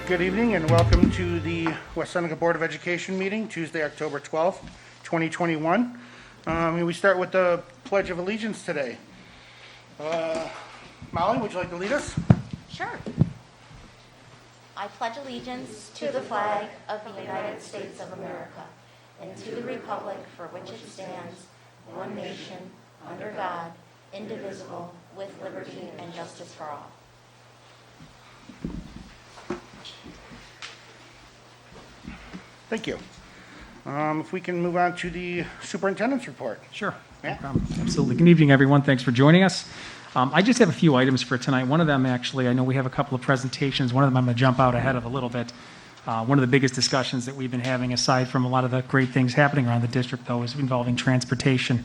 Good evening and welcome to the West Seneca Board of Education meeting, Tuesday, October 12th, 2021. We start with the Pledge of Allegiance today. Molly, would you like to lead us? Sure. I pledge allegiance to the flag of the United States of America and to the republic for which it stands, one nation, under God, indivisible, with liberty and justice for all. Thank you. If we can move on to the superintendent's report. Sure. Yeah. No problem. Absolutely. Good evening, everyone. Thanks for joining us. I just have a few items for tonight. One of them, actually, I know we have a couple of presentations. One of them I'm going to jump out ahead of a little bit. One of the biggest discussions that we've been having, aside from a lot of the great things happening around the district, though, is involving transportation.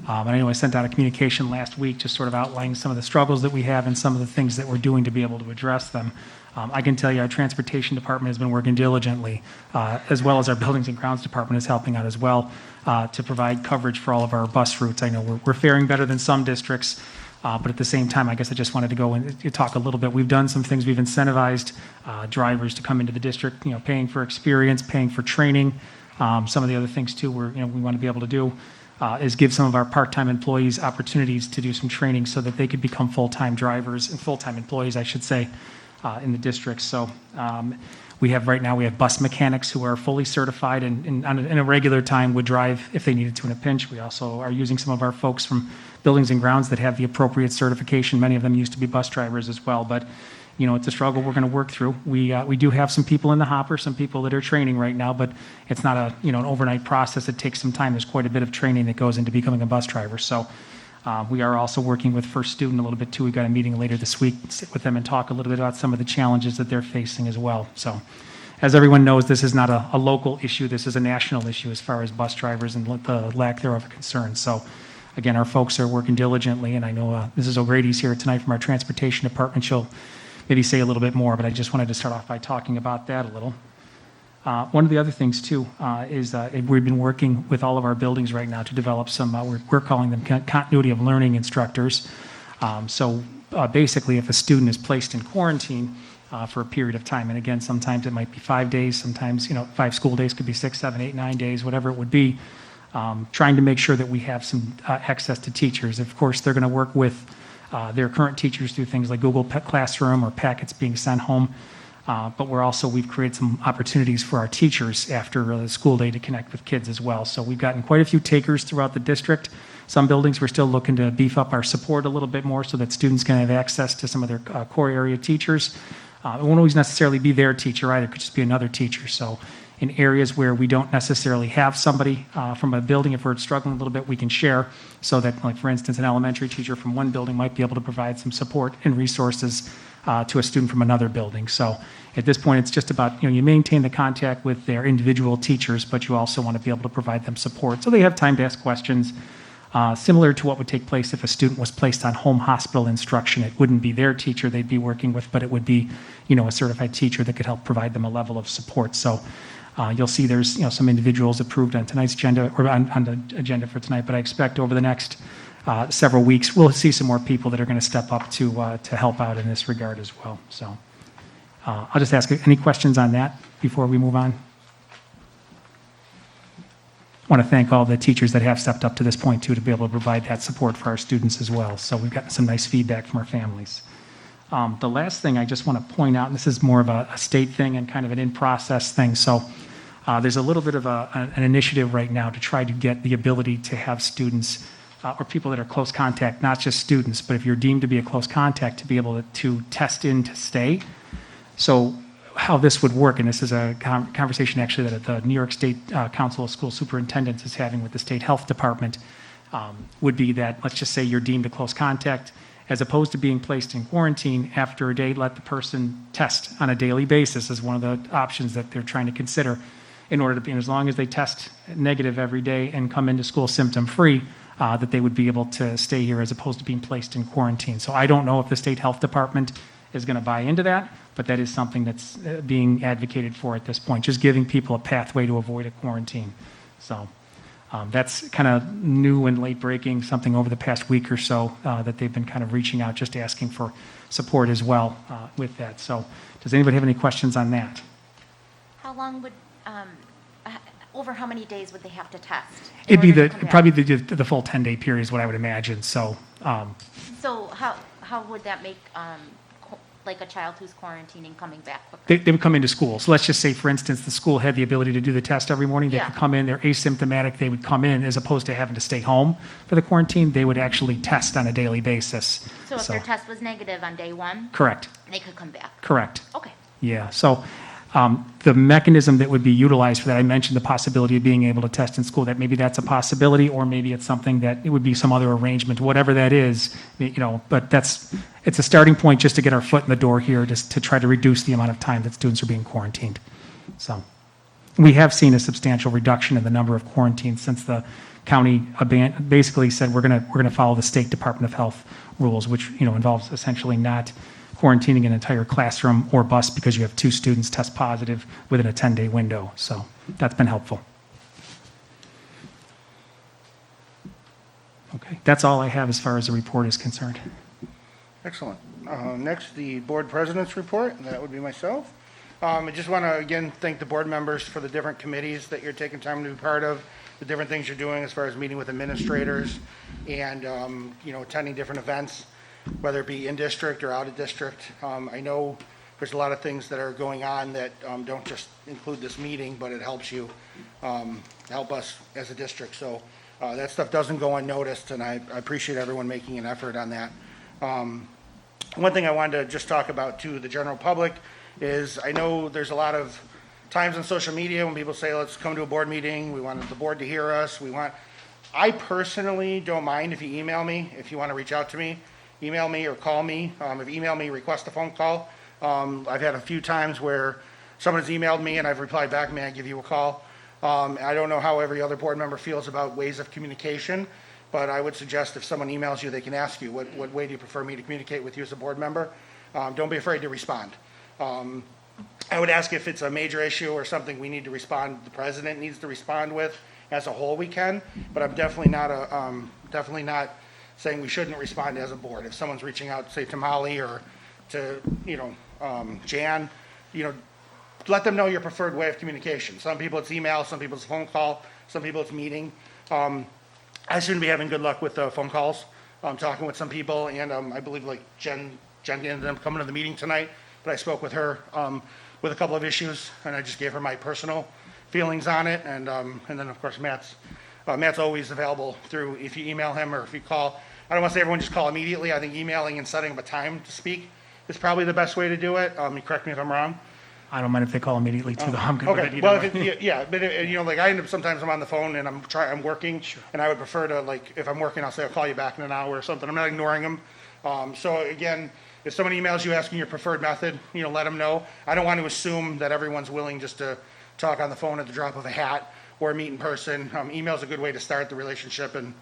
And I know I sent out a communication last week just sort of outlining some of the struggles that we have and some of the things that we're doing to be able to address them. I can tell you our transportation department has been working diligently, as well as our buildings and grounds department is helping out as well to provide coverage for all of our bus routes. I know we're faring better than some districts, but at the same time, I guess I just wanted to go and talk a little bit. We've done some things. We've incentivized drivers to come into the district, paying for experience, paying for training. Some of the other things too we want to be able to do is give some of our part-time employees opportunities to do some training so that they could become full-time drivers and full-time employees, I should say, in the district. So we have bus mechanics who are fully certified and in a regular time would drive if they needed to in a pinch. We also are using some of our folks from buildings and grounds that have the appropriate certification. Many of them used to be bus drivers as well, but it's a struggle we're going to work through. We do have some people in the hopper, some people that are training right now, but it's not an overnight process. It takes some time. There's quite a bit of training that goes into becoming a bus driver. So we are also working with First Student a little bit too. We've got a meeting later this week, sit with them and talk a little bit about some of the challenges that they're facing as well. So as everyone knows, this is not a local issue. This is a national issue as far as bus drivers and the lack thereof are concerned. So again, our folks are working diligently, and I know Mrs. O'Grady's here tonight from our transportation department. She'll maybe say a little bit more, but I just wanted to start off by talking about that a little. One of the other things too is we've been working with all of our buildings right now to develop some, we're calling them continuity of learning instructors. So basically if a student is placed in quarantine for a period of time, and again, sometimes it might be 5 days, sometimes 5 school days, could be 6, 7, 8, 9 days, whatever it would be, trying to make sure that we have some access to teachers. Of course, they're going to work with their current teachers through things like Google Classroom or packets being sent home. But we've created some opportunities for our teachers after the school day to connect with kids as well. So we've gotten quite a few takers throughout the district. Some buildings we're still looking to beef up our support a little bit more so that students can have access to some of their core area teachers. It won't always necessarily be their teacher either. It could just be another teacher. So in areas where we don't necessarily have somebody from a building, if we're struggling a little bit, we can share so that, like for instance, an elementary teacher from one building might be able to provide some support and resources to a student from another building. So at this point, it's just about, you maintain the contact with their individual teachers, but you also want to be able to provide them support so they have time to ask questions. Similar to what would take place if a student was placed on home hospital instruction. It wouldn't be their teacher they'd be working with, but it would be, a certified teacher that could help provide them a level of support. So you'll see there's, some individuals approved on tonight's agenda, or on the agenda for tonight, but I expect over the next several weeks, we'll see some more people that are going to step up to help out in this regard as well. So I'll just ask any questions on that before we move on. I want to thank all the teachers that have stepped up to this point too to be able to provide that support for our students as well. So we've gotten some nice feedback from our families. The last thing I just want to point out, and this is more of a state thing and kind of an in-process thing. So there's a little bit of an initiative right now to try to get the ability to have students or people that are close contact, not just students, but if you're deemed to be a close contact, to be able to test in to stay. So how this would work, and this is a conversation actually that the New York State Council of School Superintendents is having with the State Health Department, would be that, let's just say you're deemed a close contact, as opposed to being placed in quarantine, after a day, let the person test on a daily basis is one of the options that they're trying to consider in order to be, and as long as they test negative every day and come into school symptom-free, that they would be able to stay here as opposed to being placed in quarantine. So I don't know if the State Health Department is going to buy into that, but that is something that's being advocated for at this point, just giving people a pathway to avoid a quarantine. So That's kind of new and late breaking, something over the past week or so that they've been kind of reaching out, just asking for support as well with that. So does anybody have any questions on that? How long would, over how many days would they have to test? It'd be in order to come back? probably the full 10-day period is what I would imagine. So So how would that make, like a child who's quarantining coming back quicker? they would come into school. So let's just say, for instance, the school had the ability to do the test every morning. They Yeah. could come in, they're asymptomatic, they would come in as opposed to having to stay home for the quarantine. They would actually test on a daily basis. So if their test was negative on day one, Correct, they could come back? correct. Okay. Yeah, so the mechanism that would be utilized for that, I mentioned the possibility of being able to test in school, that maybe that's a possibility, or maybe it's something that it would be some other arrangement, whatever that is, but it's a starting point just to get our foot in the door here, just to try to reduce the amount of time that students are being quarantined. So we have seen a substantial reduction in the number of quarantines since the county basically said we're going to follow the state Department of Health rules, which involves essentially not quarantining an entire classroom or bus because you have 2 students test positive within a 10-day window. So that's been helpful. Okay, that's all I have as far as the report is concerned. Excellent. Next, the board president's report, and that would be myself. I just want to, again, thank the board members for the different committees that you're taking time to be part of, the different things you're doing as far as meeting with administrators and, attending different events, whether it be in district or out of district. I know there's a lot of things that are going on that don't just include this meeting, but it helps you, help us as a district. So that stuff doesn't go unnoticed, and I appreciate everyone making an effort on that. One thing I wanted to just talk about to the general public is I know there's a lot of times on social media when people say, let's come to a board meeting, we want the board to hear us, I personally don't mind if you email me, if you want to reach out to me. Email me or call me. If you email me, request a phone call. I've had a few times where someone's emailed me and I've replied back, may I give you a call? I don't know how every other board member feels about ways of communication, but I would suggest if someone emails you, they can ask you, what way do you prefer me to communicate with you as a board member? Don't be afraid to respond. I would ask if it's a major issue or something we need to respond, the president needs to respond with. As a whole, we can, but I'm definitely not saying we shouldn't respond as a board. If someone's reaching out, say to Molly or to, Jan, let them know your preferred way of communication. Some people it's email, some people it's phone call, some people it's meeting. I shouldn't be having good luck with phone calls. I'm talking with some people, and I believe like Jen ended up coming to the meeting tonight, but I spoke with her with a couple of issues, and I just gave her my personal feelings on it, and then of course Matt's always available through, if you email him or if you call. I don't want to say everyone just call immediately. I think emailing and setting up a time to speak is probably the best way to do it. You correct me if I'm wrong. I don't mind if they call immediately too, though. I'm good with Okay, it well, either way. but like I end up sometimes I'm on the phone and I'm working, and I would prefer to, like, if I'm working, I'll say I'll call you back in an hour or something. I'm not ignoring them. So again, if someone emails you asking your preferred method, let them know. I don't want to assume that everyone's willing just to talk on the phone at the drop of a hat or meet in person. Email's a good way to start the relationship and,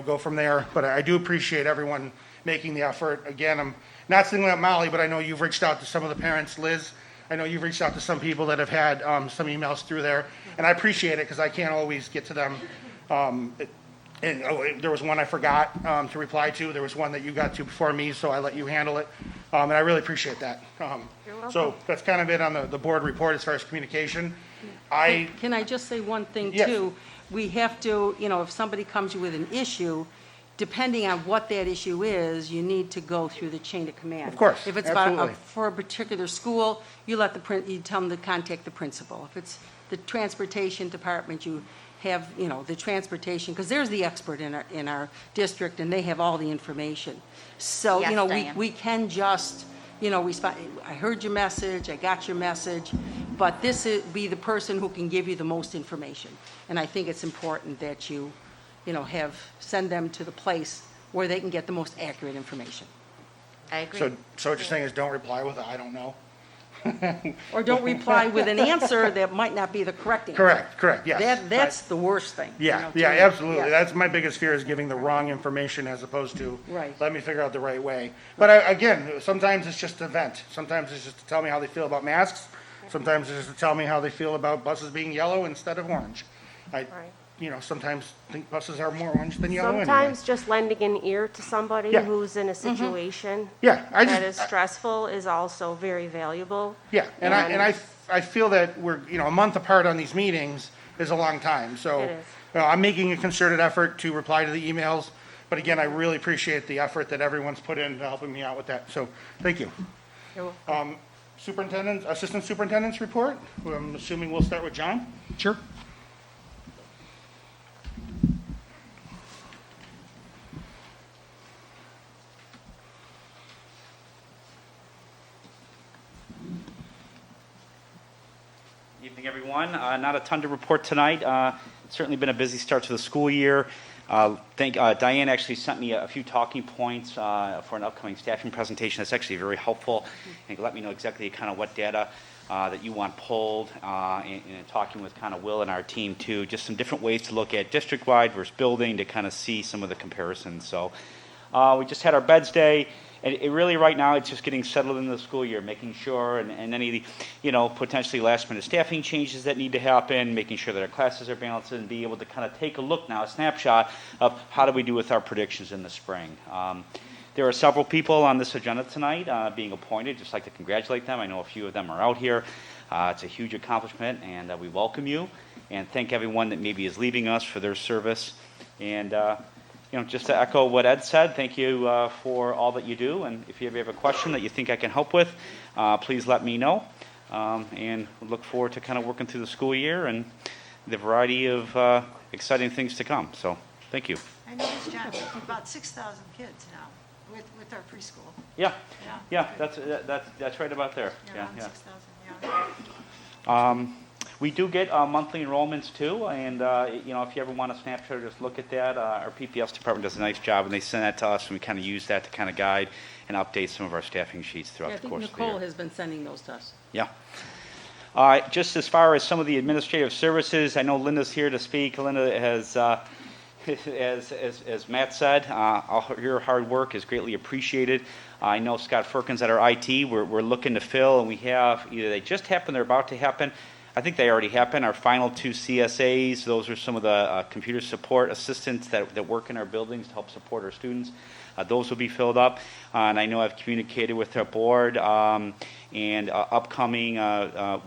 go from there. But I do appreciate everyone making the effort. Again, I'm not singling out Molly, but I know you've reached out to some of the parents. Liz, I know you've reached out to some people that have had some emails through there. And I appreciate it because I can't always get to them. There was one I forgot to reply to. There was one that you got to before me, so I let you handle it. And I really appreciate that. You're welcome. So that's kind of it on the board report as far as communication. Can I just say one thing, Yes. too? We have to, if somebody comes to you with an issue, depending on what that issue is, you need to go through the chain of command. Of course, If it's absolutely. for a particular school, you tell them to contact the principal. If it's the transportation department, you have, the transportation, because there's the expert in our district, and they have all the information. So, Yes, Diane. we can just, respond. I heard your message, I got your message, but this is be the person who can give you the most information. And I think it's important that you, send them to the place where they can get the most accurate information. I agree. So what you're saying is don't reply with a, I don't know? Or don't reply with an answer that might not be the correct answer. Correct, yes. That's the worst thing. Yeah, to yeah, me. absolutely. Yeah. That's my biggest fear, is giving the wrong information as opposed to, Right. let me figure out the right way. But again, sometimes it's just a vent. Sometimes it's just to tell me how they feel about masks. Sometimes it's just to tell me how they feel about buses being yellow instead of orange. sometimes think buses are more orange than yellow anyway. Sometimes just lending an ear to somebody Yeah. who's in a situation Yeah, that is stressful is also very valuable. Yeah, and I feel that we're, a month apart on these meetings is a long time, so. It is. I'm making a concerted effort to reply to the emails, but again, I really appreciate the effort that everyone's put into helping me out with that, so, thank you. You're welcome. Assistant Superintendent's report, who I'm assuming we'll start with John. Sure. Evening, everyone. Not a ton to report tonight. It's certainly been a busy start to the school year. Diane actually sent me a few talking points for an upcoming staffing presentation. That's actually very helpful, and let me know exactly kind of what data that you want pulled, and talking with kind of Will and our team too, just some different ways to look at district-wide versus building to kind of see some of the comparisons. So we just had our Beds Day. And it really, right now, it's just getting settled into the school year, making sure, and any, potentially last-minute staffing changes that need to happen, making sure that our classes are balanced, and be able to kind of take a look now, a snapshot of how do we do with our predictions in the spring. There are several people on this agenda tonight being appointed. Just like to congratulate them. I know a few of them are out here. It's a huge accomplishment, and we welcome you, and thank everyone that maybe is leaving us for their service. And just to echo what Ed said, thank you for all that you do. And if you ever have a question that you think I can help with, please let me know. And look forward to kind of working through the school year and the variety of exciting things to come. So thank you. I noticed, John, about 6,000 kids now with our preschool. Yeah, that's right about there. Around Yeah. 6,000, yeah. We do get monthly enrollments too, and if you ever want a snapshot, just look at that. Our PPS department does a nice job, and they send that to us, and we kind of use that to kind of guide and update some of our staffing sheets throughout I the think course of the year. Nicole has been sending those to us. Yeah. Just as far as some of the administrative services, I know Linda's here to speak. Linda has, as Matt said, your hard work is greatly appreciated. I know Scott Firkins at our IT, we're looking to fill, and we have either they just happened, they're about to happen. I think they already happened. Our final 2 CSAs, those are some of the computer support assistants that work in our buildings to help support our students. Those will be filled up. And I know I've communicated with our board and upcoming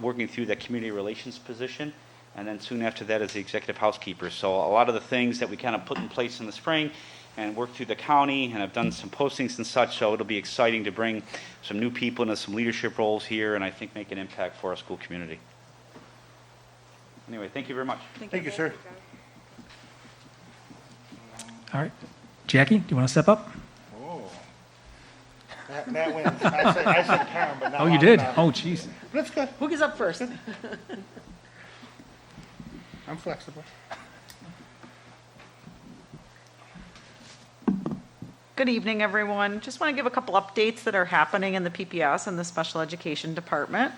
working through the community relations position. And then soon after that is the executive housekeeper. So a lot of the things that we kind of put in place in the spring and work through the county, and I've done some postings and such, so it'll be exciting to bring some new people into some leadership roles here and I think make an impact for our school community. Anyway, thank you very much. Thank you, sir. All right. Jackie, do you want to step up? Oh. Matt wins. I said Karen, but now Oh, you I'm did? not. Oh, jeez. But it's good. Who gets up first? I'm flexible. Good evening, everyone. Just want to give a couple updates that are happening in the PPS and the Special Education Department.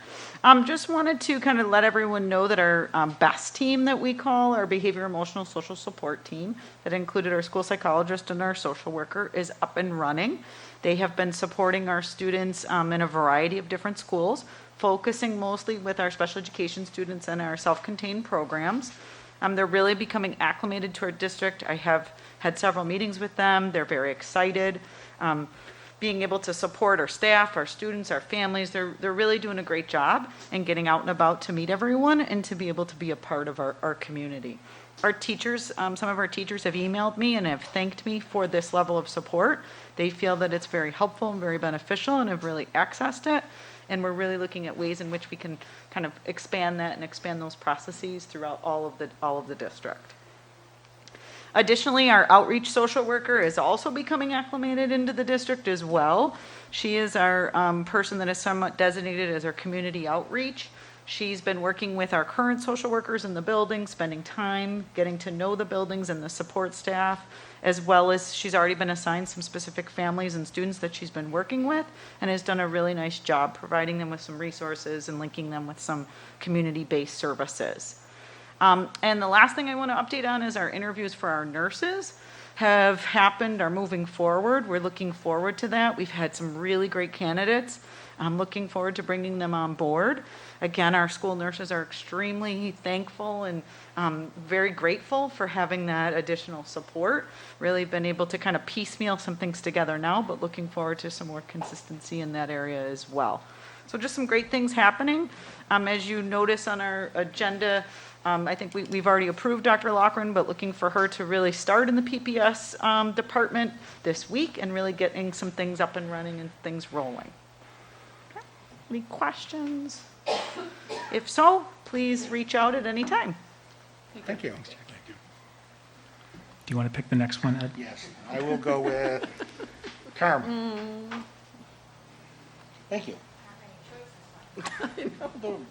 Just wanted to kind of let everyone know that our BEST team that we call, our Behavior Emotional Social Support Team, that included our school psychologist and our social worker, is up and running. They have been supporting our students in a variety of different schools, focusing mostly with our special education students and our self-contained programs. They're really becoming acclimated to our district. I have had several meetings with them. They're very excited. Being able to support our staff, our students, our families, they're really doing a great job and getting out and about to meet everyone and to be able to be a part of our community. Our teachers, some of our teachers have emailed me and have thanked me for this level of support. They feel that it's very helpful and very beneficial and have really accessed it. And we're really looking at ways in which we can kind of expand that and expand those processes throughout all of the district. Additionally, our outreach social worker is also becoming acclimated into the district as well. She is our person that is somewhat designated as our community outreach. She's been working with our current social workers in the building, spending time getting to know the buildings and the support staff, as well as she's already been assigned some specific families and students that she's been working with and has done a really nice job providing them with some resources and linking them with some community-based services. And the last thing I want to update on is our interviews for our nurses have happened are moving forward. We're looking forward to that. We've had some really great candidates. I'm looking forward to bringing them on board. Again, our school nurses are extremely thankful and very grateful for having that additional support. Really been able to kind of piecemeal some things together now, but looking forward to some more consistency in that area as well. So just some great things happening. As you notice on our agenda, I think we've already approved Dr. Loughran, but looking for her to really start in the PPS department this week and really getting some things up and running and things rolling. Okay. Any questions? If so, please reach out at any time. Thank you. Do you want to pick the next one, Ed? Yes, I will go with Carmen. Thank you.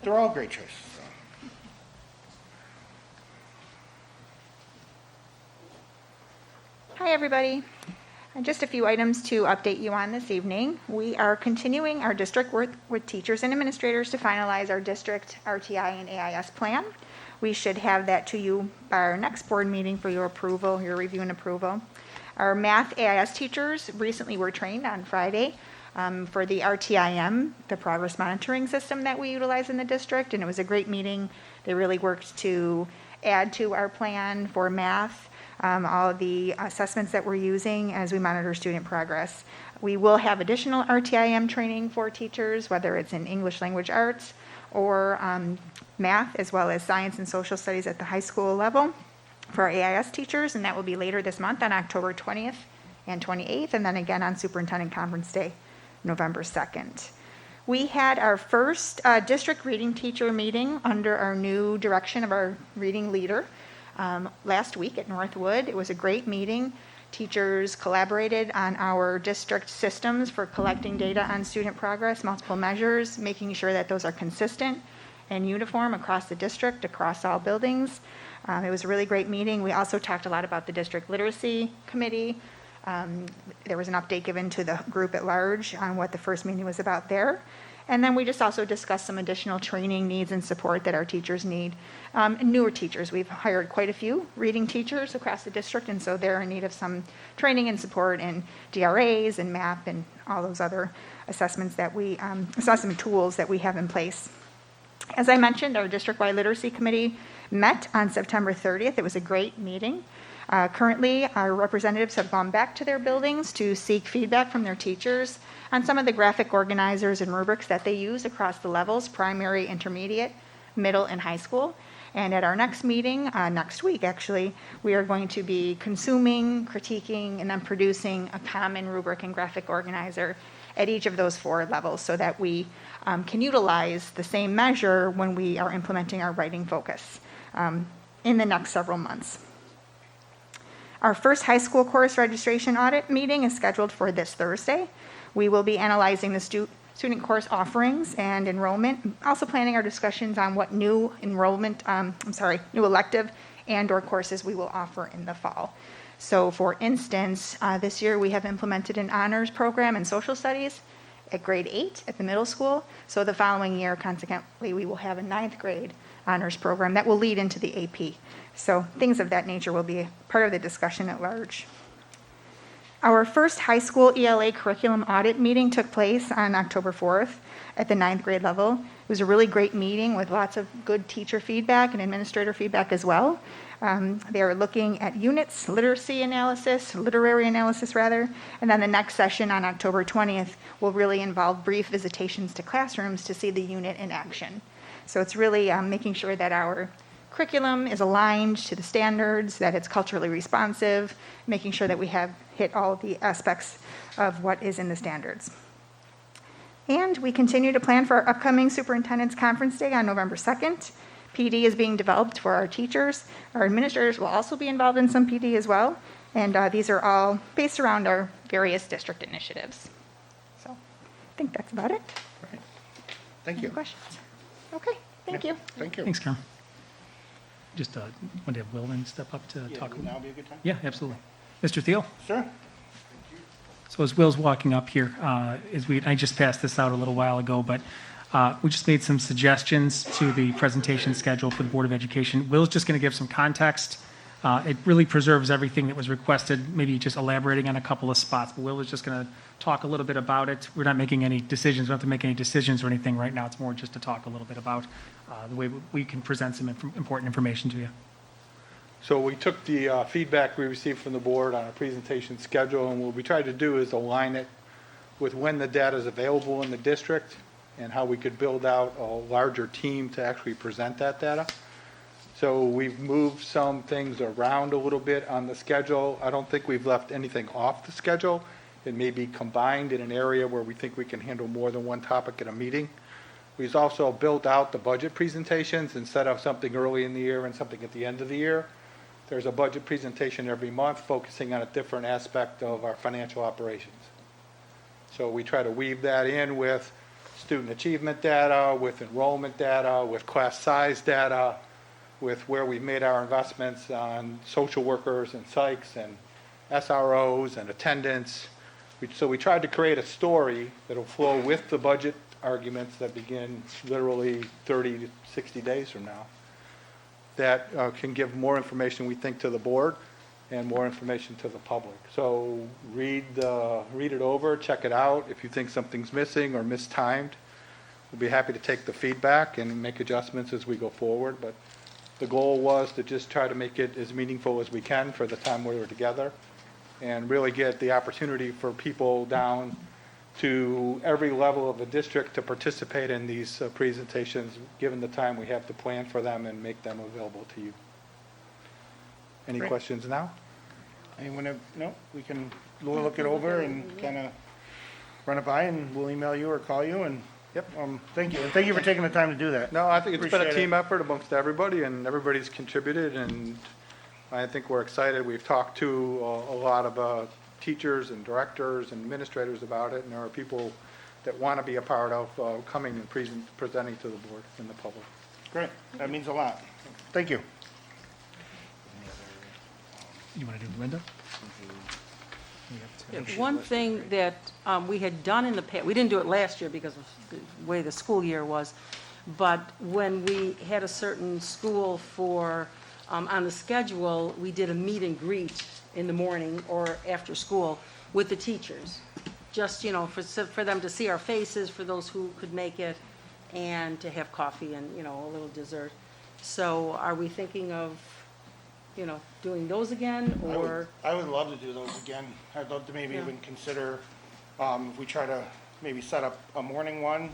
They're all great choices. So. Hi, everybody. Just a few items to update you on this evening. We are continuing our district work with teachers and administrators to finalize our district RTI and AIS plan. We should have that to you by our next board meeting for your approval, your review and approval. Our math AIS teachers recently were trained on Friday for the RTIM, the progress monitoring system that we utilize in the district, and it was a great meeting. They really worked to add to our plan for math, all of the assessments that we're using as we monitor student progress. We will have additional RTIM training for teachers, whether it's in English language arts or math, as well as science and social studies at the high school level for our AIS teachers, and that will be later this month on October 20th and 28th, and then again on Superintendent Conference Day, November 2nd. We had our first district reading teacher meeting under our new direction of our reading leader last week at Northwood. It was a great meeting. Teachers collaborated on our district systems for collecting data on student progress, multiple measures, making sure that those are consistent and uniform across the district, across all buildings. It was a really great meeting. We also talked a lot about the district literacy committee. There was an update given to the group at large on what the first meeting was about there. And then we just also discussed some additional training needs and support that our teachers need. Newer teachers, we've hired quite a few reading teachers across the district, and so they're in need of some training and support in DRAs and MAP and all those other assessments that assessment tools that we have in place. As I mentioned, our district-wide literacy committee met on September 30th. It was a great meeting. Currently, our representatives have gone back to their buildings to seek feedback from their teachers on some of the graphic organizers and rubrics that they use across the levels, primary, intermediate, middle, and high school. And at our next meeting, next week actually, we are going to be consuming, critiquing, and then producing a common rubric and graphic organizer at each of those 4 levels so that we can utilize the same measure when we are implementing our writing focus in the next several months. Our first high school course registration audit meeting is scheduled for this Thursday. We will be analyzing the student course offerings and enrollment, also planning our discussions on what new new elective and/or courses we will offer in the fall. So for instance, this year we have implemented an honors program in social studies at grade 8 at the middle school. So the following year, consequently, we will have a 9th grade honors program that will lead into the AP. So things of that nature will be part of the discussion at large. Our first high school ELA curriculum audit meeting took place on October 4th at the 9th grade level. It was a really great meeting with lots of good teacher feedback and administrator feedback as well. They are looking at units, literary analysis rather, and then the next session on October 20th will really involve brief visitations to classrooms to see the unit in action. So it's really making sure that our curriculum is aligned to the standards, that it's culturally responsive, making sure that we have hit all the aspects of what is in the standards. And we continue to plan for our upcoming Superintendent's Conference Day on November 2nd. PD is being developed for our teachers. Our administrators will also be involved in some PD as well. And these are all based around our various district initiatives. So I think that's about it. Right. Thank Any you. questions? Okay, thank you. Thank you. Thanks, Karen. Just want to have Will then step up to talk. Would now be a good time? Yeah, absolutely. Mr. Thiel? Sure. So as Will's walking up here, I just passed this out a little while ago, but we just made some suggestions to the presentation schedule for the Board of Education. Will's just going to give some context It really preserves everything that was requested, maybe just elaborating on a couple of spots. But Will is just going to talk a little bit about it. We're not making any decisions. We don't have to make any decisions or anything right now. It's more just to talk a little bit about the way we can present some important information to you. So we took the feedback we received from the board on a presentation schedule, and what we tried to do is align it with when the data is available in the district and how we could build out a larger team to actually present that data. So we've moved some things around a little bit on the schedule. I don't think we've left anything off the schedule. It may be combined in an area where we think we can handle more than one topic in a meeting. We've also built out the budget presentations instead of something early in the year and something at the end of the year. There's a budget presentation every month focusing on a different aspect of our financial operations. So we try to weave that in with student achievement data, with enrollment data, with class size data, with where we've made our investments on social workers and psychs and SROs and attendance. So we tried to create a story that'll flow with the budget arguments that begin literally 30 to 60 days from now, that can give more information, we think, to the board and more information to the public. So read it over, check it out. If you think something's missing or mistimed, we'll be happy to take the feedback and make adjustments as we go forward. But the goal was to just try to make it as meaningful as we can for the time we were together and really get the opportunity for people down to every level of the district to participate in these presentations, given the time we have to plan for them and make them available to you. Any Great. questions now? Anyone have, no, we'll look it over and kind of run it by, and we'll email you or call you, and, Yep. thank you. And thank you for taking the time to do that. No, I think it's been a Appreciate team effort amongst everybody, and everybody's contributed, and I think we're excited. We've talked to a lot of teachers and directors and administrators about it, and there are people that want to be a part of coming and presenting to the board and the public. Great, that means a lot. Thank you. You want to do Linda? One thing that we had done in the past, we didn't do it last year because of the way the school year was, but when we had a certain school for, on the schedule, we did a meet and greet in the morning or after school with the teachers. Just, for them to see our faces, for those who could make it, and to have coffee and, a little dessert. So are we thinking of, doing those again, or? I would love to do those again. I'd love to maybe Yeah. even consider, if we try to maybe set up a morning one,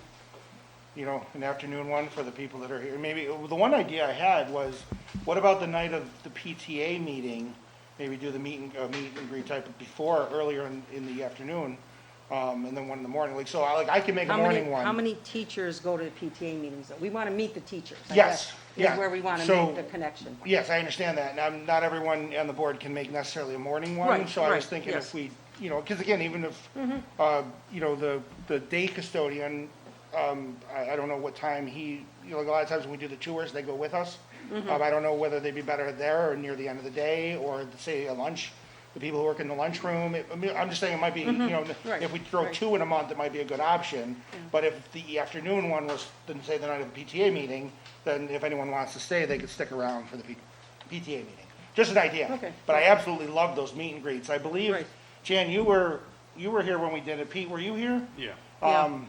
an afternoon one for the people that are here. Maybe, the one idea I had was, what about the night of the PTA meeting? Maybe do the meet and greet type of earlier in the afternoon, and then one in the morning. I can make a morning one. How many teachers go to the PTA meetings? We want to meet the teachers. I Yes, guess, yeah. Is where we want to So- make the connection. Yes, I understand that. Now, not everyone on the board can make necessarily a morning one. Right, So I was right, thinking yes. if we, because again, even if, the day custodian, I don't know what time a lot of times when we do the tours, they go with us. I don't know whether they'd be better there or near the end of the day, or say a lunch, the people who work in the lunchroom. I'm just saying it might be, Right, if we throw right. 2 in a month, it might be a good option. But if the afternoon one was, say, the night of the PTA meeting, then if anyone wants to stay, they could stick around for the PTA meeting. Just an idea. Okay. But I absolutely love those meet and greets. I believe, Right. Jan, you were here when we did it. Pete, were you here? Yeah,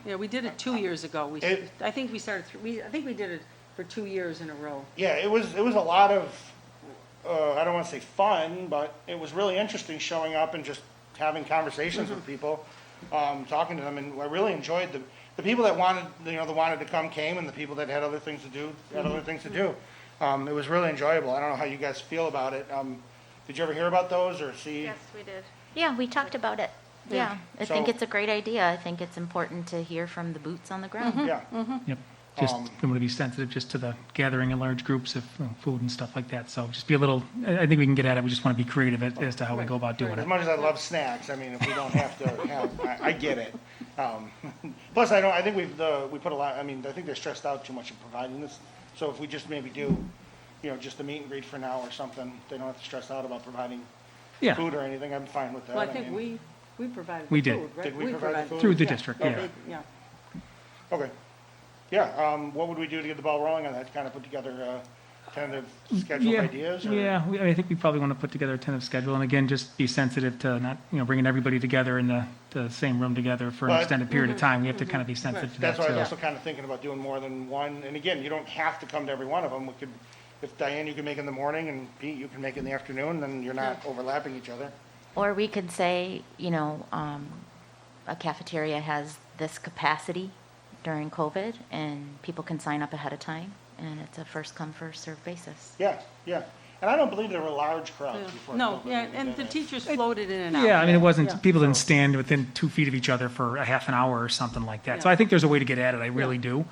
yeah, we did it 2 years ago. it- I think we started, I think we did it for 2 years in a row. Yeah, it was a lot of, I don't want to say fun, but it was really interesting showing up and just having conversations with people, talking to them, and I really enjoyed the people that wanted, that wanted to come came, and the people that had other things to do, had other things to do. It was really enjoyable. I don't know how you guys feel about it. Did you ever hear about those or see? Yes, we did. Yeah, we talked about it. Yeah, I think So- it's a great idea. I think it's important to hear from the boots on the ground. Yeah. Yep. Just, we want to be sensitive just to the gathering in large groups of food and stuff like that. So just be a little, I think we can get at it. We just want to be creative as to how we go about doing As it. much as I love snacks, I mean, if we don't have to have, I get it. Plus, I think we put a lot, I think they're stressed out too much in providing this. So if we just maybe do, just a meet and greet for now or something, they don't have to stress out about providing Yeah, food or anything, I'm fine with that. Well, I think mean, we provided We the did. food, right? Did we provide the food? through the Yeah. district, Oh, yeah. they- Yeah. Okay. Yeah, what would we do to get the ball rolling on that, to kind of put together tentative schedule Yeah, ideas? or- yeah, I think we probably want to put together a tentative schedule, and again, just be sensitive to not, bringing everybody together in the same room together for an But- extended period of time. We have to kind of be sensitive to that, That's why I was too. also kind of thinking about doing more than one. And again, you don't have to come to every one of them. We could, if Diane, you can make in the morning, and Pete, you can make it in the afternoon, then you're not overlapping each other. Or we could say, a cafeteria has this capacity during COVID, and people can sign up ahead of time, and it's a first come, first served basis. Yeah, yeah. And I don't believe there were large crowds before. No, COVID yeah, when we and did the it. teachers floated in and out. Yeah, I mean, it wasn't, Yeah. people didn't stand within 2 feet of each other for a half an hour or something like that. So Yeah. I think there's a way to get at it, I really do.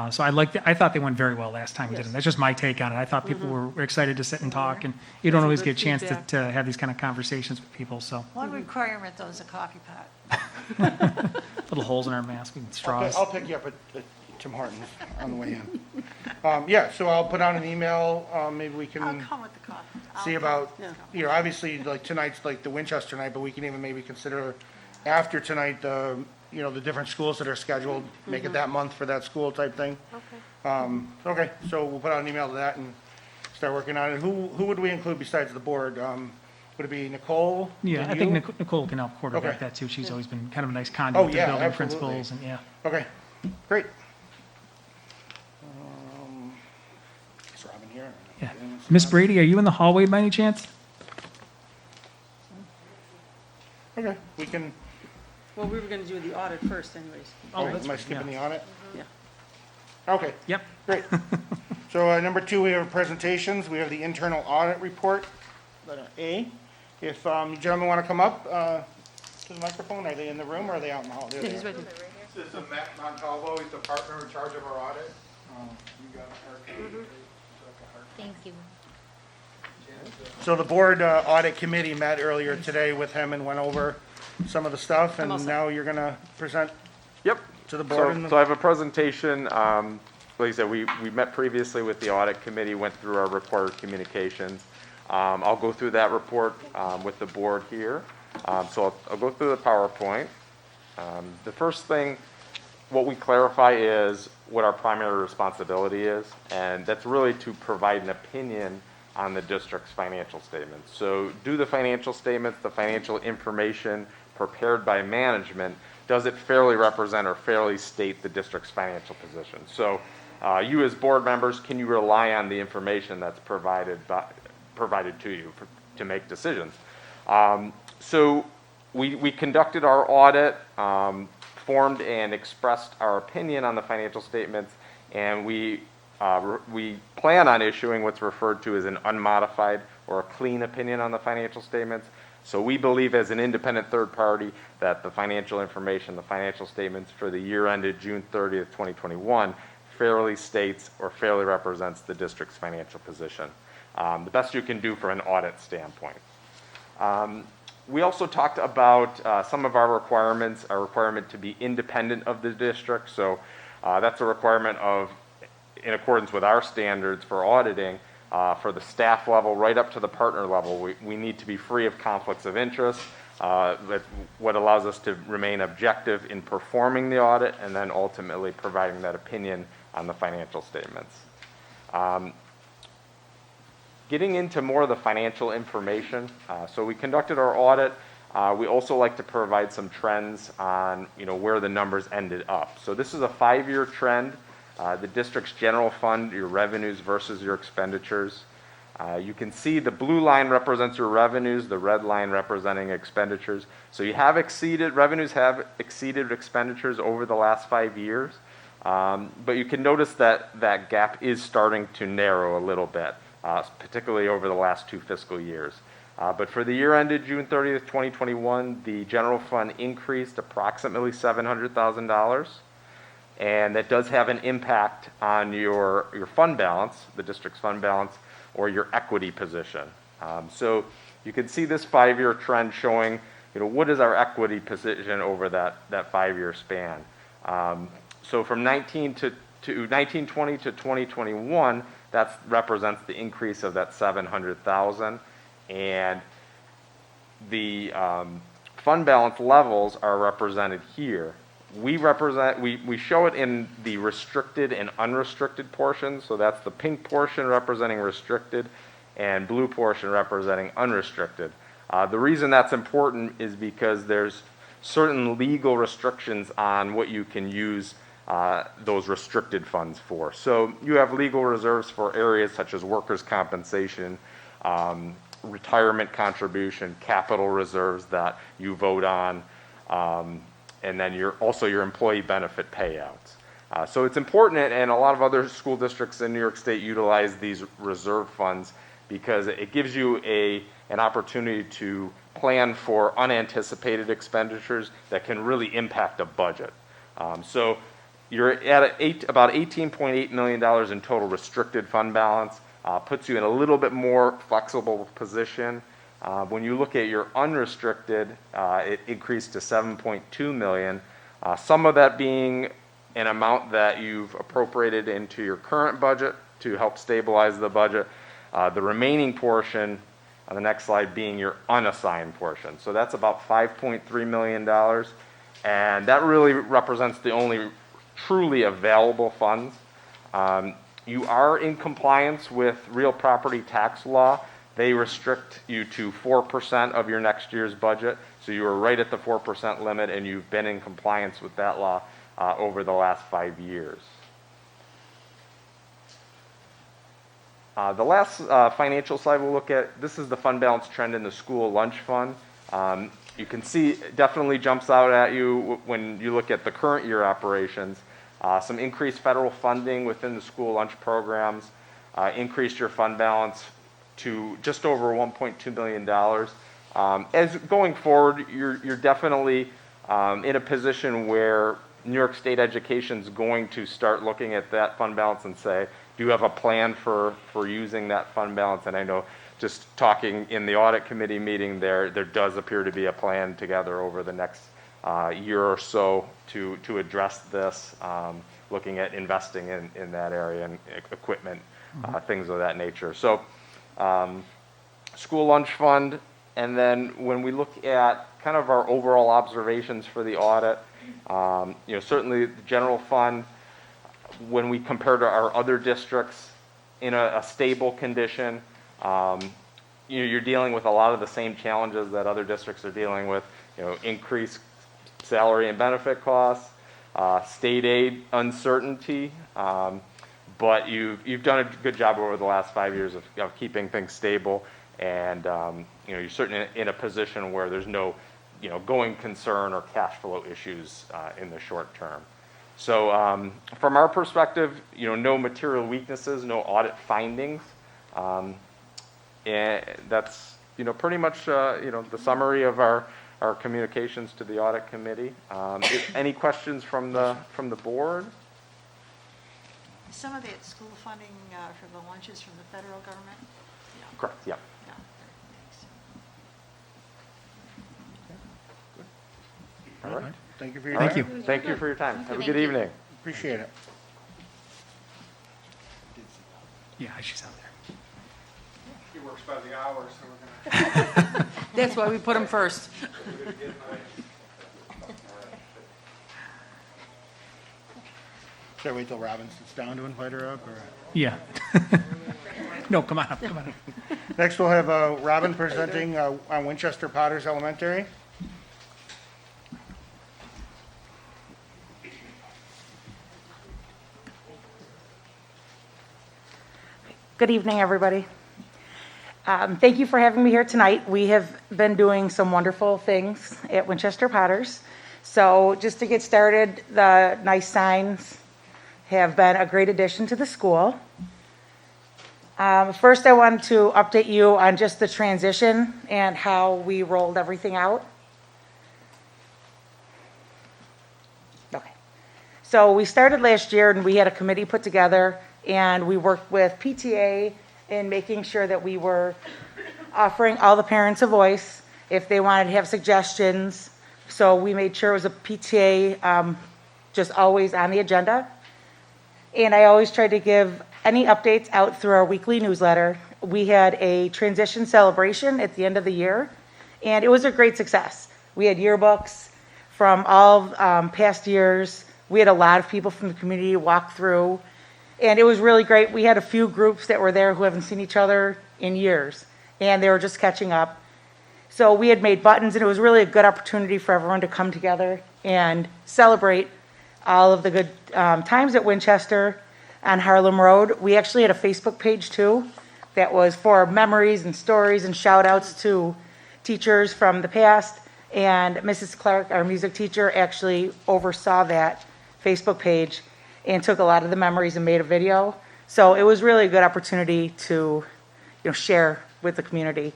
So I thought they went very well last time we did Yes. them. That's just my take on it. I thought people were excited to sit and talk, and you That's don't a always good get a chance feedback. to have these kind of conversations with people, so. One requirement, though, is a coffee pot. Little holes in our mask and straws. I'll pick you up at Tim Hortons on the way in. Yeah, so I'll put out an email, maybe we I'll can come with the coffee. see about, obviously, like tonight's like the Winchester night, but we can even maybe consider after tonight, the different schools that are scheduled, make it that month for that school type thing. Okay, so we'll put out an email to that and start working on it. Who would we include besides the board? Would it be Nicole? Yeah, and I think you? Nicole can help quarterback Okay. that too. She's always been kind of a nice Oh, conduit to yeah, building absolutely. principles and, yeah. Okay, great. Is Robin here? Yeah. Miss Brady, are you in the hallway by any chance? Okay, we can, Well, we were going to do the audit first anyways. am I skipping the audit? Yeah. Okay, Yep. great. So number 2, we have presentations. We have the Internal Audit Report, letter A. If you gentlemen want to come up to the microphone, are they in the room or are they out in the hall? There Yeah, they he's are. right there. This is Matt Montalvo, he's the partner in charge of our audit. You got our Thank you. So the board audit committee met earlier today with him and went over some of the stuff, and I'm all set. now you're going to present Yep. to the board. So I have a presentation. Like I said, we met previously with the audit committee, went through our required communications. I'll go through that report with the board here. So I'll go through the PowerPoint. The first thing, what we clarify is what our primary responsibility is, and that's really to provide an opinion on the district's financial statements. So do the financial statements, the financial information prepared by management, does it fairly represent or fairly state the district's financial position? So you as board members, can you rely on the information that's provided to you to make decisions? So we conducted our audit, formed and expressed our opinion on the financial statements, and we plan on issuing what's referred to as an unmodified or a clean opinion on the financial statements. So we believe as an independent third party that the financial information, the financial statements for the year ended June 30th, 2021, fairly states or fairly represents the district's financial position. The best you can do for an audit standpoint. We also talked about some of our requirements, our requirement to be independent of the district. So that's a requirement of, in accordance with our standards for auditing, for the staff level right up to the partner level, we need to be free of conflicts of interest. That's what allows us to remain objective in performing the audit and then ultimately providing that opinion on the financial statements. Getting into more of the financial information, so we conducted our audit. We also like to provide some trends on where the numbers ended up. So this is a 5-year trend. The district's general fund, your revenues versus your expenditures. You can see the blue line represents your revenues, the red line representing expenditures. So revenues have exceeded expenditures over the last 5 years. But you can notice that that gap is starting to narrow a little bit, particularly over the last 2 fiscal years. But for the year ended June 30th, 2021, the general fund increased approximately $700,000. And that does have an impact on your fund balance, the district's fund balance, or your equity position. So you can see this 5-year trend showing, what is our equity position over that 5-year span. So from 1920 to 2021, that represents the increase of that $700,000, and the fund balance levels are represented here. we show it in the restricted and unrestricted portions. So that's the pink portion representing restricted and blue portion representing unrestricted. The reason that's important is because there's certain legal restrictions on what you can use those restricted funds for. So you have legal reserves for areas such as workers' compensation, retirement contribution, capital reserves that you vote on, and then your employee benefit payouts. So it's important, and a lot of other school districts in New York State utilize these reserve funds because it gives you an opportunity to plan for unanticipated expenditures that can really impact a budget. So you're at about $18.8 million in total restricted fund balance, puts you in a little bit more flexible position. When you look at your unrestricted, it increased to $7.2 million, some of that being an amount that you've appropriated into your current budget to help stabilize the budget. The remaining portion on the next slide being your unassigned portion. So that's about $5.3 million, and that really represents the only truly available funds. You are in compliance with real property tax law. They restrict you to 4% of your next year's budget, so you are right at the 4% limit, and you've been in compliance with that law over the last 5 years. The last financial slide we'll look at, this is the fund balance trend in the school lunch fund. You can see it definitely jumps out at you when you look at the current year operations. Some increased federal funding within the school lunch programs increased your fund balance to just over $1.2 million. As going forward, you're definitely in a position where New York State Education is going to start looking at that fund balance and say, do you have a plan for using that fund balance? And I know just talking in the audit committee meeting there does appear to be a plan together over the next year or so to address this, looking at investing in that area and equipment, things of that nature. So school lunch fund, and then when we look at kind of our overall observations for the audit, certainly the general fund, when we compare to our other districts, in a stable condition. You're dealing with a lot of the same challenges that other districts are dealing with, increased salary and benefit costs, state aid uncertainty, but you've done a good job over the last 5 years of keeping things stable, and you're certainly in a position where there's no going concern or cash flow issues in the short term. So from our perspective, no material weaknesses, no audit findings, and that's pretty much the summary of our communications to the audit committee. Any questions from the board? Some of that school funding for the lunches from the federal government? Yeah. Correct. Yeah. Yeah. Thanks. All right. Thank you for your Thank time. you. Thank you for your time. Have a Thank good you. evening. Appreciate it. Yeah, she's out there. He works by the hour, so we're gonna. That's why we put them first. Should I wait till Robin sits down to invite her up, or? Yeah. No, come on up, come on up. Next, we'll have Robin presenting on Winchester Potters Elementary. Good evening, everybody. Thank you for having me here tonight. We have been doing some wonderful things at Winchester Potters. So just to get started, the nice signs have been a great addition to the school. First, I wanted to update you on just the transition and how we rolled everything out. Okay. So we started last year, and we had a committee put together, and we worked with PTA in making sure that we were offering all the parents a voice if they wanted to have suggestions. So we made sure it was a PTA just always on the agenda. And I always tried to give any updates out through our weekly newsletter. We had a transition celebration at the end of the year, and it was a great success. We had yearbooks from all past years. We had a lot of people from the community walk through, and it was really great. We had a few groups that were there who haven't seen each other in years, and they were just catching up. So we had made buttons, and it was really a good opportunity for everyone to come together and celebrate all of the good times at Winchester on Harlem Road. We actually had a Facebook page too that was for memories and stories and shout outs to teachers from the past. And Mrs. Clark, our music teacher, actually oversaw that Facebook page and took a lot of the memories and made a video. So it was really a good opportunity to share with the community.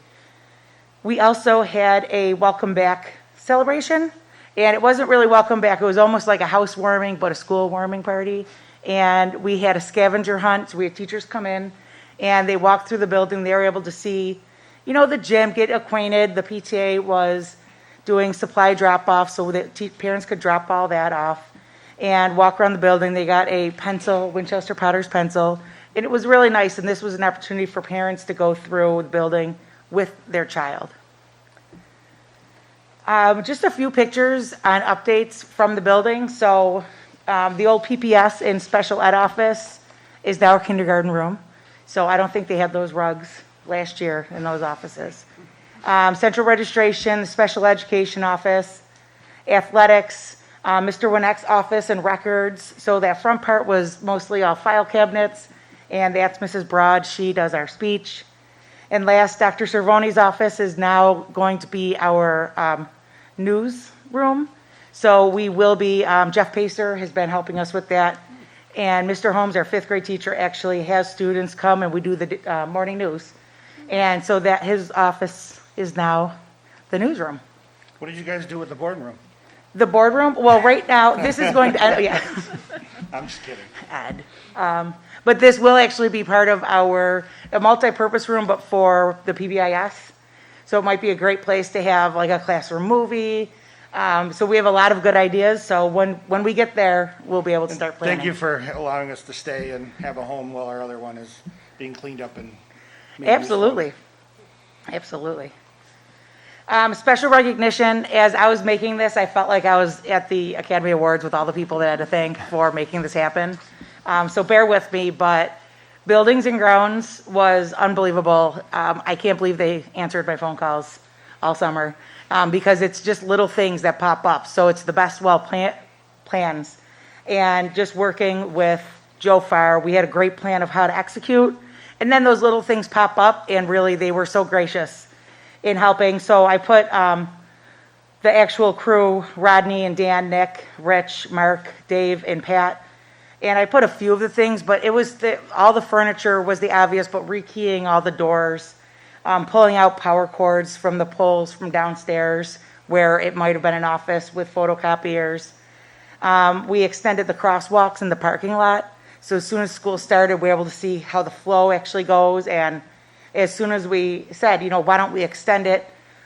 We also had a welcome back celebration, and it wasn't really welcome back. It was almost like a housewarming, but a school warming party. And we had a scavenger hunt. So we had teachers come in, and they walked through the building. They were able to see, the gym, get acquainted. The PTA was doing supply drop-off so that parents could drop all that off and walk around the building. They got a pencil, Winchester Potters pencil, and it was really nice. And this was an opportunity for parents to go through the building with their child. Just a few pictures on updates from the building. So the old PPS and special ed office is now a kindergarten room. So I don't think they had those rugs last year in those offices. Central registration, the special education office, athletics, Mr. Winnick's office and records. So that front part was mostly all file cabinets, and that's Mrs. Broad. She does our speech. And last, Dr. Cervone's office is now going to be our news room. So we will be, Jeff Pacer has been helping us with that. And Mr. Holmes, our fifth grade teacher, actually has students come and we do the morning news. And so that his office is now the newsroom. What did you guys do with the boardroom? The boardroom, well, right now, this is going to, yeah. I'm just kidding. Ed. But this will actually be part of a multi-purpose room, but for the PBIS. So it might be a great place to have like a classroom movie. So we have a lot of good ideas. So when we get there, we'll be able to start planning. Thank you for allowing us to stay and have a home while our other one is being cleaned up and made Absolutely. Absolutely. Special recognition. As I was making this, I felt like I was at the Academy Awards with all the people that I had to thank for making this happen. So bear with me, but Buildings and Grounds was unbelievable. I can't believe they answered my phone calls all summer because it's just little things that pop up. So it's the best plans. And just working with Joe Farr, we had a great plan of how to execute. And then those little things pop up, and really they were so gracious in helping. So I put the actual crew, Rodney and Dan, Nick, Rich, Mark, Dave, and Pat. And I put a few of the things, but it was all the furniture was the obvious, but rekeying all the doors, pulling out power cords from the poles from downstairs where it might have been an office with photocopiers. We extended the crosswalks in the parking lot. So as soon as school started, we were able to see how the flow actually goes. And as soon as we said, why don't we extend it,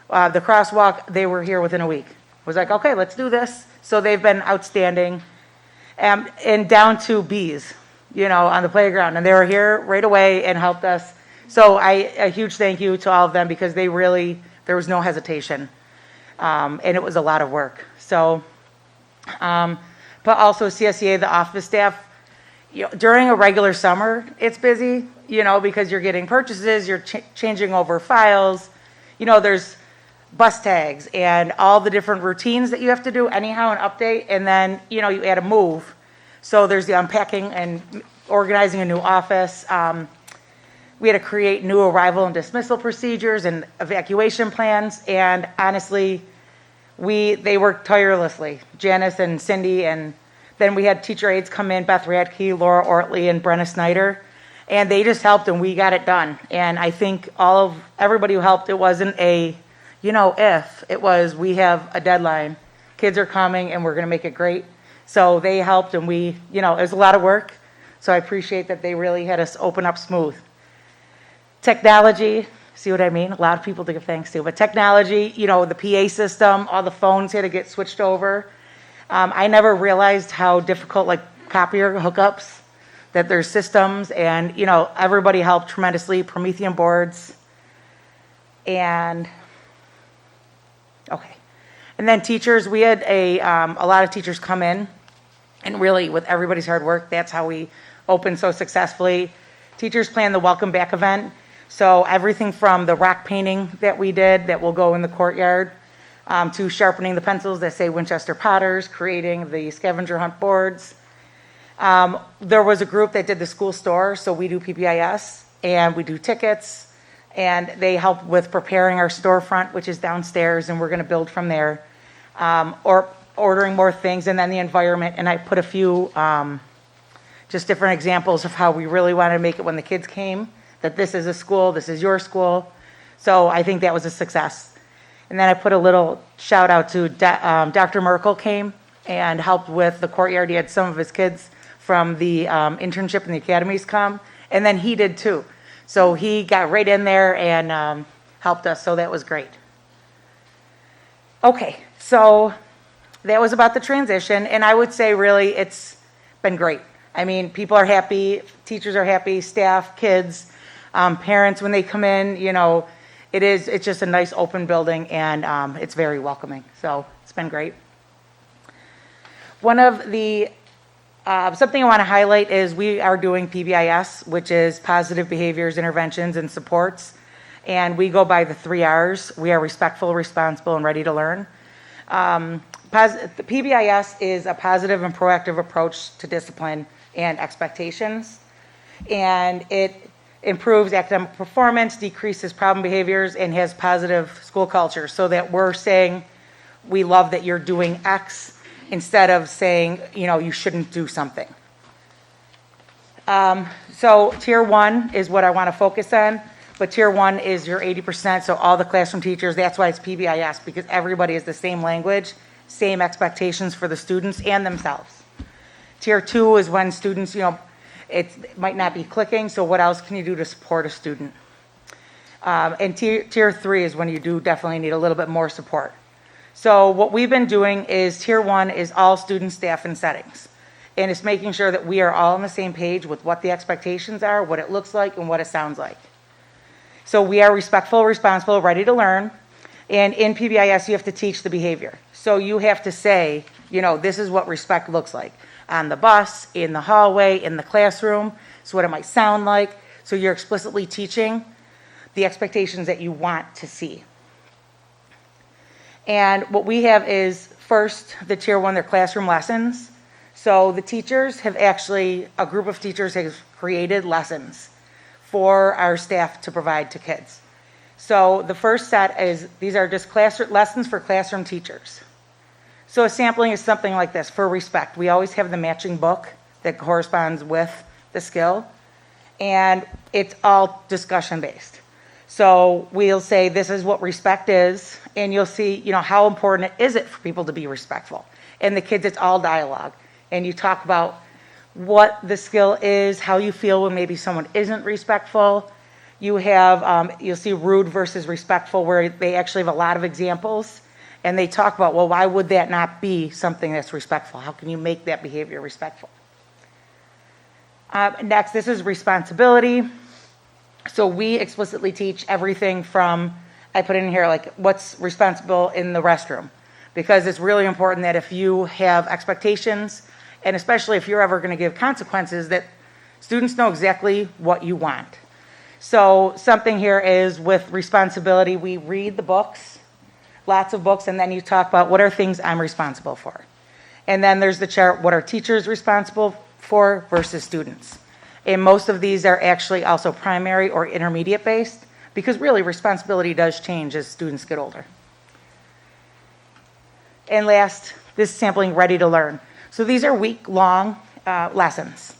the crosswalk, they were here within a week. I was like, okay, let's do this. So they've been outstanding. And down to bees, on the playground. And they were here right away and helped us. So a huge thank you to all of them because there was no hesitation. And it was a lot of work. So, but also CSEA, the office staff, during a regular summer, it's busy, because you're getting purchases, you're changing over files, there's bus tags and all the different routines that you have to do anyhow, an update, and then, you add a move. So there's the unpacking and organizing a new office. We had to create new arrival and dismissal procedures and evacuation plans, and honestly, they worked tirelessly, Janice and Cindy, and then we had teacher aides come in, Beth Radke, Laura Ortley, and Brenna Snyder, and they just helped and we got it done. And I think everybody who helped, it wasn't it was, we have a deadline. Kids are coming and we're gonna make it great. So they helped and it was a lot of work. So I appreciate that they really had us open up smooth. Technology, see what I mean? A lot of people to give thanks to, but technology, the PA system, all the phones had to get switched over. I never realized how difficult, copier hookups, that there's systems, and, everybody helped tremendously, Promethean boards, and, okay. And then teachers, we had a lot of teachers come in, and really with everybody's hard work, that's how we opened so successfully. Teachers planned the welcome back event. So everything from the rock painting that we did that will go in the courtyard, to sharpening the pencils that say Winchester Potters, creating the scavenger hunt boards. There was a group that did the school store, so we do PBIS, and we do tickets, and they help with preparing our storefront, which is downstairs, and we're going to build from there, or ordering more things, and then the environment. And I put a few just different examples of how we really wanted to make it when the kids came, that this is a school, this is your school. So I think that was a success. And then I put a little shout out to Dr. Merkel came and helped with the courtyard. He had some of his kids from the internship in the academies come, and then he did too. So he got right in there and helped us, so that was great. Okay, so that was about the transition, and I would say really it's been great. I mean, people are happy, teachers are happy, staff, kids, parents, when they come in, you know, it's just a nice open building, and it's very welcoming. So it's been great. One of the, something I want to highlight is we are doing PBIS, which is Positive Behaviors, Interventions, and Supports. And we go by the 3 R's. We are respectful, responsible, and ready to learn. The PBIS is a positive and proactive approach to discipline and expectations. And it improves academic performance, decreases problem behaviors, and has positive school culture, so that we're saying we love that you're doing X instead of saying, you know, you shouldn't do something. So tier 1 is what I want to focus on, but tier 1 is your 80%, so all the classroom teachers. That's why it's PBIS, because everybody has the same language, same expectations for the students and themselves. Tier 2 is when students, you know, it might not be clicking, so what else can you do to support a student? And tier 3 is when you do definitely need a little bit more support. So what we've been doing is tier 1 is all student, staff, and settings. And it's making sure that we are all on the same page with what the expectations are, what it looks like, and what it sounds like. So we are respectful, responsible, ready to learn. And in PBIS, you have to teach the behavior. So you have to say, you know, this is what respect looks like. On the bus, in the hallway, in the classroom. So what it might sound like. So you're explicitly teaching the expectations that you want to see. And what we have is, first, the tier 1, their classroom lessons. So the teachers have actually, a group of teachers has created lessons for our staff to provide to kids. So the first set is, these are just lessons for classroom teachers. So a sampling is something like this, for respect. We always have the matching book that corresponds with the skill, and it's all discussion based. So we'll say this is what respect is, and you'll see, you know, how important is it for people to be respectful. And the kids, it's all dialogue. And you talk about what the skill is, how you feel when maybe someone isn't respectful. You have, you'll see rude versus respectful, where they actually have a lot of examples. And they talk about, well, why would that not be something that's respectful? How can you make that behavior respectful? Next, this is responsibility. So we explicitly teach everything from, I put in here, like what's responsible in the restroom. Because it's really important that if you have expectations, and especially if you're ever going to give consequences, that students know exactly what you want. So something here is with responsibility, we read the books, lots of books, and then you talk about what are things I'm responsible for. And then there's the chart, what are teachers responsible for versus students. And most of these are actually also primary or intermediate based, because really responsibility does change as students get older. And last, this sampling, ready to learn. So these are week-long lessons.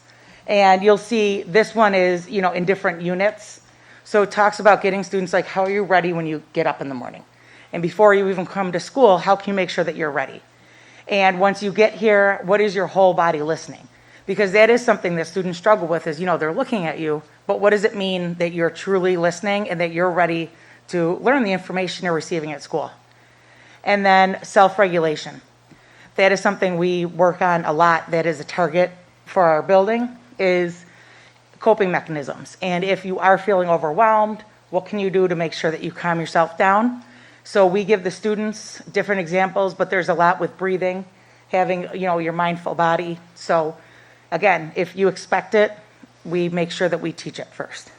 And you'll see this one is, you know, in different units. So it talks about getting students, like, how are you ready when you get up in the morning? And before you even come to school, how can you make sure that you're ready? And once you get here, what is your whole body listening? Because that is something that students struggle with is, you know, they're looking at you, but what does it mean that you're truly listening and that you're ready to learn the information you're receiving at school? And then self-regulation. That is something we work on a lot. That is a target for our building, is coping mechanisms. And if you are feeling overwhelmed, what can you do to make sure that you calm yourself down So we give the students different examples, but there's a lot with breathing, having, your mindful body. So again, if you expect it, we make sure that we teach it first.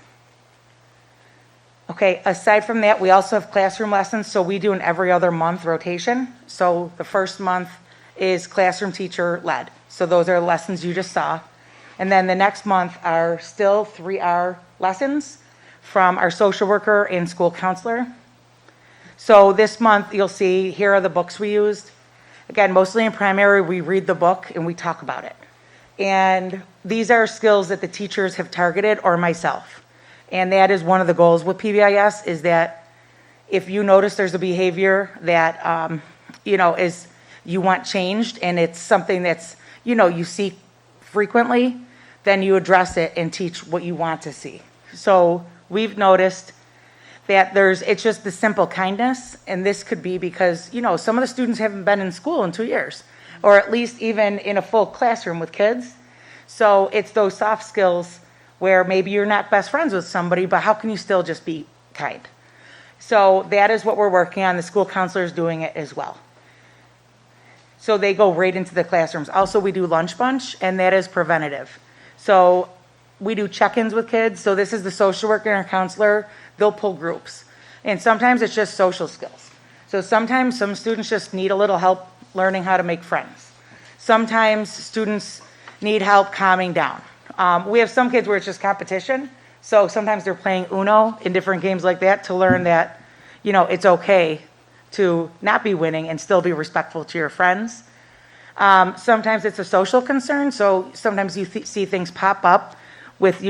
Okay, aside from that, we also have classroom lessons, so we do an every other month rotation. So the first month is classroom teacher led. So those are the lessons you just saw. And then the next month are still 3R lessons from our social worker and school counselor. So this month, you'll see, here are the books we used. Again, mostly in primary, we read the book and we talk about it. And these are skills that the teachers have targeted, or myself. And that is one of the goals with PBIS, is that if you notice there's a behavior that, is you want changed, and it's something that's, you see frequently, then you address it and teach what you want to see. So we've noticed that it's just the simple kindness, and this could be because, some of the students haven't been in school in 2 years, or at least even in a full classroom with kids. So it's those soft skills where maybe you're not best friends with somebody, but how can you still just be kind? So that is what we're working on. The school counselor is doing it as well. So they go right into the classrooms. Also, we do lunch bunch, and that is preventative. So we do check-ins with kids. So this is the social worker and counselor. They'll pull groups. And sometimes it's just social skills. So sometimes some students just need a little help learning how to make friends. Sometimes students need help calming down. We have some kids where it's just competition. So sometimes they're playing Uno in different games like that to learn that, it's okay to not be winning and still be respectful to your friends. Sometimes it's a social concern. So sometimes you see things pop up with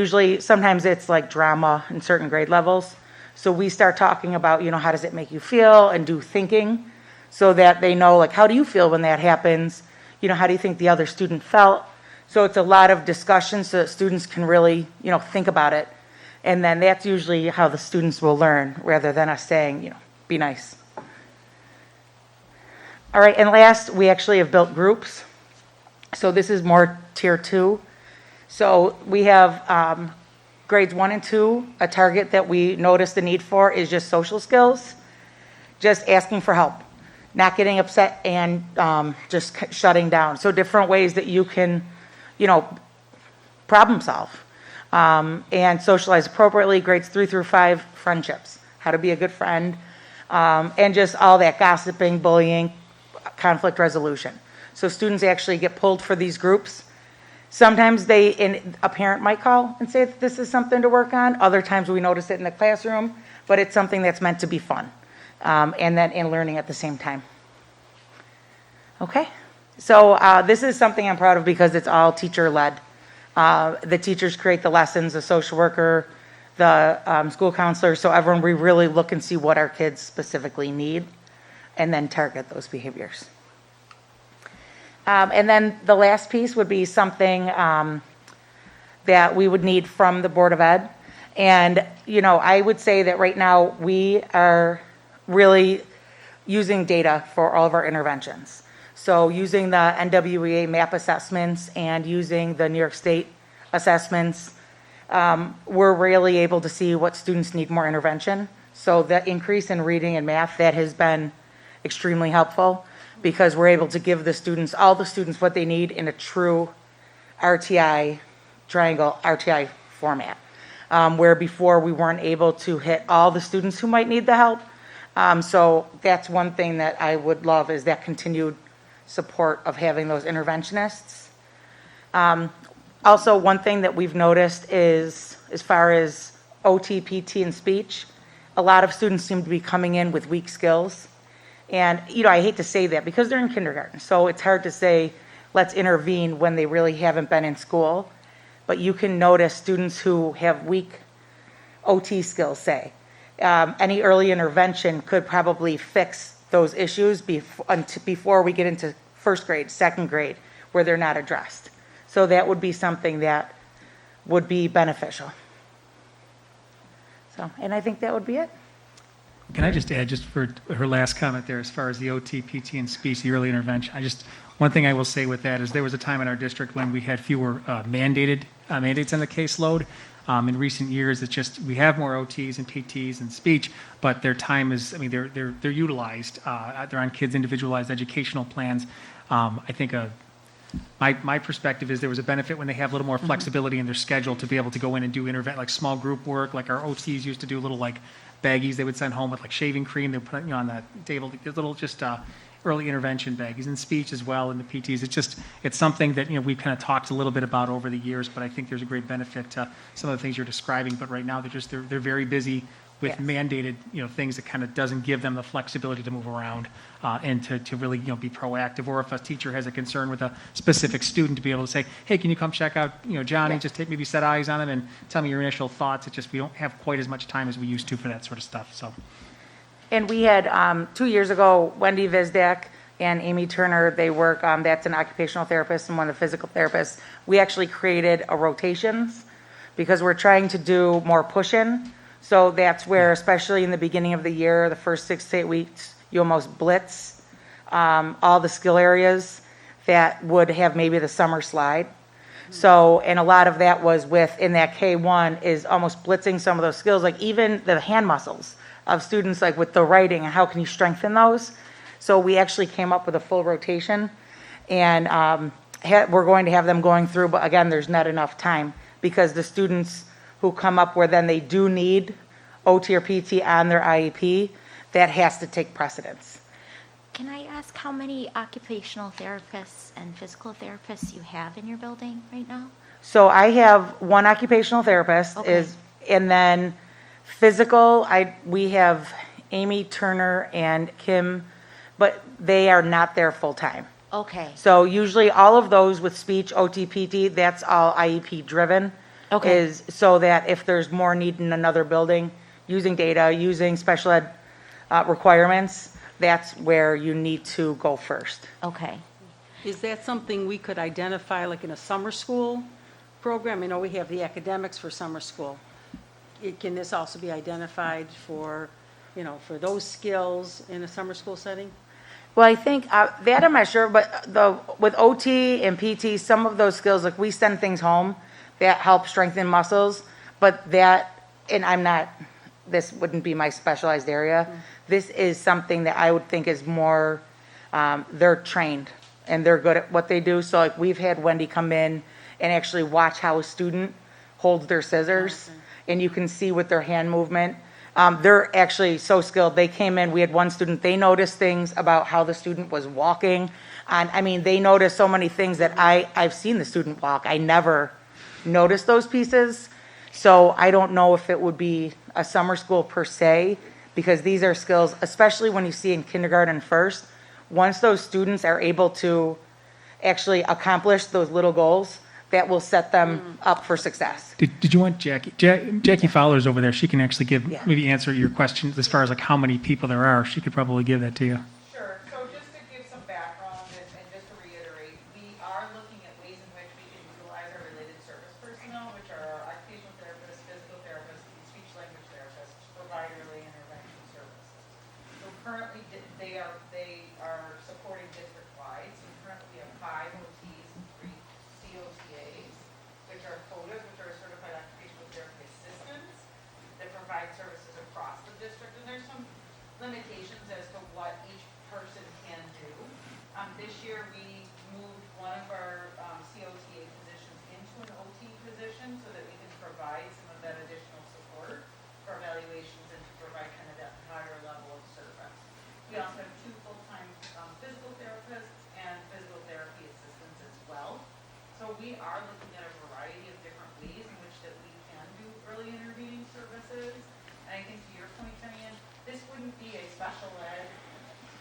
sometimes it's like drama in certain grade levels. So we start talking about, how does it make you feel, and do thinking so that they know, like, how do you feel when that happens? How do you think the other student felt? So it's a lot of discussion so that students can really, think about it. And then that's usually how the students will learn, rather than us saying, be nice. All right, and last, we actually have built groups. So this is more tier 2. So we have grades 1 and 2. A target that we notice the need for is just social skills, just asking for help, not getting upset, and just shutting down. So different ways that you can, problem solve and socialize appropriately. Grades 3 through 5, friendships, how to be a good friend, and just all that gossiping, bullying, conflict resolution. So students actually get pulled for these groups. Sometimes a parent might call and say that this is something to work on. Other times we notice it in the classroom, but it's something that's meant to be fun, and then in learning at the same time. Okay, so this is something I'm proud of because it's all teacher-led. The teachers create the lessons, the social worker, the school counselor, so everyone, we really look and see what our kids specifically need and then target those behaviors. And then the last piece would be something that we would need from the Board of Ed. And, I would say that right now we are really using data for all of our interventions. So using the NWEA MAP assessments and using the New York State assessments, we're really able to see what students need more intervention. So the increase in reading and math, that has been extremely helpful, because we're able to give all the students what they need in a true RTI, triangle RTI format, where before we weren't able to hit all the students who might need the help. So that's one thing that I would love, is that continued support of having those interventionists. Also, one thing that we've noticed is, as far as OT, PT, and speech, a lot of students seem to be coming in with weak skills. And, I hate to say that because they're in kindergarten, so it's hard to say, let's intervene when they really haven't been in school. But you can notice students who have weak OT skills, say. Any early intervention could probably fix those issues before we get into first grade, second grade, where they're not addressed. So that would be something that would be beneficial. So, and I think that would be it. Can I just add, just for her last comment there, as far as the OT, PT, and speech, the early intervention, I just One thing I will say with that is there was a time in our district when we had fewer mandates on the caseload. In recent years, it's just, we have more OTs and PTs and speech, but their time is, I mean, they're utilized. They're on kids' individualized educational plans. I think my perspective is there was a benefit when they have a little more flexibility in their schedule to be able to go in and do like small group work, like our OTs used to do little like baggies they would send home with like shaving cream. They would put on the table, little just early intervention baggies, and speech as well, and the PTs. It's something that, we've kind of talked a little bit about over the years, but I think there's a great benefit to some of the things you're describing. But right now, they're very busy with Yes. mandated, things that kind of doesn't give them the flexibility to move around and to really, be proactive. Or if a teacher has a concern with a specific student, to be able to say, hey, can you come check out, Johnny, Yeah. just maybe set eyes on him and tell me your initial thoughts. It's just, we don't have quite as much time as we used to for that sort of stuff, so. And we had, 2 years ago, Wendy Vizdak and Amy Turner, they work, that's an occupational therapist and one of the physical therapists. We actually created a rotations because we're trying to do more push-in. So that's where, especially in the beginning of the year, the first 6 to 8 weeks, you almost blitz all the skill areas that would have maybe the summer slide. So, and a lot of that was in that K1 is almost blitzing some of those skills, like even the hand muscles of students, like with the writing, and how can you strengthen those? So we actually came up with a full rotation, and we're going to have them going through, but again, there's not enough time because the students who come up where then they do need OT or PT on their IEP, that has to take precedence. Can I ask how many occupational therapists and physical therapists you have in your building right now? So I have one occupational therapist Okay. and then physical, we have Amy Turner and Kim, but they are not there full-time. Okay, So usually all of those with speech, OT, PT, that's all IEP driven. Okay. Is so that if there's more need in another building, using data, using special ed requirements, that's where you need to go first. okay. Is that something we could identify, like in a summer school program? I know we have the academics for summer school. Can this also be identified for, for those skills in a summer school setting? Well, I think that I'm not sure, but with OT and PT, some of those skills, like we send things home that help strengthen muscles, but this wouldn't be my specialized area. This is something that I would think is more, they're trained and they're good at what they do. So like we've had Wendy come in and actually watch how a student holds their scissors, and you can see with their hand movement. They're actually so skilled. They came in, we had one student, they noticed things about how the student was walking. And they noticed so many things that I've seen the student walk. I never noticed those pieces. So I don't know if it would be a summer school per se, because these are skills, especially when you see in kindergarten first, once those students are able to actually accomplish those little goals, that will set them up for success. Did you want Jackie? Jackie Fowler's over there. She can actually Yeah. maybe answer your question as far as like how many people there are. She could probably give that to you. Sure. So just to give some background and just to reiterate, we are looking at ways in which we can utilize our related service personnel, which are our occupational therapists, physical therapists, and speech language therapists, to provide early intervention services. So currently, they are supporting district-wide. So currently, we have 5 OTs and 3 COTAs, which are CODAs, which are certified occupational therapy assistants that provide services across the district. And there's some limitations as to what each person can do. This year, we moved one of our COTA positions into an OT position so that we can provide some of that additional support for evaluations and to provide kind of that higher level of service. We also have 2 full-time physical therapists and physical therapy assistants as well. So we are looking at a variety of different ways in which that we can do early intervening services. And I think to your point, Diane, this wouldn't be a special ed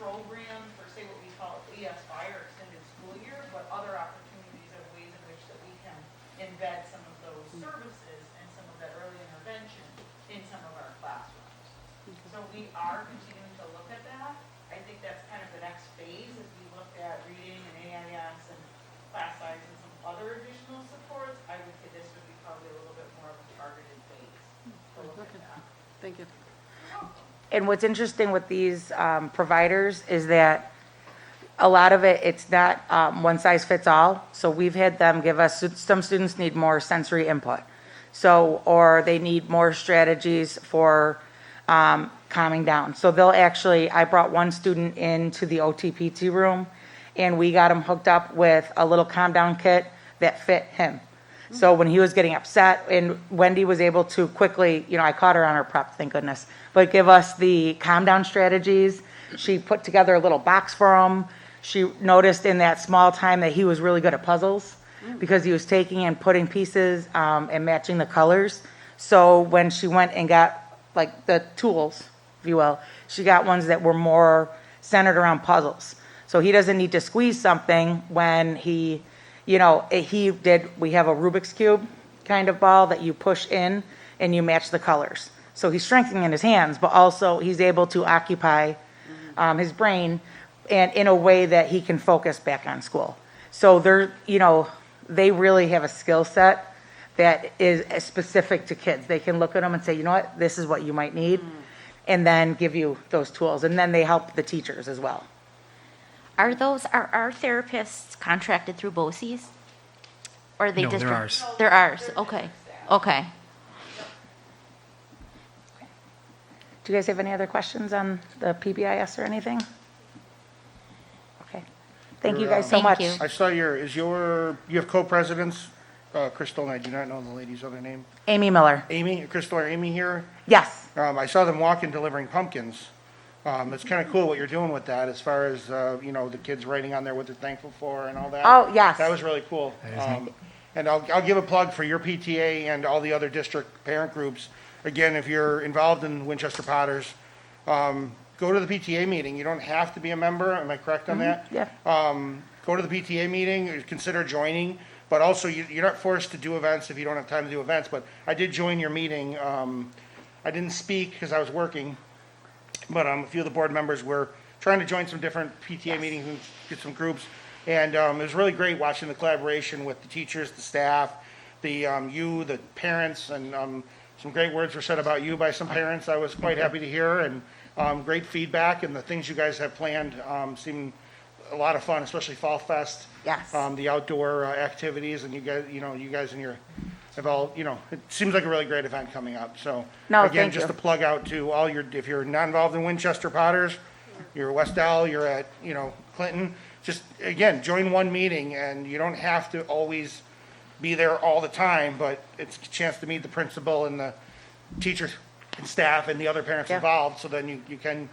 program for, say, what we call ESY or extended school year, but other opportunities of ways in which that we can embed some of those services and some of that early intervention in some of our classrooms. So we are continuing to look at that. I think that's kind of the next phase as we look at reading and AIS and class size and some other additional supports. I would say this would be probably a little bit more of a targeted phase to look at that. Thank you. And what's interesting with these providers is that a lot of it, it's not one size fits all. So we've had them give us, some students need more sensory input. So, or they need more strategies for calming down. So they'll actually, I brought one student into the OTPT room and we got him hooked up with a little calm down kit that fit him. So when he was getting upset, and Wendy was able to quickly, I caught her on her prep, thank goodness, but give us the calm down strategies. She put together a little box for him. She noticed in that small time that he was really good at puzzles because he was taking and putting pieces and matching the colors. So when she went and got like the tools, if you will, she got ones that were more centered around puzzles. So he doesn't need to squeeze something when we have a Rubik's Cube kind of ball that you push in and you match the colors. So he's strengthening his hands, but also he's able to occupy his brain and in a way that he can focus back on school. So they really have a skill set that is specific to kids. They can look at them and say, you know what, this is what you might need, and then give you those tools. And then they help the teachers as well. Are our therapists contracted through BOCES? Or are they No, they're district? ours. They're ours, okay, okay. Do you guys have any other questions on the PBIS or anything? Okay. Thank you guys so Thank much. you. I saw you have co-presidents, Crystal, and I do not know the lady's other name. Amy Miller. Crystal or Amy here? Yes. I saw them walking delivering pumpkins. It's kind of cool what you're doing with that as far as, the kids writing on there what they're thankful for and all that. Oh, yes. That was really cool. And I'll give a plug for your PTA and all the other district parent groups. Again, if you're involved in Winchester Potters, go to the PTA meeting. You don't have to be a member. Am I correct on that? Yeah. Go to the PTA meeting, consider joining, but also you're not forced to do events if you don't have time to do events. But I did join your meeting. I didn't speak because I was working, but a few of the board members were trying to join some different PTA meetings and get some groups. And it was really great watching the collaboration with the teachers, the staff, the parents, and some great words were said about you by some parents I was quite happy to hear, and great feedback, and the things you guys have planned seem a lot of fun, especially Fall Fest. Yes. The outdoor activities, and you guys and your have all, it seems like a really great event coming up. So No, again, thank just you. to plug out to all if you're not involved in Winchester Potters, you're West L, you're at, Clinton, just again, join one meeting, and you don't have to always be there all the time, but it's a chance to meet the principal and the teachers and staff and the other parents Yeah. involved, so then you can,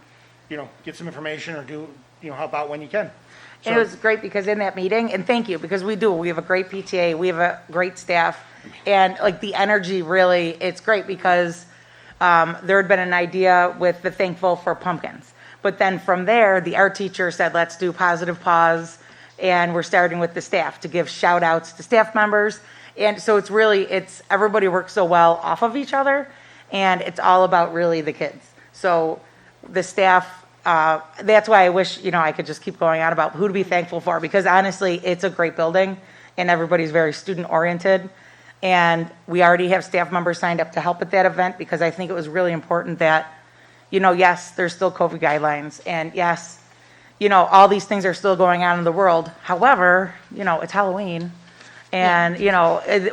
get some information or do, help out when you can. And it was great because in that meeting, and thank you, because we have a great PTA, we have a great staff, and like the energy really, it's great because there had been an idea with the thankful for pumpkins. But then from there, the art teacher said, let's do positive pause, and we're starting with the staff to give shout outs to staff members. And so everybody works so well off of each other, and it's all about really the kids. So the staff, that's why I wish, I could just keep going on about who to be thankful for, because honestly, it's a great building and everybody's very student oriented. And we already have staff members signed up to help at that event because I think it was really important that, yes, there's still COVID guidelines, and yes, all these things are still going on in the world. However, it's Halloween. And,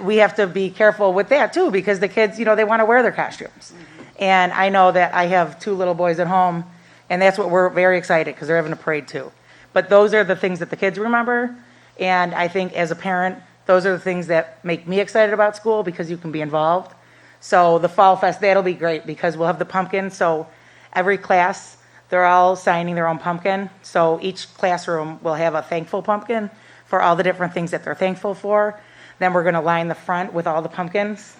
we have to be careful with that too, because the kids, they want to wear their costumes. And I know that I have 2 little boys at home, and that's what we're very excited because they're having a parade too. But those are the things that the kids remember. And I think as a parent, those are the things that make me excited about school because you can be involved. So the Fall Fest, that'll be great because we'll have the pumpkin. So every class, they're all signing their own pumpkin. So each classroom will have a thankful pumpkin for all the different things that they're thankful for. Then we're going to line the front with all the pumpkins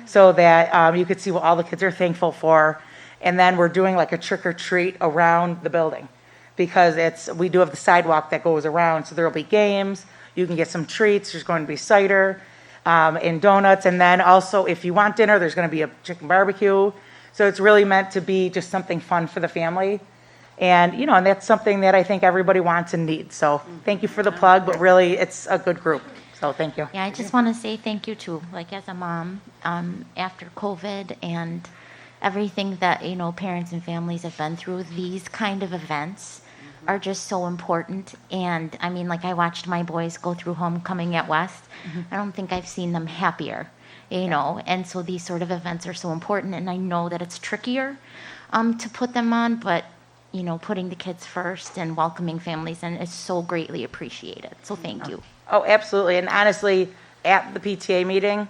so that you could see what all the kids are thankful for. And then we're doing like a trick or treat around the building because we do have the sidewalk that goes around. So there'll be games. You can get some treats. There's going to be cider and donuts. And then also if you want dinner, there's going to be a chicken barbecue. So it's really meant to be just something fun for the family. And, and that's something that I think everybody wants and needs. So thank you for the plug, but really it's a good group. So thank you. Yeah, I just want to say thank you too, like as a mom, after COVID and everything that, parents and families have been through, these kind of events are just so important. And I mean, like I watched my boys go through homecoming at West. I don't think I've seen them happier, you know. And so these sort of events are so important. And I know that it's trickier to put them on, but you know, putting the kids first and welcoming families in is so greatly appreciated. So thank you. Oh, absolutely. And honestly, at the PTA meeting,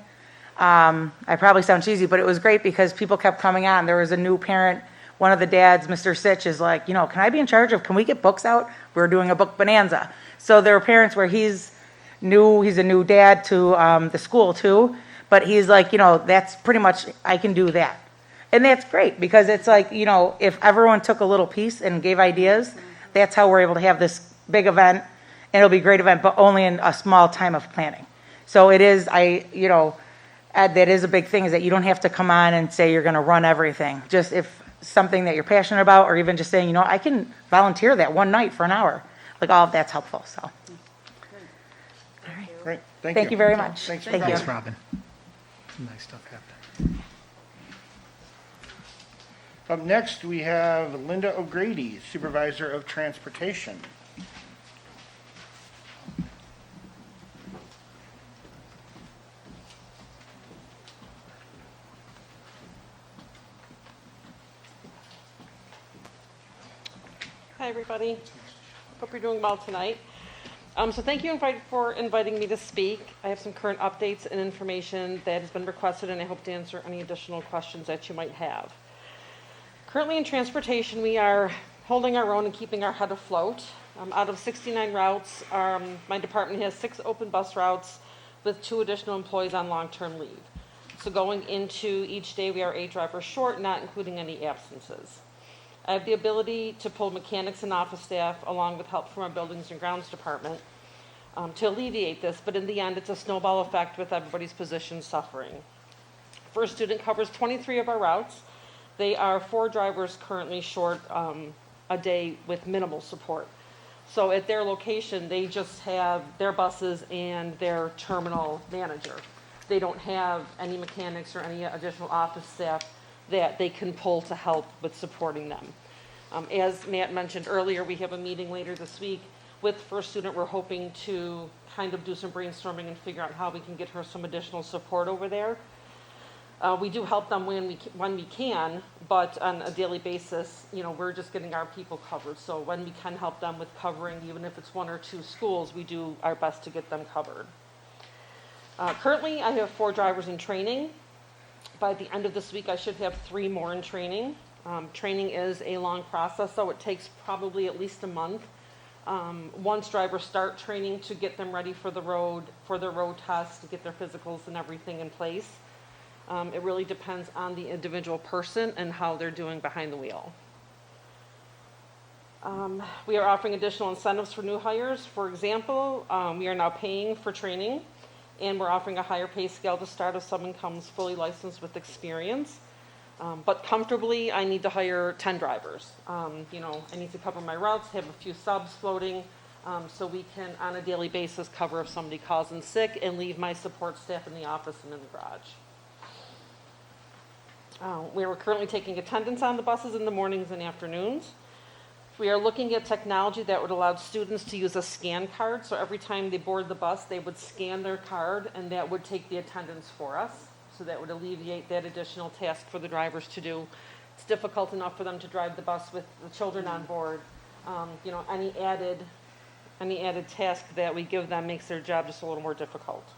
I probably sound cheesy, but it was great because people kept coming on. There was a new parent. One of the dads, Mr. Sitch, is like, you know, can I be in charge of, can we get books out? We're doing a book bonanza. So there are parents where he's a new dad to the school too, but he's like, you know, that's pretty much, I can do that. And that's great because it's like, you know, if everyone took a little piece and gave ideas, that's how we're able to have this big event. And it'll be a great event, but only in a small time of planning. So it is, you know, Ed, that is a big thing, is that you don't have to come on and say you're going to run everything. Just if something that you're passionate about, or even just saying, you know, I can volunteer that one night for an hour. Like, all of that's helpful, so. All right. Great, thank you. Thank you very much. Thanks for Thank you. coming. Thanks, Robin. Some nice stuff happening. Up next, we have Linda O'Grady, Supervisor of Transportation. Hi, everybody. Hope you're doing well tonight. So thank you for inviting me to speak. I have some current updates and information that has been requested, and I hope to answer any additional questions that you might have. Currently in transportation, we are holding our own and keeping our head afloat. Out of 69 routes, my department has 6 open bus routes with 2 additional employees on long-term leave. So going into each day, we are 8 drivers short, not including any absences. I have the ability to pull mechanics and office staff along with help from our buildings and grounds department to alleviate this, but in the end, it's a snowball effect with everybody's position suffering. First Student covers 23 of our routes. They are 4 drivers currently short a day with minimal support. So at their location, they just have their buses and their terminal manager. They don't have any mechanics or any additional office staff that they can pull to help with supporting them. As Matt mentioned earlier, we have a meeting later this week with First Student. We're hoping to kind of do some brainstorming and figure out how we can get her some additional support over there. We do help them when we can, but on a daily basis, you know, we're just getting our people covered. So when we can help them with covering, even if it's 1 or 2 schools, we do our best to get them covered. Currently, I have 4 drivers in training. By the end of this week, I should have 3 more in training. Training is a long process, so it takes probably at least a month. Once drivers start training, to get them ready for the road, for their road tests, to get their physicals and everything in place. It really depends on the individual person and how they're doing behind the wheel. We are offering additional incentives for new hires. For example, we are now paying for training, and we're offering a higher pay scale to start if someone comes fully licensed with experience. But comfortably, I need to hire 10 drivers. You know, I need to cover my routes, have a few subs floating, so we can, on a daily basis, cover if somebody calls in sick and leave my support staff in the office and in the garage. We are currently taking attendance on the buses in the mornings and afternoons. We are looking at technology that would allow students to use a scan card. So every time they board the bus, they would scan their card, and that would take the attendance for us. So that would alleviate that additional task for the drivers to do. It's difficult enough for them to drive the bus with the children on board. You know, any added task that we give them makes their job just a little more difficult.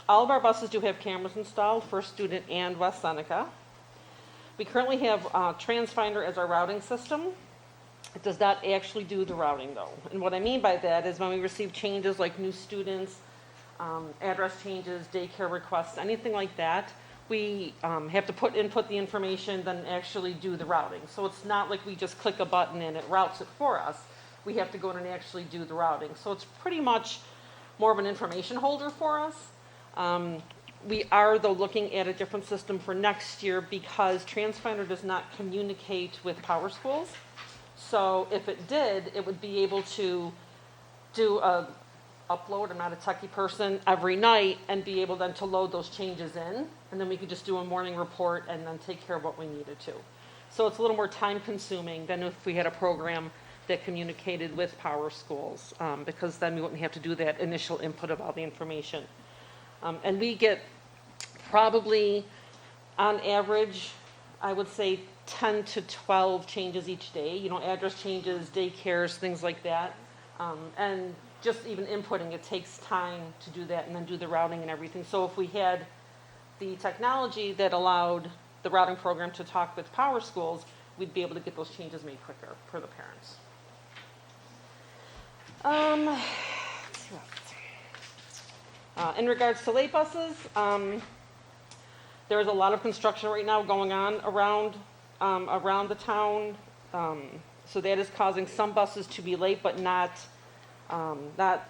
All of our buses do have cameras installed, First Student and West Seneca. We currently have TransFinder as our routing system. It does not actually do the routing though. And what I mean by that is when we receive changes like new students, address changes, daycare requests, anything like that, we have to input the information, then actually do the routing. So it's not like we just click a button and it routes it for us. We have to go in and actually do the routing. So it's pretty much more of an information holder for us. We are, though, looking at a different system for next year because TransFinder does not communicate with Power Schools. So if it did, it would be able to do a upload, I'm not a techie person, every night and be able then to load those changes in. And then we could just do a morning report and then take care of what we needed to. So it's a little more time consuming than if we had a program that communicated with Power Schools, because then we wouldn't have to do that initial input of all the information. And we get probably, on average, I would say 10 to 12 changes each day, address changes, daycares, things like that. And just even inputting, it takes time to do that and then do the routing and everything. So if we had the technology that allowed the routing program to talk with Power Schools, we'd be able to get those changes made quicker for the parents. Let's see what else. In regards to late buses, there is a lot of construction right now going on around the town. So that is causing some buses to be late, but not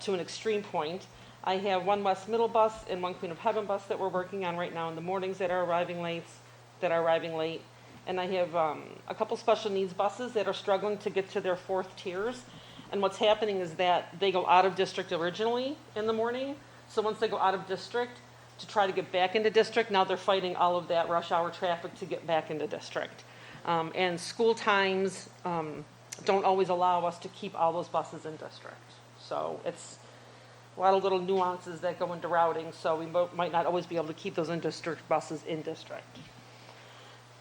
to an extreme point. I have one West Middle bus and one Queen of Heaven bus that we're working on right now in the mornings that are arriving late. And I have a couple special needs buses that are struggling to get to their 4th tiers. And what's happening is that they go out of district originally in the morning. So once they go out of district to try to get back into district, now they're fighting all of that rush hour traffic to get back into district. And school times don't always allow us to keep all those buses in district. So it's a lot of little nuances that go into routing, so we might not always be able to keep those in-district buses in district.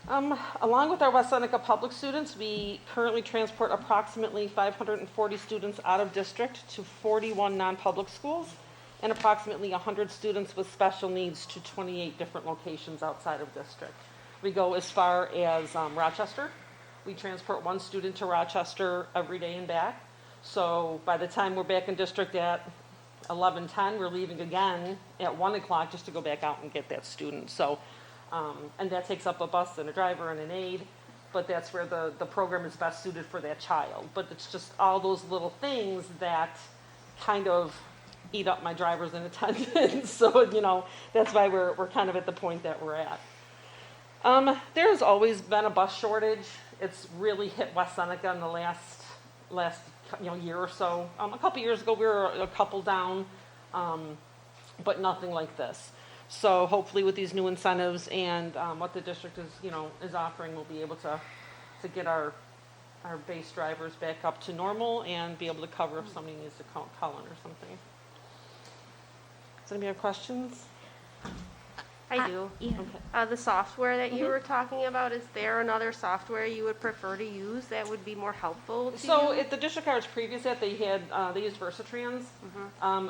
Along with our West Seneca public students, we currently transport approximately 540 students out of district to 41 non-public schools and approximately 100 students with special needs to 28 different locations outside of district. We go as far as Rochester. We transport 1 student to Rochester every day and back. So by the time we're back in district at 11:10, we're leaving again at 1 o'clock just to go back out and get that student. So, and that takes up a bus and a driver and an aide, but that's where the program is best suited for that child. But it's just all those little things that kind of eat up my drivers in attendance. So, that's why we're kind of at the point that we're at. There's always been a bus shortage. It's really hit West Seneca in the last year or so. A couple years ago, we were a couple down, but nothing like this. So hopefully with these new incentives and what the district is offering, we'll be able to get our base drivers back up to normal and be able to cover if somebody needs to call in or something. Does anybody have questions? I do. Yeah. Okay. The software that you were talking about, is there another software you would prefer to use that would be more helpful to So you? at the district I was previous at, they used Versatrans.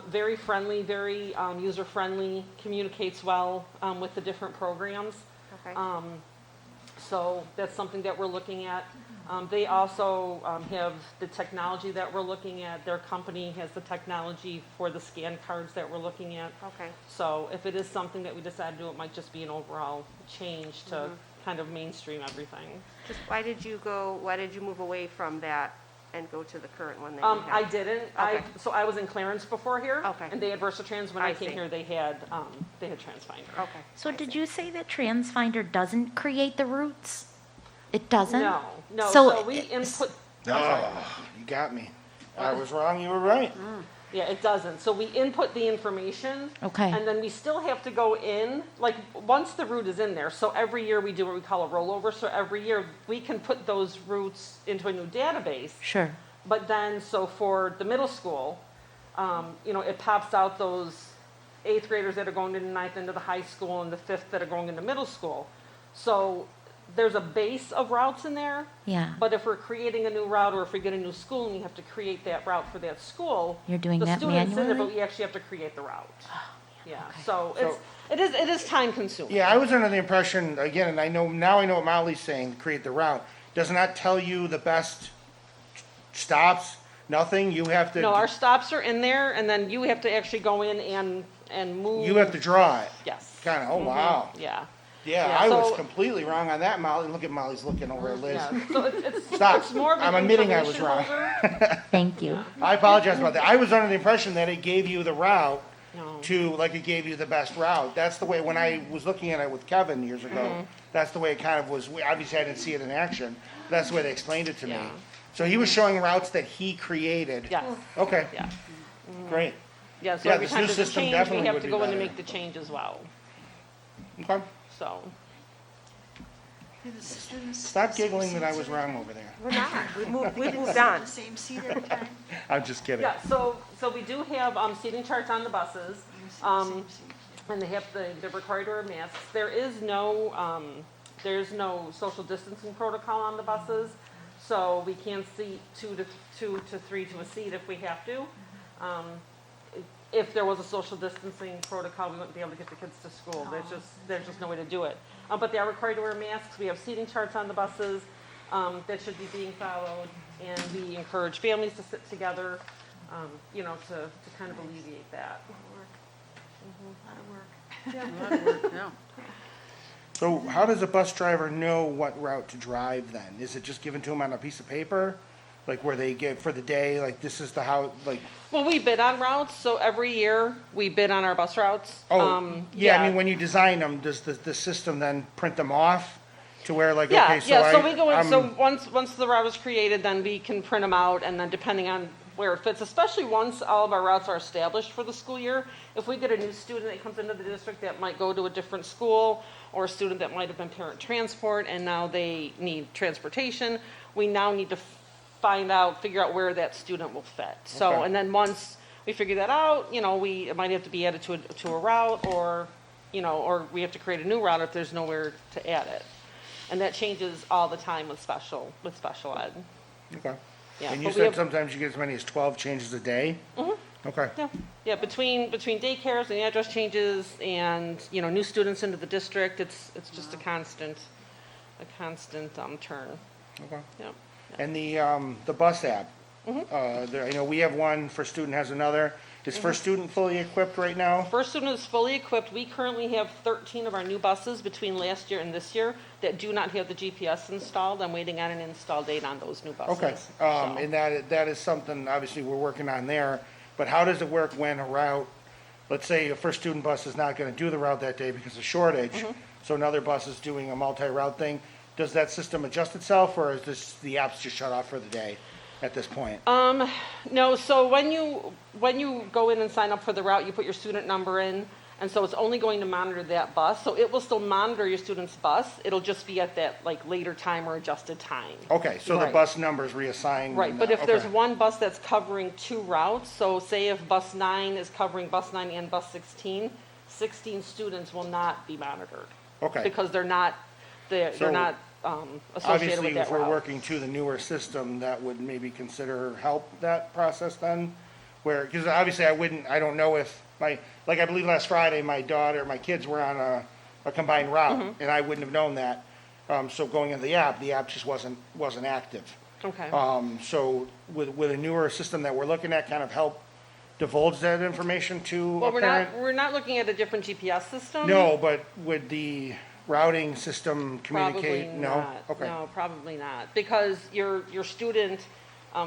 Very friendly, very user-friendly, communicates well with the different programs. Okay. So that's something that we're looking at. They also have the technology that we're looking at. Their company has the technology for the scan cards that we're looking at. Okay. So if it is something that we decide to do, it might just be an overall change to kind of mainstream everything. Just why did you move away from that and go to the current one that you have? I didn't. Okay. So I was in Clarence before here. Okay. And they had Versatrans. When I came see. here, they had TransFinder. Okay. So did you say that TransFinder doesn't create the routes? It doesn't? No. So So we input. Oh, you got me. I was wrong, you were right. Yeah, it doesn't. So we input the information. Okay. And then we still have to go in, like, once the route is in there, so every year we do what we call a rollover. So every year we can put those routes into a new database. Sure. But then, so for the middle school, it pops out those 8th graders that are going into 9th into the high school and the 5th that are going into middle school. So there's a base of routes in there. Yeah. But if we're creating a new route or if we get a new school and we have to create that route for that school, You're doing the that student's in there, manually? but we actually have to create the route. Yeah, okay. so it is time consuming. Yeah, I was under the impression, again, and I know what Molly's saying, to create the route. Does not tell you the best stops, nothing, you have to. No, our stops are in there, and then you have to actually go in and move. You have to draw it. Yes. Kinda, oh, wow. Yeah. Yeah, Yeah, I was so- completely wrong on that, Molly. Look at Molly's looking over at Liz. Yeah. So it's Stop. it's more of an I'm admitting I was information wrong. holder. Thank you. I apologize about that. I was under the impression that it gave you the route No. to, like it gave you the best route. That's the way, when I was looking at it with Kevin years ago, that's the way it kind of was. Obviously, I didn't see it in action. That's the way they explained it to me. Yeah. So he was showing routes that he created. Yes. Okay, Yeah. great. Yeah, so Yeah, every this time new there's a system change, we definitely have would to be go in and better. make the change as well. Okay. So, Stop giggling that I was wrong over there. We're not, we moved On on. the same seat every time? I'm just kidding. Yeah, so we do have seating charts on the buses, and they're required to wear masks. There's no social distancing protocol on the buses, so we can seat two to three to a seat if we have to. If there was a social distancing protocol, we wouldn't be able to get the kids to school. There's just no way to do it. But they are required to wear masks. We have seating charts on the buses that should be being followed, and we encourage families to sit together, to kind of alleviate that. So how does a bus driver know what route to drive then? Is it just given to them on a piece of paper? Like where they get for the day, like this is the how, like, Well, we bid on routes, so every year we bid on our bus routes. I mean, when you design them, does the system then print them off to where like, Yeah, okay, so yeah, so I- we go in, I'm- so once the route is created, then we can print them out, and then depending on where it fits, especially once all of our routes are established for the school year, if we get a new student that comes into the district that might go to a different school, or a student that might have been parent transport, and now they need transportation, we now need to figure out where that student will fit. So, Okay. and then once we figure that out, it might have to be added to a route, or we have to create a new route if there's nowhere to add it. And that changes all the time with special ed. Okay. Yeah, And you but we said have- sometimes you get as many as 12 changes a day? Okay. Yeah, between daycares and address changes and, new students into the district, it's just a constant turn. Okay. Yep. And the bus app, Mm-hmm. I know we have one, First Student has another. Is First Student fully equipped right now? First Student is fully equipped. We currently have 13 of our new buses between last year and this year that do not have the GPS installed. I'm waiting on an install date on those new buses. Okay, So- and that is something, obviously, we're working on there, but how does it work when a route, let's say a First Student bus is not gonna do the route that day because of shortage, Mm-hmm. so another bus is doing a multi-route thing, does that system adjust itself, or is the app's just shut off for the day at this point? No, so when you go in and sign up for the route, you put your student number in, and so it's only going to monitor that bus. So it will still monitor your student's bus. It'll just be at that later time or adjusted time. Okay, so the Right. bus number's reassigned? Right, but if there's okay. one bus that's covering two routes, so say if bus 9 is covering bus 9 and bus 16, 16 students will not be monitored. Okay. Because they're not associated with that Obviously, route. if we're working to the newer system, that would maybe consider help that process then? Where, because obviously I don't know if I believe last Friday, my kids were on a combined route, Mm-hmm. and I wouldn't have known that. So going into the app just wasn't active. Okay. So with a newer system that we're looking at, kind of help divulge that information to Well, a parent? we're not looking at a different GPS system. No, but would the routing system communicate? Probably No? not. Okay. No, probably not, because your student,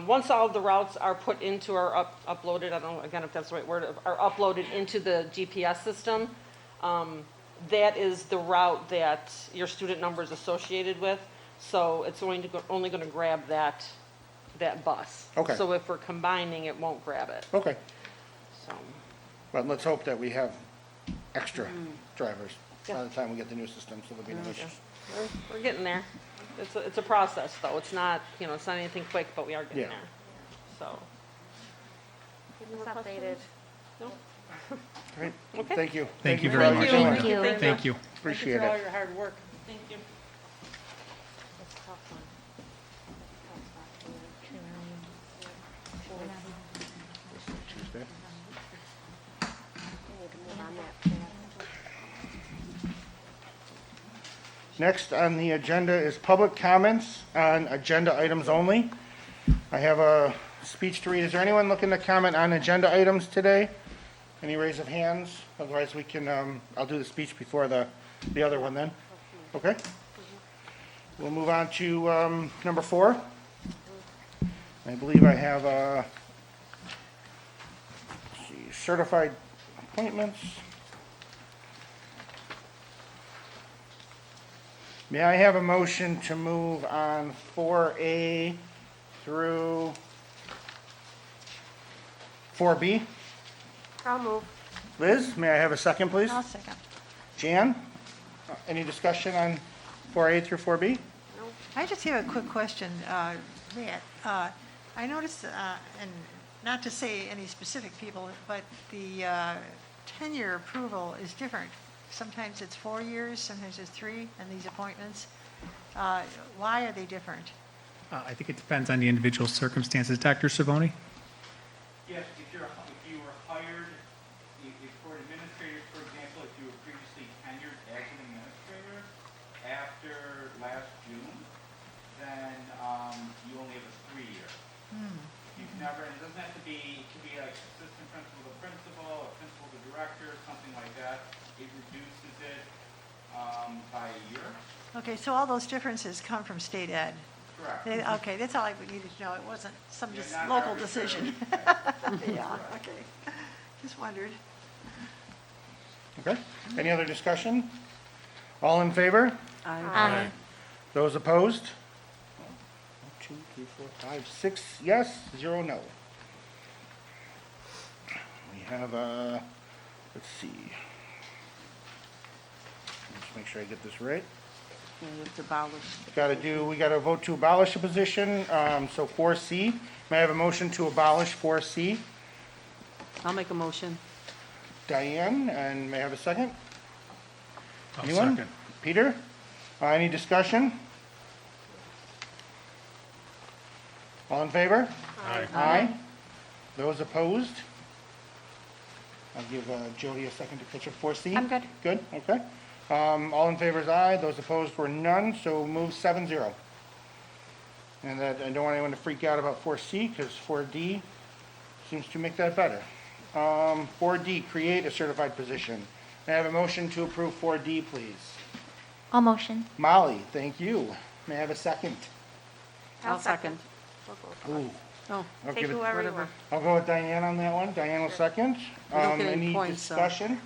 once all of the routes are put into or uploaded, I don't know, again, if that's the right word, are uploaded into the GPS system, that is the route that your student number is associated with, so it's only going to grab that bus. Okay. So if we're combining, it won't grab it, Okay. so. But let's hope that we have extra drivers by the time we get the new system, so there'll be no issues. We're getting there. It's a process, though. It's not, it's not anything quick, but we are getting Yeah. there. So. It's updated. No? Great, Okay. thank you. Thank you for very all much. your Thank time. you. Thank you. Appreciate Thank you for all it. your hard work. Thank you. Tuesday. Next on the agenda is public comments on agenda items only. I have a speech to read. Is there anyone looking to comment on agenda items today? Any raise of hands? Otherwise, we can, I'll do the speech before the other one then. Okay? We'll move on to number 4. I believe I have let's see, certified appointments. May I have a motion to move on 4A through 4B? I'll move. Liz, may I have a second, please? I'll second. Jan, any discussion on 4A through 4B? I just have a quick question, Matt. I noticed, and not to say any specific people, but the tenure approval is different. Sometimes it's 4 years, sometimes it's 3, and these appointments. Why are they different? I think it depends on the individual circumstances. Dr. Savoni? Yes, if you were hired, for administrators, for example, if you were previously tenured as an administrator after last June, then you only have a 3-year. You've never, and it doesn't have to be, it could be like assistant principal to principal, or principal to director, something like that. It reduces it by a year. Okay, so all those differences come from state ed? Correct. Okay, that's all I needed to know. It wasn't some Yeah, just not local arbitrary. decision. Yeah, okay. Just wondered. Okay. Any other discussion? All in favor? Aye. Those opposed? 1, 2, 3, 4, 5, 6 yes, 0 no. We have, let's see. Let's make sure I get this right. Yeah, you have to abolish. We got to vote to abolish a position, so 4C. May I have a motion to abolish 4C? I'll make a motion. Diane, and may I have a second? I'll Anyone? second. Peter? Any discussion? All in favor? Aye. Those opposed? I'll give Jody a second to catch up 4C. I'm good. Good, okay. All in favor is aye, those opposed were none, so move 7-0. And that, I don't want anyone to freak out about 4C, because 4D seems to make that better. 4D, create a certified position. May I have a motion to approve 4D, please? All motion. Molly, thank you. May I have a second? I'll second. Ooh. Oh, I'll Take give it- whoever you whatever. want. I'll go with Diane on that one. Diane will second. We don't get any Any points, so. discussion?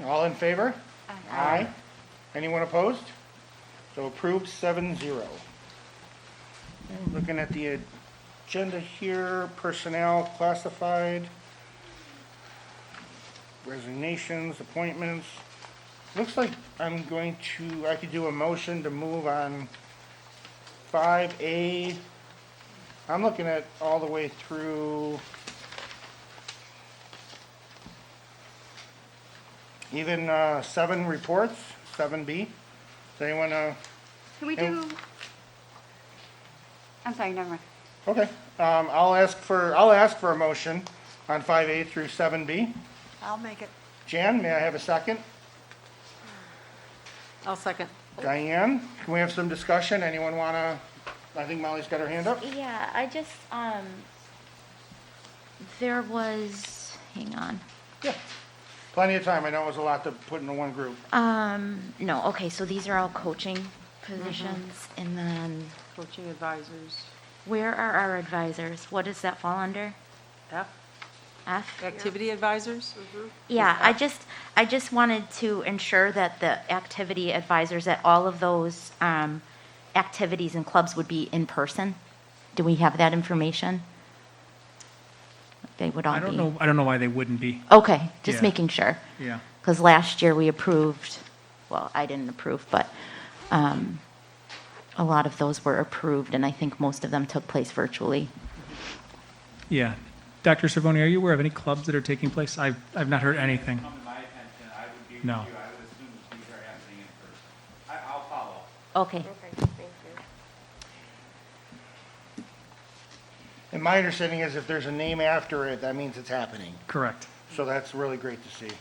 All in favor? Aye. Anyone opposed? So approved 7-0. Looking at the agenda here, personnel classified, resignations, appointments. Looks like I could do a motion to move on 5A. I'm looking at all the way through even 7 reports, 7B. Does anyone, Can we And- do, I'm sorry, never mind. okay, I'll ask for a motion on 5A through 7B. I'll make it. Jan, may I have a second? I'll second. Diane, can we have some discussion? Anyone wanna, I think Molly's got her hand up. Yeah, I just, there was, hang on. Yeah, plenty of time. I know it was a lot to put into one group. No, okay, so these are all coaching positions, and then Coaching advisors. where are our advisors? What does that fall under? F. F? Activity advisors? Yeah, I just wanted to ensure that the activity advisors, that all of those activities and clubs would be in person. Do we have that information? They would all I be. don't know why they wouldn't be. Okay, just Yeah. making sure. Yeah. Because last year we approved, well, I didn't approve, but a lot of those were approved, and I think most of them took place virtually. Yeah. Dr. Cervoni, are you aware of any clubs that are taking place? I've not heard anything. Come to my attention, I would be with you, No. I would assume that these are happening in person. I'll follow. Okay. Okay, thank you. And my understanding is if there's a name after it, that means it's happening. Correct. So that's really great to see.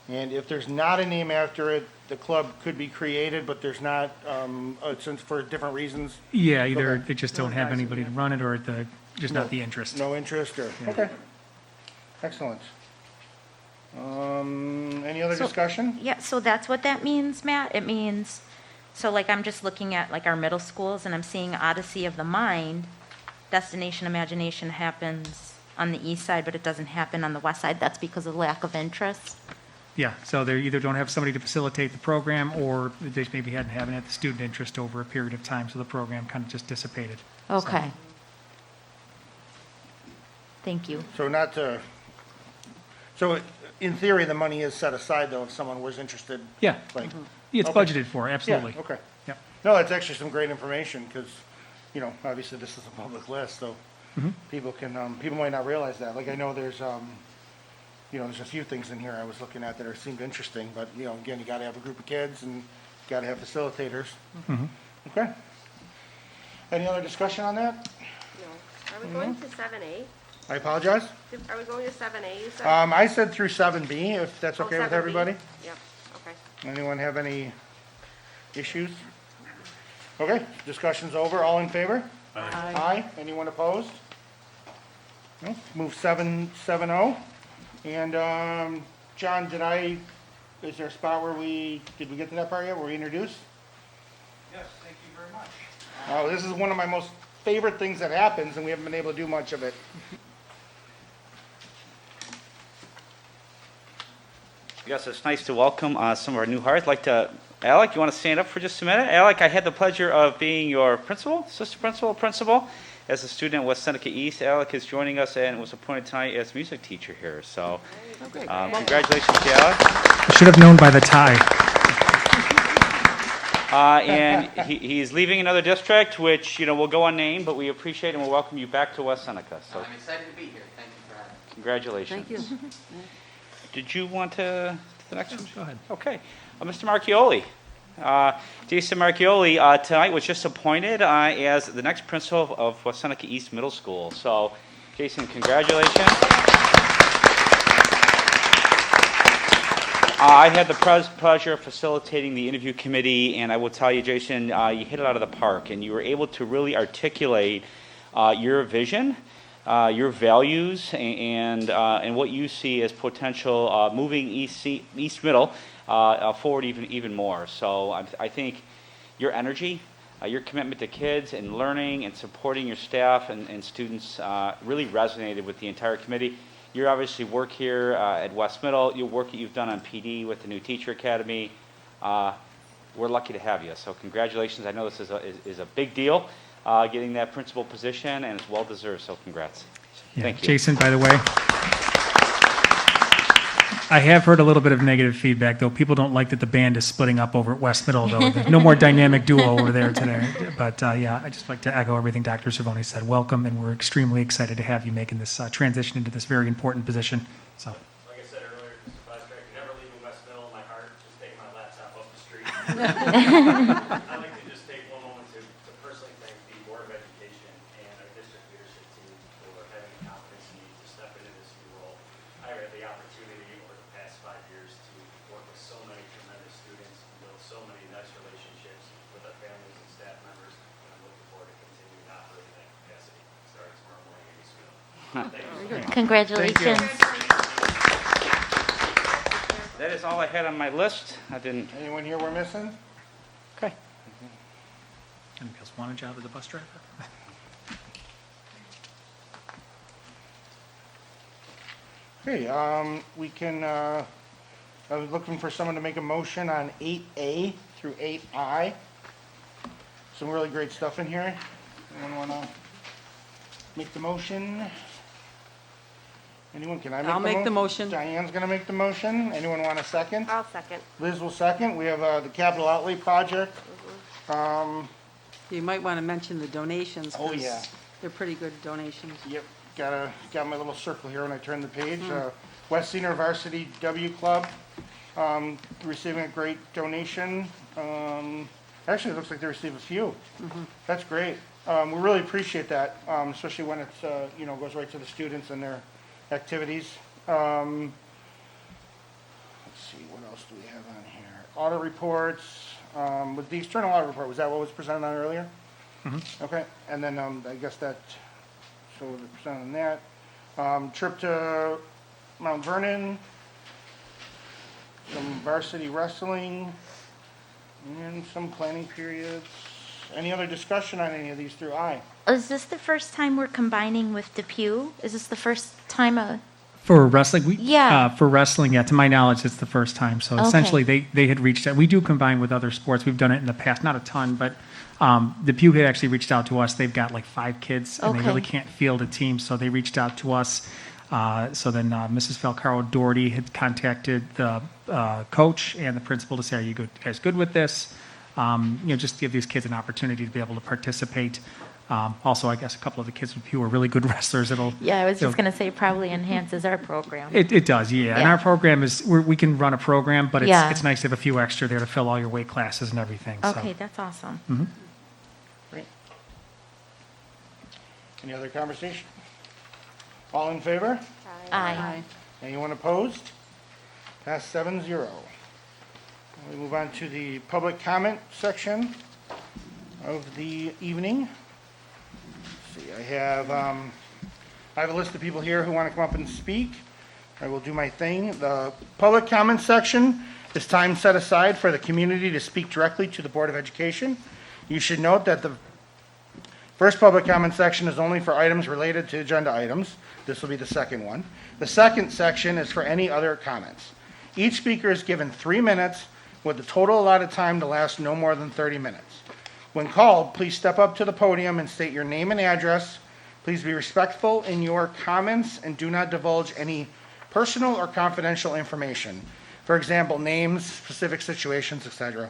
And if there's not a name after it, the club could be created, but there's not, since for different reasons, Yeah, either Okay. they just don't have anybody to run it, or just not the interest. no interest or, Yeah. okay. Excellent. Any other So- discussion? Yeah, so that's what that means, Matt? It means, so like I'm just looking at like our middle schools and I'm seeing Odyssey of the Mind, Destination Imagination happens on the east side, but it doesn't happen on the west side. That's because of lack of interest? Yeah, so they either don't have somebody to facilitate the program, or they maybe haven't had the student interest over a period of time, so the program kind of just dissipated. Okay. Thank you. So not to So in theory, the money is set aside though, if someone was interested? Yeah. Like, It's okay. budgeted for, absolutely. Yeah, okay. Yep. No, that's actually some great information, because, obviously this is a public list, so people people might not realize that. Like, I know there's a few things in here I was looking at that seemed interesting, but, again, you gotta have a group of kids and you gotta have facilitators. Okay. Any other discussion on that? No. Are we going to 7A? I apologize. Are we going to 7A, you said? I said through 7B, if that's Oh, okay with 7B? everybody. Yep, okay. Anyone have any issues? Okay, discussion's over. All in favor? Aye. Aye. Anyone opposed? No? Move 7-0. And, John, is there a spot where did we get to that part yet, where we introduce? Yes, thank you very much. Oh, this is one of my most favorite things that happens, and we haven't been able to do much of it. Yes, it's nice to welcome some of our new hires. Alec, you want to stand up for just a minute? Alec, I had the pleasure of being your assistant principal, as a student at West Seneca East. Alec is joining us and was appointed tonight as music teacher here. So, congratulations to Alec. I should have known by the tie. And he's leaving another district, which will go unnamed, but we appreciate and we'll welcome you back to West Seneca. So, I'm excited to be here. Thank you for having me. congratulations. Thank you. Did you want to the next one? Go ahead. Okay. Mr. Marchioli. Jason Marchioli tonight was just appointed as the next principal of West Seneca East Middle School. So, Jason, congratulations. I had the pleasure of facilitating the interview committee, and I will tell you, Jason, you hit it out of the park, and you were able to really articulate your vision, your values, and what you see as potential moving East Middle forward even more. So I think your energy, your commitment to kids and learning and supporting your staff and students really resonated with the entire committee. Your obviously work here at West Middle, your work that you've done on PD with the new Teacher Academy, we're lucky to have you. So congratulations. I know this is a big deal, getting that principal position, and it's well deserved. So congrats. Yeah. Thank you. Jason, by the way, I have heard a little bit of negative feedback, though. People don't like that the band is splitting up over at West Middle, though. There's no more dynamic duo over there today. But yeah, I just like to echo everything Dr. Cervoni said. Welcome, and we're extremely excited to have you making this transition into this very important position. So. Like I said earlier, Mr. Vice Director, never leaving West Middle in my heart, just taking my laptop up the street. I'd like to just take one moment to personally thank the Board of Education and our district leadership team for having the confidence in me to step into this new role. I had the opportunity over the past 5 years to work with so many tremendous students, build so many nice relationships with our families and staff members, and I'm looking forward to continuing to operate in that capacity starting tomorrow morning in East Middle. Thank you. Congratulations. That is all I had on my list. Anyone here we're missing? Okay. Anybody else want a job as a bus driver? Okay, we can, I was looking for someone to make a motion on 8A through 8I. Some really great stuff in here. Anyone want to make the motion? Anyone? Can I make the motion? I'll make the motion. Diane's going to make the motion. Anyone want a second? I'll second. Liz will second. We have the capital outlay project. You might want to mention the donations. Oh, 'cause yeah. They're pretty good donations. Yep, got my little circle here when I turn the page. West Senior Varsity W Club, receiving a great donation. Actually, it looks like they received a few. That's great. We really appreciate that, especially when it's, goes right to the students and their activities. Let's see, what else do we have on here? Audit reports, with the external audit report, was that what was presented on earlier? Okay, and then I guess that, so we're presenting that. Trip to Mount Vernon, some varsity wrestling, and some planning periods. Any other discussion on any of these through I? Is this the first time we're combining with DePuy? Is this the first time For wrestling? Yeah. For wrestling, yeah, to my knowledge, it's the first time. So Okay. essentially, they had reached out. We do combine with other sports. We've done it in the past, not a ton, but the Pew had actually reached out to us. They've got like 5 kids, and they Okay. really can't field a team, so they reached out to us. So then Mrs. Falcaro Doherty had contacted the coach and the principal to say, are you guys good with this? Just to give these kids an opportunity to be able to participate. Also, I guess a couple of the kids who are really good wrestlers, Yeah, I was just going to say probably enhances our program. It does, yeah. And Yeah. our program is, we can run a program, but Yeah. it's nice to have a few extra there to fill all your weight classes and everything. So. Okay, that's awesome. Mhm. Great. Any other conversation? All in favor? Aye. Anyone opposed? Passed 7-0. We move on to the public comment section of the evening. Let's see, I have a list of people here who want to come up and speak. I will do my thing. The public comment section is time set aside for the community to speak directly to the Board of Education. You should note that the first public comment section is only for items related to agenda items. This will be the second one. The second section is for any other comments. Each speaker is given 3 minutes with the total allotted time to last no more than 30 minutes. When called, please step up to the podium and state your name and address. Please be respectful in your comments and do not divulge any personal or confidential information. For example, names, specific situations, etc.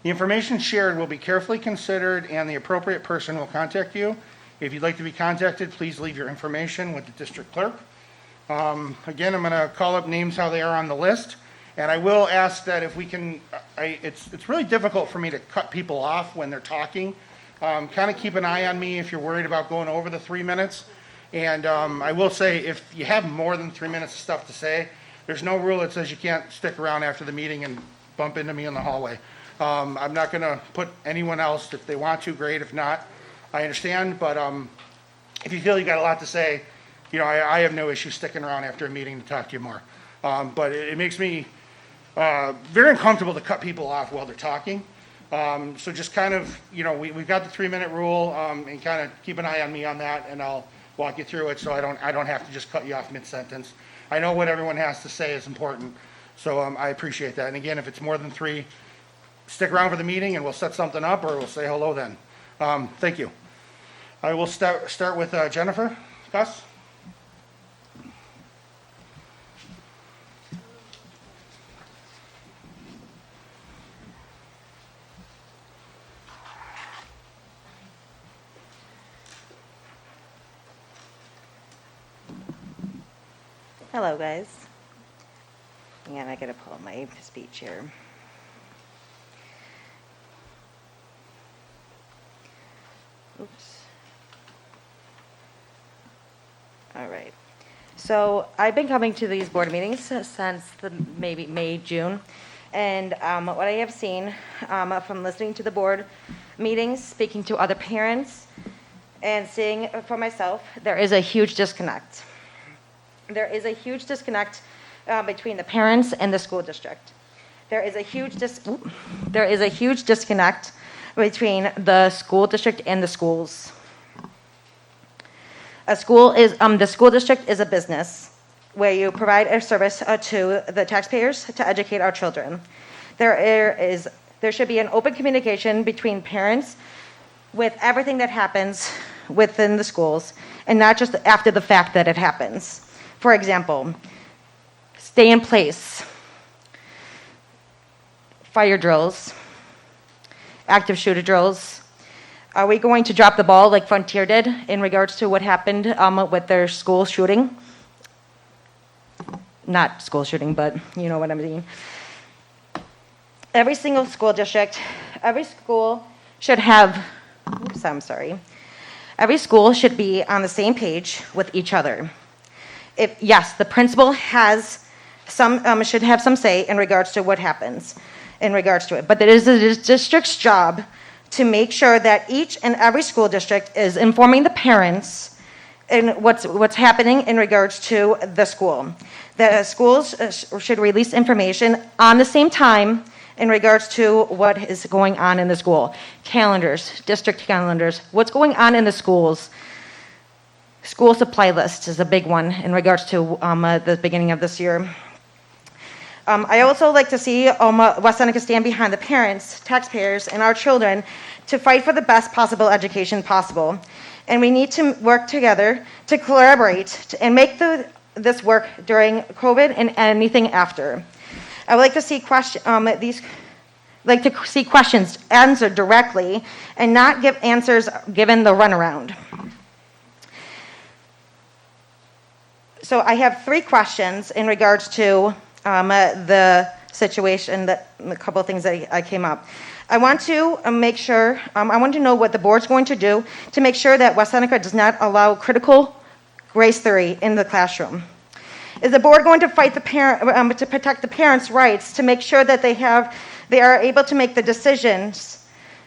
The information shared will be carefully considered and the appropriate person will contact you. If you'd like to be contacted, please leave your information with the district clerk. Again, I'm going to call up names how they are on the list. And I will ask that if we can, it's really difficult for me to cut people off when they're talking. Kind of keep an eye on me if you're worried about going over the 3 minutes. And I will say, if you have more than 3 minutes of stuff to say, there's no rule that says you can't stick around after the meeting and bump into me in the hallway. I'm not going to put anyone else, if they want to, great. If not, I understand. But if you feel you got a lot to say, I have no issue sticking around after a meeting to talk to you more. But it makes me very uncomfortable to cut people off while they're talking. So just kind of, we've got the 3 minute rule, and kind of keep an eye on me on that, and I'll walk you through it so I don't have to just cut you off mid-sentence. I know what everyone has to say is important, so I appreciate that. And again, if it's more than 3, stick around for the meeting and we'll set something up, or we'll say hello then. Thank you. I will start with Jennifer Gus. Hello, guys. And I gotta pull up my speech here. Oops. All right. So I've been coming to these board meetings since maybe May, June. And what I have seen from listening to the board meetings, speaking to other parents, and seeing for myself, there is a huge disconnect. There is a huge disconnect between the parents and the school district. There is a huge disconnect between the school district and the schools. The school district is a business where you provide a service to the taxpayers to educate our children. There should be an open communication between parents with everything that happens within the schools, and not just after the fact that it happens. For example, stay in place, fire drills, active shooter drills. Are we going to drop the ball like Frontier did in regards to what happened with their school shooting? Not school shooting, but you know what I mean. Every single school district, every school should have, every school should be on the same page with each other. Yes, the principal should have some say in regards to what happens in regards to it. But it is the district's job to make sure that each and every school district is informing the parents in what's happening in regards to the school. The schools should release information on the same time in regards to what is going on in the school. Calendars, district calendars, what's going on in the schools. School supply list is a big one in regards to the beginning of this year. I also like to see West Seneca stand behind the parents, taxpayers, and our children to fight for the best possible education possible. and we need to work together to collaborate and make this work during COVID and anything after. I would like to see questions answered directly and not give answers given the runaround. So I have 3 questions in regards to the situation, a couple of things that I came up. I want to make sure, I want to know what the board's going to do to make sure that West Seneca does not allow critical race theory in the classroom. Is the board going to fight the parent to protect the parents' rights to make sure that they are able to make the decisions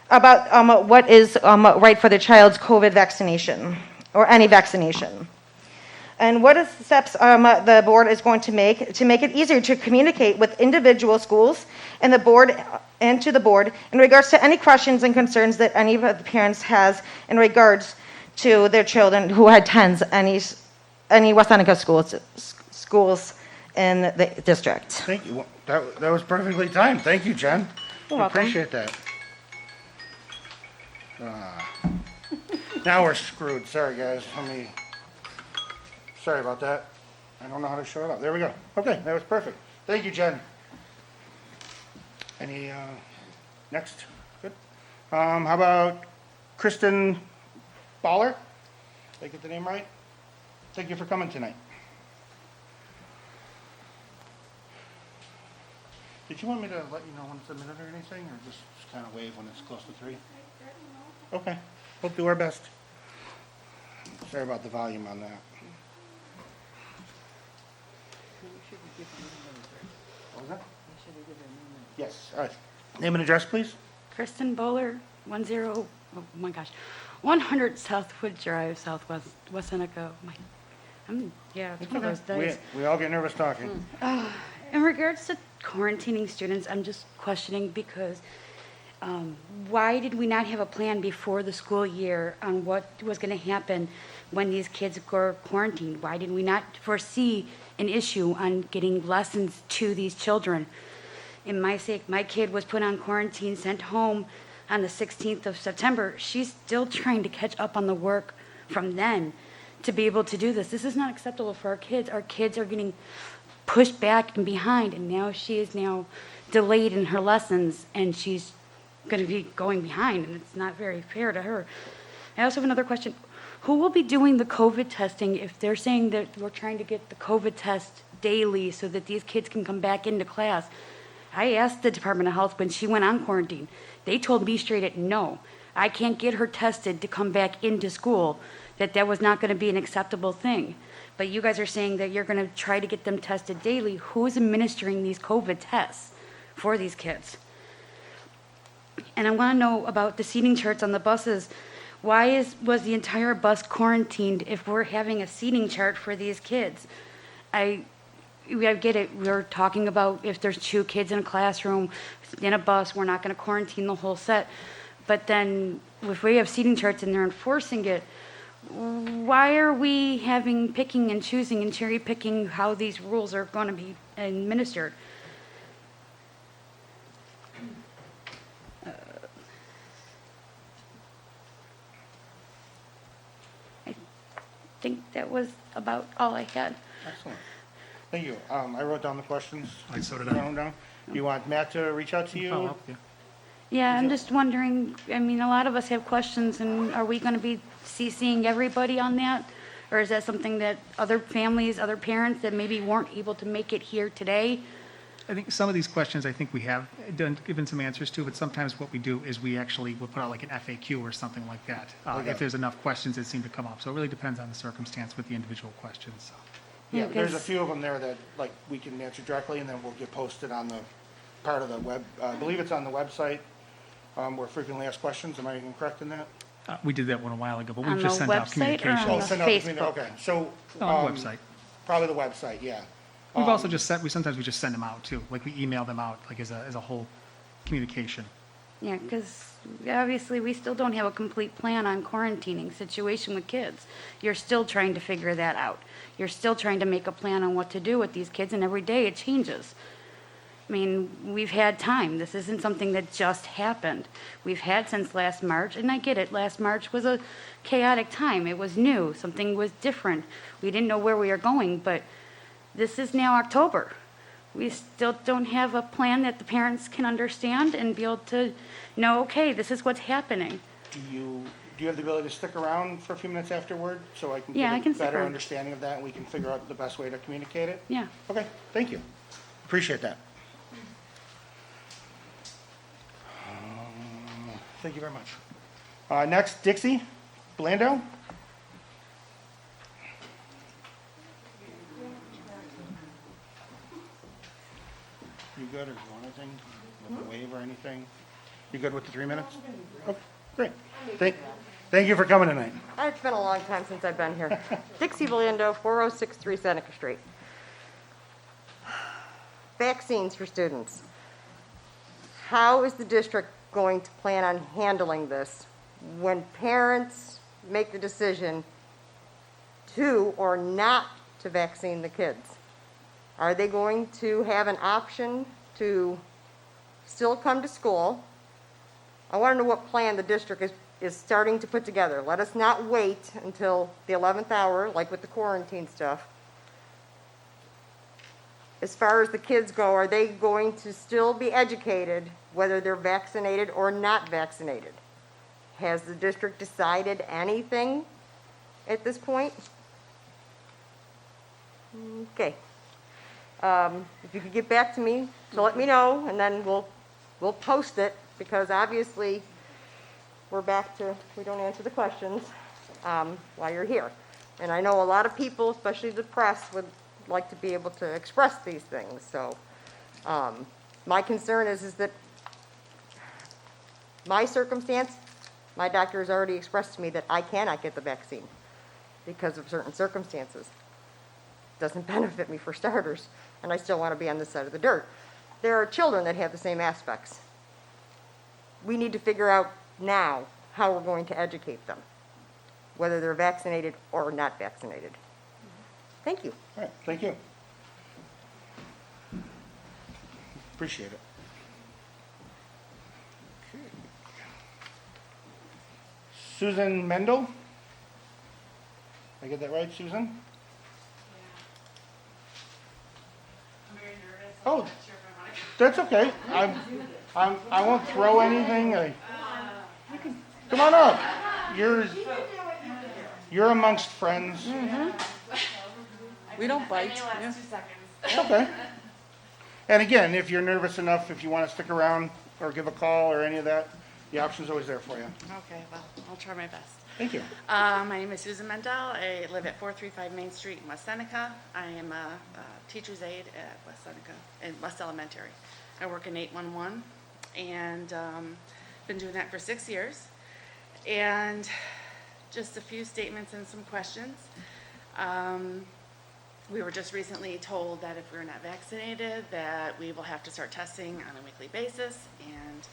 about what is right for the child's COVID vaccination or any vaccination? And what is the steps the board is going to make it easier to communicate with individual schools and the board and to the board in regards to any questions and concerns that any of the parents has in regards to their children who attends any West Seneca schools in the district? Thank you. That was perfectly timed. Thank you, Jen. You're welcome. Appreciate that. Now we're screwed. Sorry, guys. Sorry about that. I don't know how to show it up. There we go. Okay, that was perfect. Thank you, Jen. Any, next? Good. How about Kristen Baller? Did I get the name right? Thank you for coming tonight. Did you want me to let you know when it's a minute or anything, or just kind of wave when it's close to 3? Okay, we'll do our best. Sorry about the volume on that. What was that? Yes, all right. Name and address, please. Kristen Bowler, 100 Southwood Drive, Southwest, West Seneca. It's one of those days. We all get nervous talking. In regards to quarantining students, I'm just questioning because why did we not have a plan before the school year on what was going to happen when these kids were quarantined? Why did we not foresee an issue on getting lessons to these children? In my sake, my kid was put on quarantine, sent home on the 16th of September. She's still trying to catch up on the work from then to be able to do this. This is not acceptable for our kids. Our kids are getting pushed back and behind, and now she is now delayed in her lessons, and she's going to be going behind, and it's not very fair to her. I also have another question. Who will be doing the COVID testing if they're saying that we're trying to get the COVID test daily so that these kids can come back into class? I asked the Department of Health when she went on quarantine. They told me straight at no. I can't get her tested to come back into school, that was not going to be an acceptable thing. But you guys are saying that you're going to try to get them tested daily. Who is administering these COVID tests for these kids? And I want to know about the seating charts on the buses. Why was the entire bus quarantined if we're having a seating chart for these kids? I get it. We're talking about if there's 2 kids in a classroom, in a bus, we're not going to quarantine the whole set. But then if we have seating charts and they're enforcing it, why are we picking and choosing and cherry picking how these rules are going to be administered? I think that was about all I had. Excellent. Thank you. I wrote down the questions. So did Wrote them down. You want Matt to reach out to you? Follow up, yeah. Yeah, I'm just wondering, I mean, a lot of us have questions, and are we going to be CCing everybody on that? Or is that something that other families, other parents that maybe weren't able to make it here today? I think some of these questions I think we have given some answers to, but sometimes what we do is we actually will put out like an FAQ or something like that, if there's enough questions that seem to come up. So it really depends on the circumstance with the individual questions. So. Yeah, there's a few of them there that we can answer directly, and then we'll get posted on the part of the web. I believe it's on the website where frequently asked questions. Am I incorrect in that? We did that one a while ago, but On we've just the sent out website or on communications. the Send out the Facebook? okay. So On the website. Probably the website. Yeah. We've also just sometimes we just send them out too. Like we email them out like as a whole communication. Yeah, because obviously we still don't have a complete plan on quarantining situation with kids. You're still trying to figure that out. You're still trying to make a plan on what to do with these kids, and every day it changes. I mean, we've had time. This isn't something that just happened. We've had since last March, and I get it. Last March was a chaotic time. It was new. Something was different. We didn't know where we were going, but this is now October. We still don't have a plan that the parents can understand and be able to know, okay, this is what's happening. Do you have the ability to stick around for a few minutes afterward so I can Yeah, I get can a stick better around. understanding of that and we can figure out the best way to communicate it? Yeah. Okay, thank you. Appreciate that. Thank you very much. Next, Dixie Blando. You good, or do you want anything? With the waive or anything? You good with the 3 minutes? Okay, great. Thank you for coming tonight. It's been a long time since I've been here. Dixie Blando, 4063 Seneca Street. Vaccines for students. How is the district going to plan on handling this when parents make the decision to or not to vaccine the kids? Are they going to have an option to still come to school? I want to know what plan the district is starting to put together. Let us not wait until the 11th hour, like with the quarantine stuff. As far as the kids go, are they going to still be educated whether they're vaccinated or not vaccinated? Has the district decided anything at this point? Okay. If you could get back to me to let me know, and then we'll post it, because obviously we're back to, we don't answer the questions while you're here. And I know a lot of people, especially the press, would like to be able to express these things. So my concern is that my circumstance, my doctor has already expressed to me that I cannot get the vaccine because of certain circumstances. Doesn't benefit me for starters, and I still want to be on this side of the dirt. There are children that have the same aspects. We need to figure out now how we're going to educate them, whether they're vaccinated or not vaccinated. Thank you. All right, thank you. Appreciate it. Okay. Susan Mendel? Did I get that right, Susan? I'm very nervous. Oh, I'm not sure if I want to. that's okay. I won't throw anything. Come on up. You're amongst friends. We don't bite. I may last 2 seconds. Okay. And again, if you're nervous enough, if you want to stick around or give a call or any of that, the option's always there for you. Okay, well, I'll try my best. Thank you. My name is Susan Mendel. I live at 435 Main Street in West Seneca. I am a teacher's aide at West Seneca, in West Elementary. I work in 811 and been doing that for 6 years. And just a few statements and some questions. We were just recently told that if we're not vaccinated, that we will have to start testing on a weekly basis. And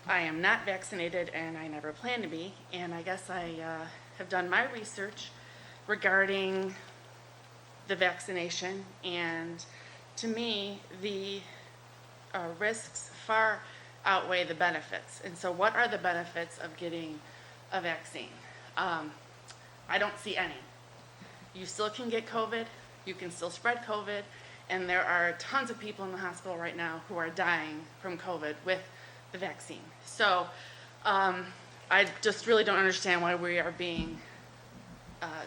I am not vaccinated, and I never plan to be. And I guess I have done my research regarding the vaccination. And to me, the risks far outweigh the benefits. And so what are the benefits of getting a vaccine? I don't see any. You still can get COVID. You can still spread COVID. And there are tons of people in the hospital right now who are dying from COVID with the vaccine. So I just really don't understand why we are being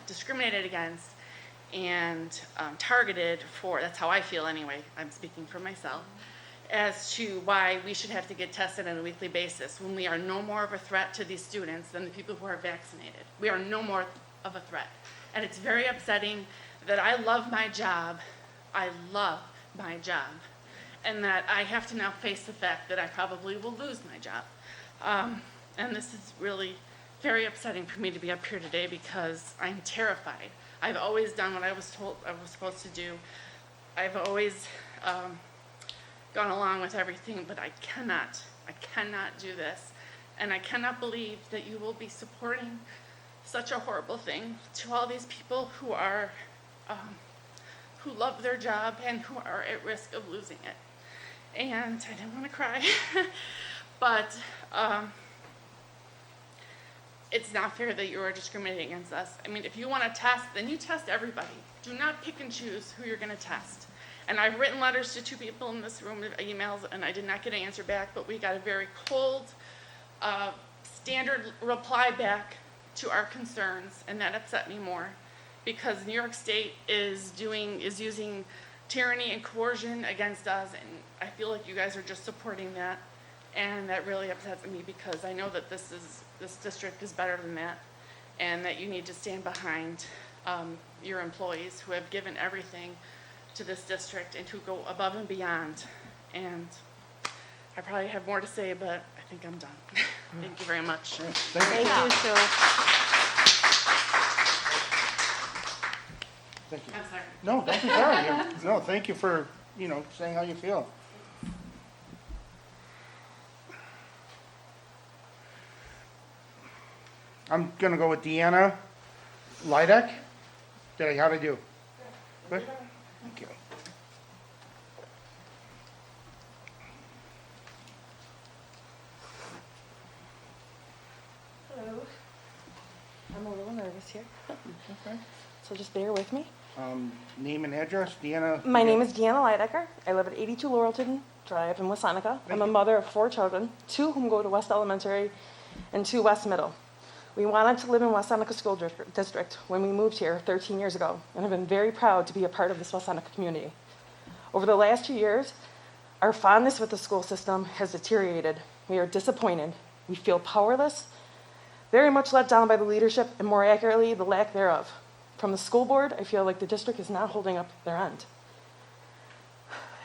discriminated against and targeted for, that's how I feel anyway, I'm speaking for myself, as to why we should have to get tested on a weekly basis when we are no more of a threat to these students than the people who are vaccinated. We are no more of a threat. And it's very upsetting that I love my job, and that I have to now face the fact that I probably will lose my job. And this is really very upsetting for me to be up here today because I'm terrified. I've always done what I was told I was supposed to do. I've always gone along with everything, but I cannot do this. And I cannot believe that you will be supporting such a horrible thing to all these people who are, who love their job and who are at risk of losing it. and I didn't want to cry. But it's not fair that you are discriminating against us. I mean, if you want to test, then you test everybody. Do not pick and choose who you're going to test. And I've written letters to 2 people in this room, emails, and I did not get an answer back, but we got a very cold, standard reply back to our concerns, and that upset me more, because New York State is using tyranny and coercion against us, and I feel like you guys are just supporting that, and that really upsets me, because I know that this district is better than that, and that you need to stand behind your employees who have given everything to this district and who go above and beyond. And I probably have more to say, but I think I'm done. Thank you very much. Thank you, Sue. Thank you. I'm sorry. No, don't be sorry. No, thank you for, saying how you feel. I'm gonna go with Deanna Lydek. How'd I do? Good? Thank you. Hello. I'm a little nervous here, Okay. so just bear with me. Name and address, Deanna? My name is Deanna Leidecker. I live at 82 Laurelton Drive in West Seneca. I'm a mother of 4 children, 2 whom go to West Elementary and 2 West Middle. We wanted to live in West Seneca School District when we moved here 13 years ago, and have been very proud to be a part of this West Seneca community. Over the last 2 years, our fondness with the school system has deteriorated. We are disappointed. We feel powerless, very much let down by the leadership, and more accurately, the lack thereof. From the school board, I feel like the district is not holding up their end.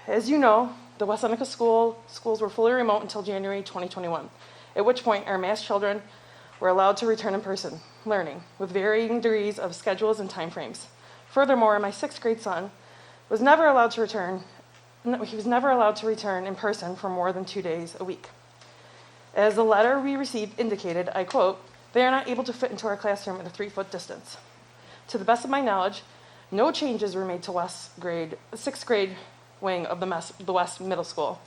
As you know, the West Seneca schools were fully remote until January 2021, at which point our mass children were allowed to return in person learning with varying degrees of schedules and timeframes. Furthermore, my 6th grade son was never allowed to return. He was never allowed to return in person for more than 2 days a week. As the letter we received indicated, I quote, "They are not able to fit into our classroom at a 3-foot distance." To the best of my knowledge, no changes were made to 6th grade wing of the West Middle School,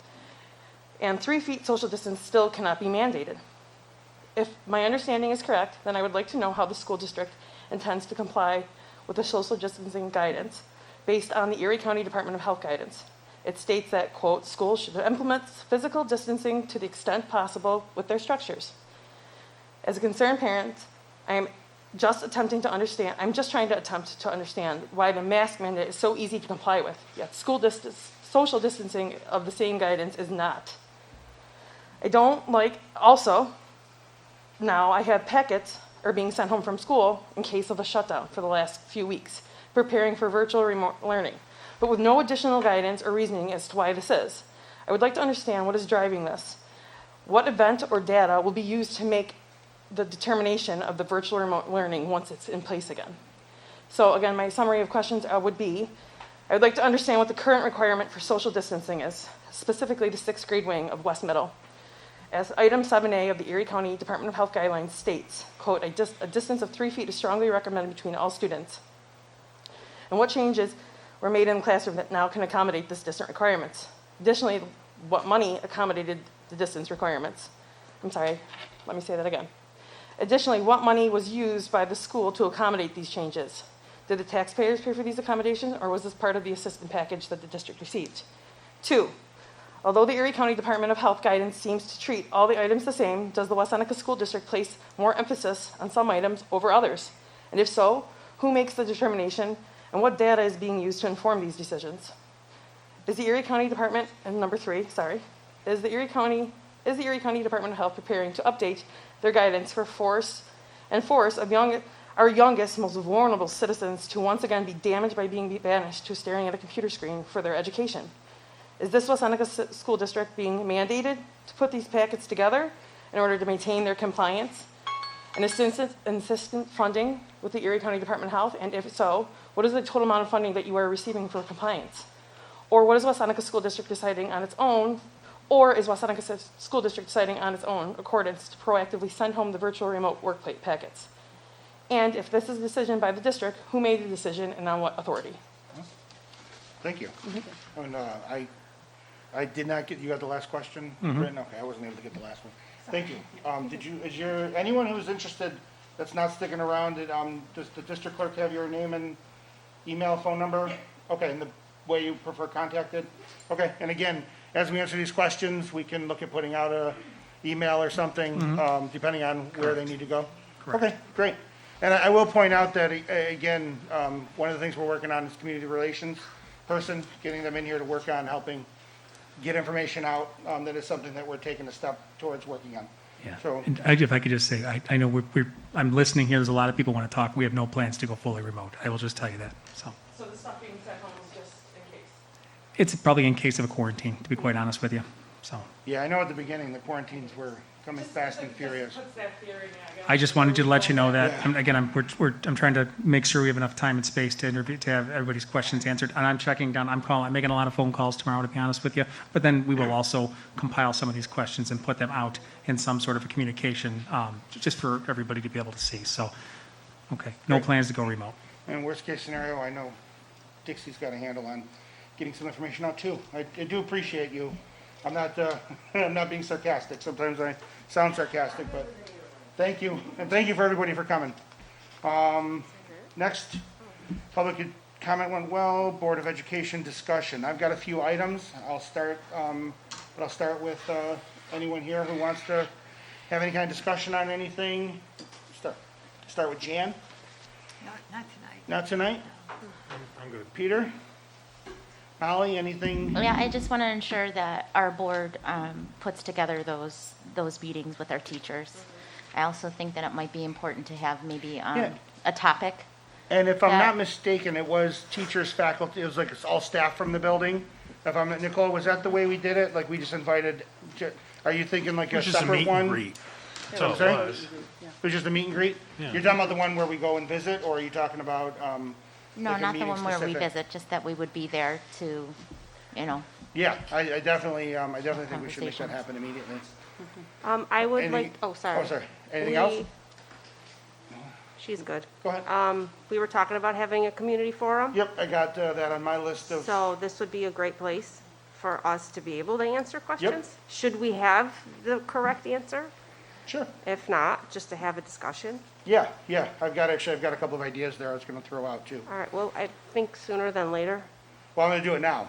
and 3 feet social distance still cannot be mandated. If my understanding is correct, then I would like to know how the school district intends to comply with the social distancing guidance based on the Erie County Department of Health guidance. It states that, quote, "Schools should implement physical distancing to the extent possible with their structures." As a concerned parent, I'm just trying to attempt to understand why the mask mandate is so easy to comply with, yet social distancing of the same guidance is not. Now I have packets are being sent home from school in case of a shutdown for the last few weeks, preparing for virtual remote learning, but with no additional guidance or reasoning as to why this is. I would like to understand what is driving this. What event or data will be used to make the determination of the virtual remote learning once it's in place again? So again, my summary of questions would be, I would like to understand what the current requirement for social distancing is, specifically the 6th grade wing of West Middle. As item 7A of the Erie County Department of Health guidelines states, quote, a distance of 3 feet is strongly recommended between all students. And what changes were made in the classroom that now can accommodate this distant requirements? Additionally, what money accommodated the distance requirements? I'm sorry, let me say that again. Additionally, what money was used by the school to accommodate these changes? Did the taxpayers pay for these accommodations, or was this part of the assistance package that the district received? 2, although the Erie County Department of Health guidance seems to treat all the items the same, does the West Seneca School District place more emphasis on some items over others? And if so, who makes the determination, and what data is being used to inform these decisions? Is the Erie County Department, and number 3, is the Erie County Department of Health preparing to update their guidance for force of our youngest, most vulnerable citizens to once again be damaged by being banished to staring at a computer screen for their education? Is this West Seneca School District being mandated to put these packets together in order to maintain their compliance and assistant funding with the Erie County Department of Health? And if so, what is the total amount of funding that you are receiving for compliance? Or what is West Seneca School District deciding on its own? Or is West Seneca School District deciding on its own accordance to proactively send home the virtual remote work packets? And if this is a decision by the district, who made the decision and on what authority? Thank you. And I did not get, you got the last question written? Okay, I wasn't able to get the last one. Thank you. Anyone who's interested that's not sticking around, does the district clerk have your name and email, phone number? Okay, and the way you prefer contacted? Okay, and again, as we answer these questions, we can look at putting out a email or something, depending on where they need to go? Correct. Okay, great. And I will point out that, again, one of the things we're working on is community relations person, getting them in here to work on helping get information out. That is something that we're taking a step towards working on. Yeah. So, And if I could just say, I know I'm listening here, there's a lot of people want to talk. We have no plans to go fully remote. I will just tell you that, so. So the stuff being sent home is just in case? It's probably in case of a quarantine, to be quite honest with you, so. yeah, I know at the beginning, the quarantines were coming fast and furious. Puts that theory in, I guess. I just wanted to let you know that, Yeah. again, I'm trying to make sure we have enough time and space to have everybody's questions answered. And I'm checking down, I'm making a lot of phone calls tomorrow, to be honest with you. But then we will also compile some of these questions and put them out in some sort of a communication, just for everybody to be able to see. So, okay, no plans to go remote. And worst case scenario, I know Dixie's got a handle on getting some information out too. I do appreciate you. I'm not, I'm not being sarcastic. Sometimes I sound sarcastic, but thank you. And thank you for everybody for coming. Next, public comment went well, Board of Education discussion. I've got a few items. I'll start with anyone here who wants to have any kind of discussion on anything. Start with Jan. Not tonight. Not tonight? I'm good. Peter? Holly, anything? Yeah, I just want to ensure that our board puts together those meetings with our teachers. I also think that it might be important to have maybe Yeah. a topic. And if I'm that- not mistaken, it was teachers, faculty, it was like it's all staff from the building? Nicole, was that the way we did it? Like we just invited, are you thinking like a separate one? That's all it Sorry? was. It was just a meet and greet? Yeah. You're talking about the one where we go and visit, or are you talking about, No, like a not the meeting one where we specific? visit, just that we would be there to, Yeah, I definitely think we should make that Conversations. happen immediately. I would Any- like, oh, sorry. Oh, sorry. Anything else? She's good. Go ahead. We were talking about having a community forum. Yep, I got that on my list of, So this would be a great place for us to be able to answer questions. Should we have the correct answer? Sure. If not, just to have a discussion. yeah, I've got a couple of ideas there I was gonna throw out too. All right, well, I think sooner than later. Well, I'm gonna do it now,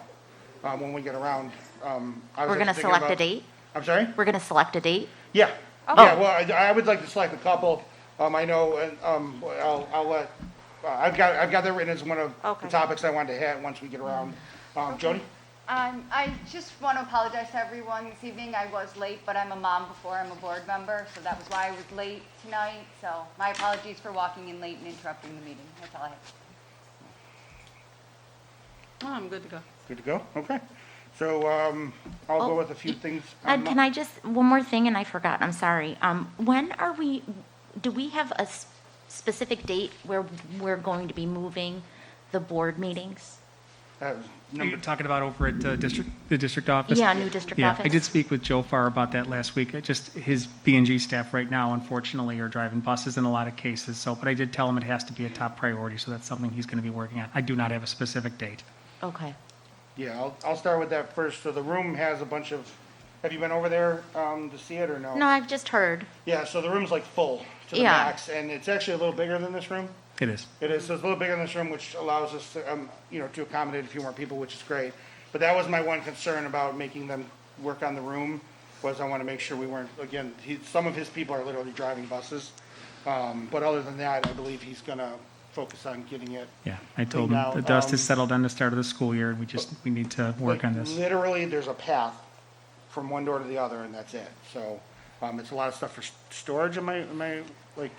when we get around. I was we're going to thinking select a about- date? I'm sorry? We're going to select a date? Yeah. Okay. Yeah, well, I would like to select a couple. I know, and, I'll let, I've got that written as one of the Okay. topics I wanted to hit once we get around. Jody? I just want to apologize to everyone this evening. I was late, but I'm a mom before I'm a board member, so that was why I was late tonight. So my apologies for walking in late and interrupting the meeting. That's all I have. Oh, I'm good to go. Good to go? Okay. So, I'll go with a few things. Ed, can I just, one more thing, and I forgot, I'm sorry. When do we have a specific date where we're going to be moving the board meetings? You're talking about over at the district office? Yeah, new district Yeah, office. I did speak with Joe Farr about that last week. His B&G staff right now, unfortunately, are driving buses in a lot of cases. So, but I did tell him it has to be a top priority, so that's something he's going to be working on. I do not have a specific date. Okay. Yeah, I'll start with that first. So the room has a bunch of, have you been over there, to see it or no? No, I've just heard. Yeah, so the room's like full to the Yeah. max, and it's actually a little bigger than this room. It is. It is, so it's a little bigger than this room, which allows us to, to accommodate a few more people, which is great. But that was my one concern about making them work on the room, was I want to make sure we weren't, again, some of his people are literally driving buses. But other than that, I believe he's gonna focus on getting it. Yeah, I told cleaned him out. the dust has settled on the start of the school year, and we need to work on this. Literally, there's a path from one door to the other, and that's it. So, it's a lot of stuff for storage, am I, like,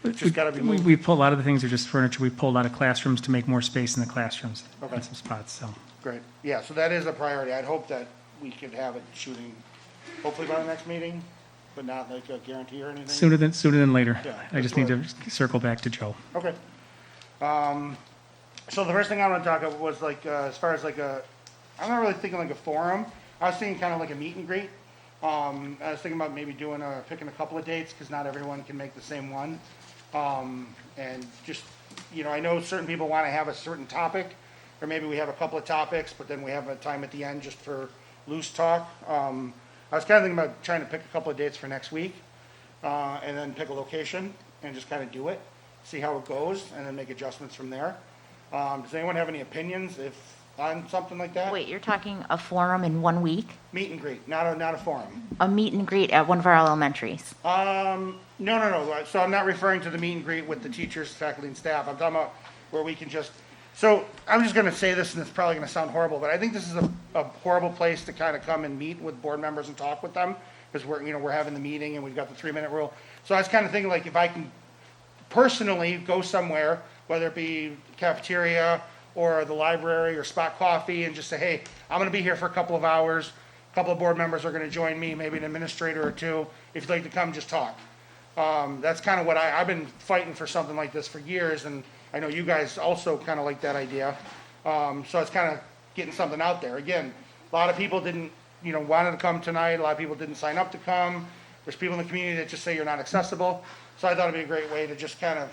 it's just gotta be moved? We pulled, a lot of the things are just furniture. We pulled out of classrooms to make more space in the classrooms Okay. in some spots, so. Great, yeah, so that is a priority. I'd hope that we could have it shooting, hopefully by the next meeting, but not like a guarantee or anything. Sooner than later. Yeah, I just need to circle back to Joe. Okay. So the first thing I want to talk about was like, as far as like I'm not really thinking like a forum. I was thinking kind of like a meet and greet. I was thinking about maybe picking a couple of dates, because not everyone can make the same one. And just, I know certain people want to have a certain topic, or maybe we have a couple of topics, but then we have a time at the end just for loose talk. I was kind of thinking about trying to pick a couple of dates for next week, and then pick a location and just kind of do it, see how it goes, and then make adjustments from there. Does anyone have any opinions on something like that? Wait, you're talking a forum in 1 week? Meet and greet, not a forum. A meet and greet at one of our elementaries? No. So I'm not referring to the meet and greet with the teachers, faculty, and staff. I'm talking about where we can just, so I'm just going to say this, and it's probably going to sound horrible, but I think this is a horrible place to kind of come and meet with board members and talk with them, because we're having the meeting and we've got the 3-minute rule. So I was kind of thinking, like, if I can personally go somewhere, whether it be cafeteria or the library or Spot Coffee, and just say, hey, I'm going to be here for a couple of hours. A couple of board members are going to join me, maybe an administrator or two. If you'd like to come, just talk. That's kind of what I've been fighting for something like this for years, and I know you guys also kind of like that idea. So it's kind of getting something out there. Again, a lot of people didn't, wanted to come tonight. A lot of people didn't sign up to come. There's people in the community that just say you're not accessible. So I thought it'd be a great way to just kind of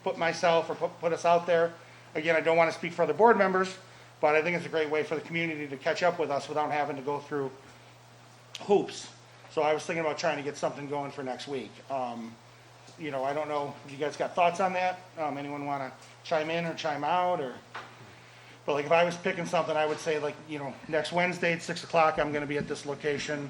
put myself or put us out there. Again, I don't want to speak for other board members, but I think it's a great way for the community to catch up with us without having to go through hoops. So I was thinking about trying to get something going for next week. I don't know if you guys got thoughts on that. Anyone want to chime in or chime out, but like if I was picking something, I would say next Wednesday at 6 o'clock, I'm going to be at this location.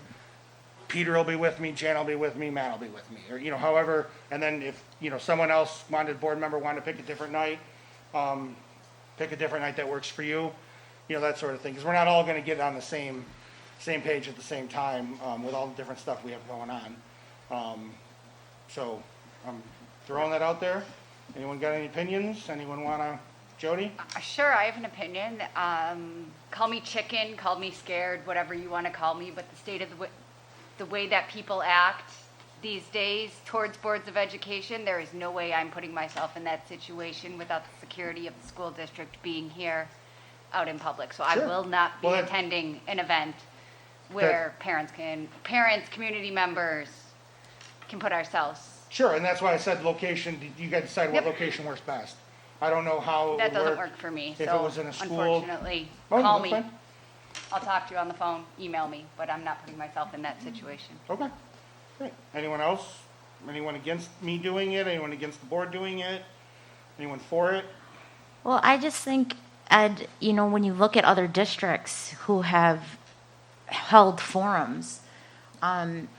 Peter will be with me, Jan will be with me, Matt will be with me, or however. And then if someone else board member wanted to pick a different night, that works for you, that sort of thing. Because we're not all going to get on the same page at the same time with all the different stuff we have going on. So I'm throwing that out there. Anyone got any opinions? Anyone want to? Jody? Sure, I have an opinion. Call me chicken, call me scared, whatever you want to call me, but the state of the way that people act these days towards boards of education, there is no way I'm putting myself in that situation without the security of the school district being here out in public. So I will not be attending an event where parents, community members can put ourselves. Sure, and that's why I said location. You guys decide what location works best. I don't know how That doesn't work for me. If So it was in a school. unfortunately, call me. Fine. I'll talk to you on the phone, email me, but I'm not putting myself in that situation. Okay, great. Anyone else? Anyone against me doing it? Anyone against the board doing it? Anyone for it? Well, I just think, Ed, when you look at other districts who have held forums,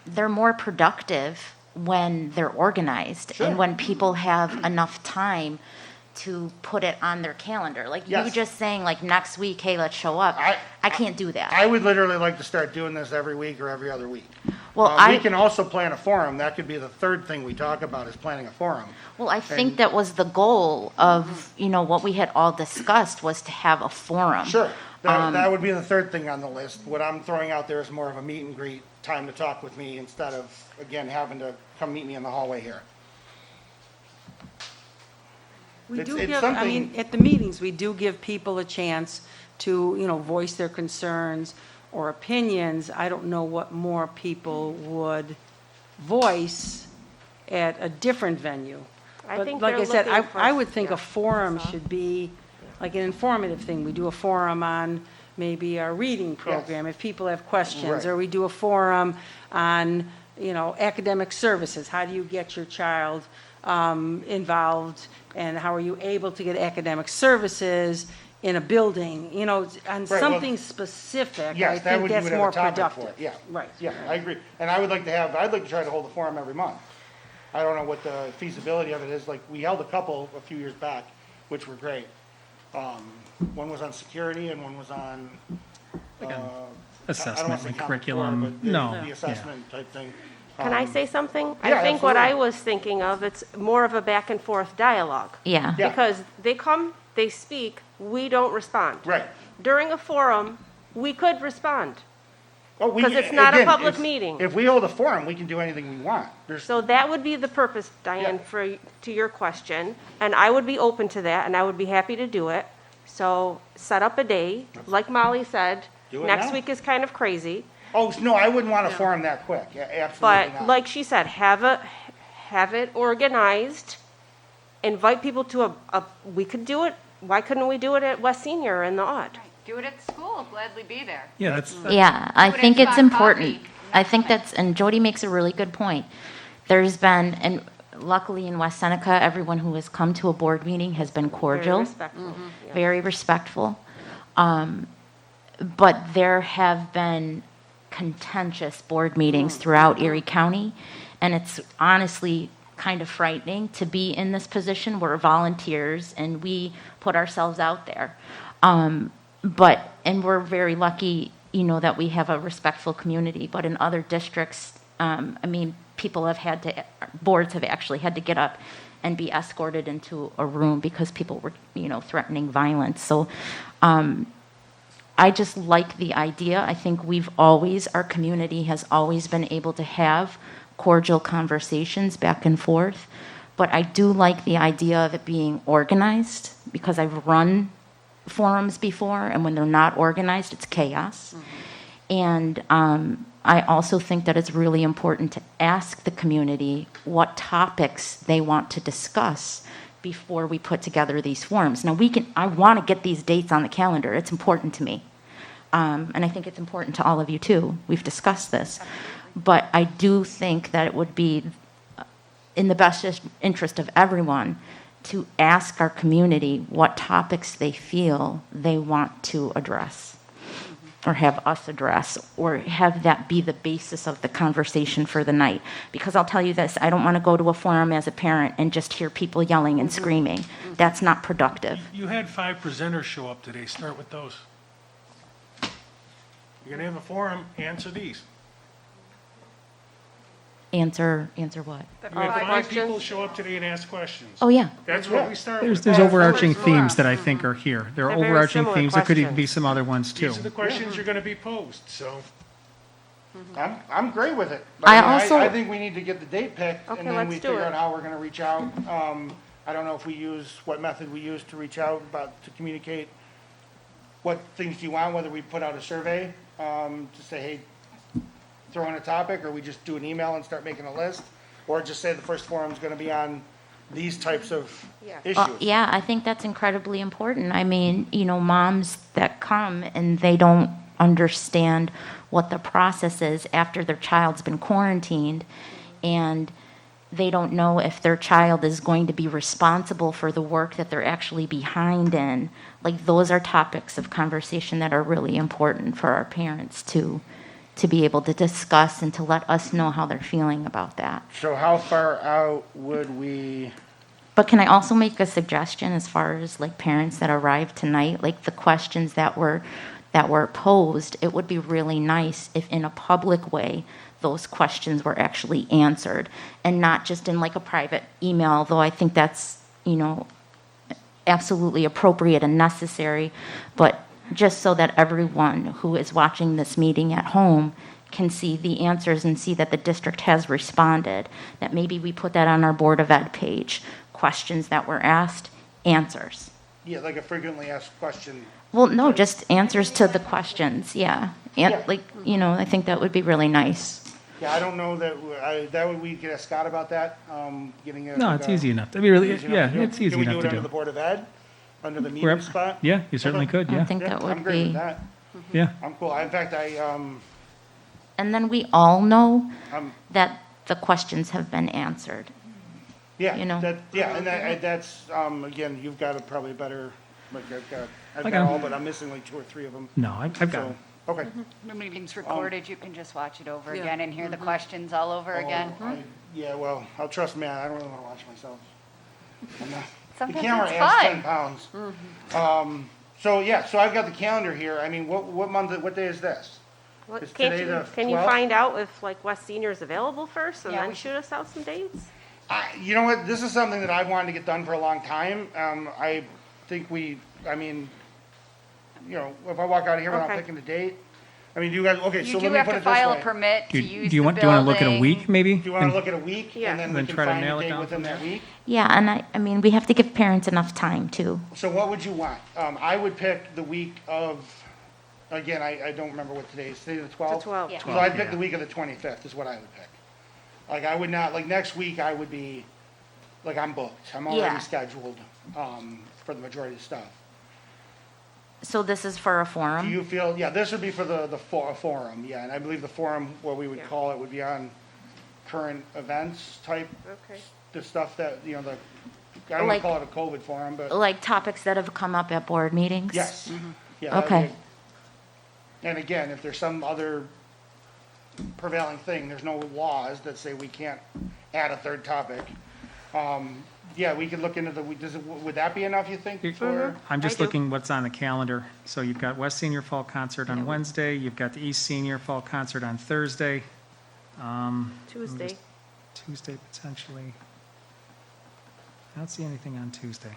they're more productive when they're organized and when people have enough time to put it on their calendar. Like you just saying, like next week, hey, let's show up. I can't do that. I would literally like to start doing this every week or every other week. Well, we can also plan a forum. That could be the third thing we talk about is planning a forum. Well, I think that was the goal of, what we had all discussed was to have a forum. Sure. That would be the third thing on the list. What I'm throwing out there is more of a meet and greet, time to talk with me instead of, again, having to come meet me in the hallway here. We It's- do it's give, something- at the meetings, we do give people a chance to, voice their concerns or opinions. I don't know what more people would voice at a different venue. I But think like they're I said, looking for- I would think yeah. a forum should be like an informative thing. We do a forum on maybe our reading program, if people have questions. Right. Or we do a forum on, academic services. How do you get your child involved, and how are you able to get academic services in a building, on something specific. Yes, I think that's more productive. For it. Yeah. Right. Yeah, I agree. And I'd like to try to hold a forum every month. I don't know what the feasibility of it is. Like, we held a couple a few years back, which were great. One was on security and one was on, I don't wanna Assessment say and Common Core, curriculum. but the No. assessment type thing. Can I say something? yeah, I think what I absolutely. was thinking of, it's more of a back and forth dialogue. Yeah. Yeah. Because they come, they speak, we don't respond. Right. During a forum, we could respond. Oh, we- 'Cause it's not a again, public if- meeting. If we hold a forum, we can do anything we want. So that would be the purpose, Diane, to your question, and I would be open to that, and I would be happy to do it. So set up a day, like Molly said, Do it next now. week is kind of crazy. Oh, no, I wouldn't want a forum that quick. Yeah, absolutely But not. like she said, have it organized, invite people to we could do it, why couldn't we do it at West Senior in the Aud? Do it at school, I'll gladly be there. Yeah, that's, Yeah, I Do it think at it's Spot important. Coffee. I think that's, and Jody makes a really good point. There's been, and luckily in West Seneca, everyone who has come to a board meeting has been cordial. respectful. Yeah. Very respectful. But there have been contentious board meetings throughout Erie County, and it's honestly kind of frightening to be in this position. We're volunteers, and we put ourselves out there. And we're very lucky, you know, that we have a respectful community, but in other districts, boards have actually had to get up and be escorted into a room because people were, you know, threatening violence. So I just like the idea. I think our community has always been able to have cordial conversations back and forth. But I do like the idea of it being organized because I've run forums before, and when they're not organized, it's chaos. And I also think that it's really important to ask the community what topics they want to discuss before we put together these forums. Now, I want to get these dates on the calendar. It's important to me. And I think it's important to all of you, too. We've discussed this. But I do think that it would be in the best interest of everyone to ask our community what topics they feel they want to address, or have us address, or have that be the basis of the conversation for the night. Because I'll tell you this, I don't want to go to a forum as a parent and just hear people yelling and screaming. That's not productive. You had 5 presenters show up today. Start with those. You're going to have a forum, answer these. Answer what? You had 5 people show up today and ask questions. Oh, yeah. That's what we start there's with. overarching themes that I think are here. There are They're very overarching similar themes. There could even be questions. some other ones, too. These are the questions you're going to be posed, so. I'm great with it. I think we need to get the date picked, Okay, and then let's we do figure it. out how we're gonna reach out. I don't know if what method we use to reach out, to communicate what things do you want, whether we put out a survey, to say, hey, throw in a topic, or we just do an email and start making a list, or just say the first forum's gonna be on these types of issues. Yeah, I think that's incredibly important. I mean, you know, moms that come and they don't understand what the process is after their child's been quarantined, and they don't know if their child is going to be responsible for the work that they're actually behind in. Like, those are topics of conversation that are really important for our parents to be able to discuss and to let us know how they're feeling about that. So how far out would we? But can I also make a suggestion as far as like parents that arrived tonight, like the questions that were posed? It would be really nice if in a public way those questions were actually answered, and not just in like a private email, though I think that's, you know, absolutely appropriate and necessary, but just so that everyone who is watching this meeting at home can see the answers and see that the district has responded, that maybe we put that on our Board of Ed page, questions that were asked, answers. Yeah, like a frequently asked question. Well, no, just answers to the questions, yeah. And Yeah. like, you know, I think that would be really nice. Yeah, I don't know that we could ask Scott about that, getting a. No, it's easy enough. I mean, really, Easy enough yeah, to do. it's easy Can we enough do it to under do. the Board of Ed, under the meeting Wherever. spot? Yeah, you certainly could, I yeah. think that I'm would great with be, that. Yeah. I'm cool. In fact, and then we all know I'm, that the questions have been answered. yeah, You know? that's, again, you've got probably better, like, I've I got got 'em. all, but I'm missing like 2 or 3 of them. No, I've got So, it. okay. The meeting's recorded, you can just watch it over Yeah. again and hear the questions all over again. Yeah, well, I'll trust Matt. I don't really want to watch myself. I'm not- The Sometimes camera it's adds fun. 10 pounds. So I've got the calendar here. I mean, what month, what day is this? What- Is Can't today you, the can you 12th? find out if like West Senior is available first and Yeah, then we shoot us out some dates? You know what, this is something that I've wanted to get done for a long time. I think I mean, you know, if I walk out of here without Okay. picking the date, I mean, you guys, okay, You so do let me have put to it this file a way. permit to Do use you the want to look at a building. week, maybe? Do you want And- to look at a week? Yeah. And then Then we try can to find nail a it date down within from that there? week? Yeah, and I mean, we have to give parents enough time too. So what would you want? I would pick the week of, again, I don't remember what today is. Today the 12th? The 12th. Yeah. So I'd pick the week of the 25th is what I would pick. Like, I would not, like, next week I would be, like, I'm booked. I'm already Yeah. scheduled, for the majority of stuff. So this is for a Do forum? you feel, yeah, this would be for the forum, yeah, and I believe the forum, what we would call it, would be on current events type, Okay. the stuff that, you know, the, I don't want Like- to call it a COVID forum, but, Like topics that have come up at board meetings? yes. Yeah, that would Okay. be- And again, if there's some other prevailing thing, there's no laws that say we can't add a third topic. Yeah, we could look into would that be enough, you think, for? I'm just I do. looking what's on the calendar. So you've got West Senior Fall Concert on Wednesday, you've got the East Senior Fall Concert on Thursday. Tuesday. Tuesday potentially. I don't see anything on Tuesday.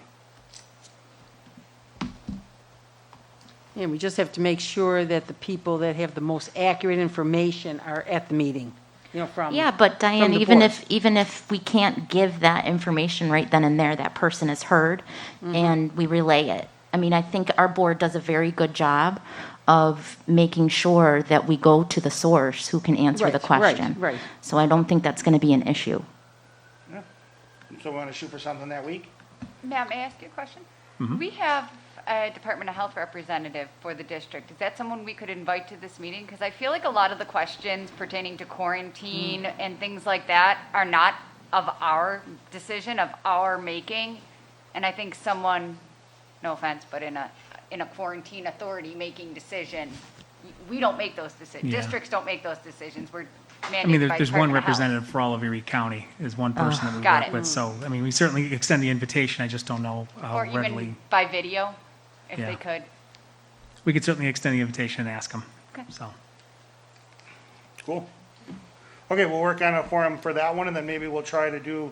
And we just have to make sure that the people that have the most accurate information are at the meeting, you know, from. Yeah, but Diane, the even board. even if we can't give that information right then and there, that person is heard and we relay it. I mean, I think our board does a very good job of making sure that we go to the source who can answer the Right, question. right. So I don't think that's going to be an issue. Yeah. So we want to shoot for something that week? Ma'am, may I ask you a question? We have a Department of Health representative for the district. Is that someone we could invite to this meeting? Because I feel like a lot of the questions pertaining to quarantine and things like that are not of our decision, of our making. And I think someone, no offense, but in a quarantine authority making decision, we don't make those decisions. Yeah. Districts don't make those decisions. We're I mean, mandated by there's one Department of Health. representative for all of Erie County, is one person that we Got work it. with. So, I mean, we certainly extend the invitation, I just don't know how Or readily. even by video, if Yeah. they could. We could certainly extend the invitation and ask them, Okay. so. Cool. Okay, we'll work on a forum for that one, and then maybe we'll try to do,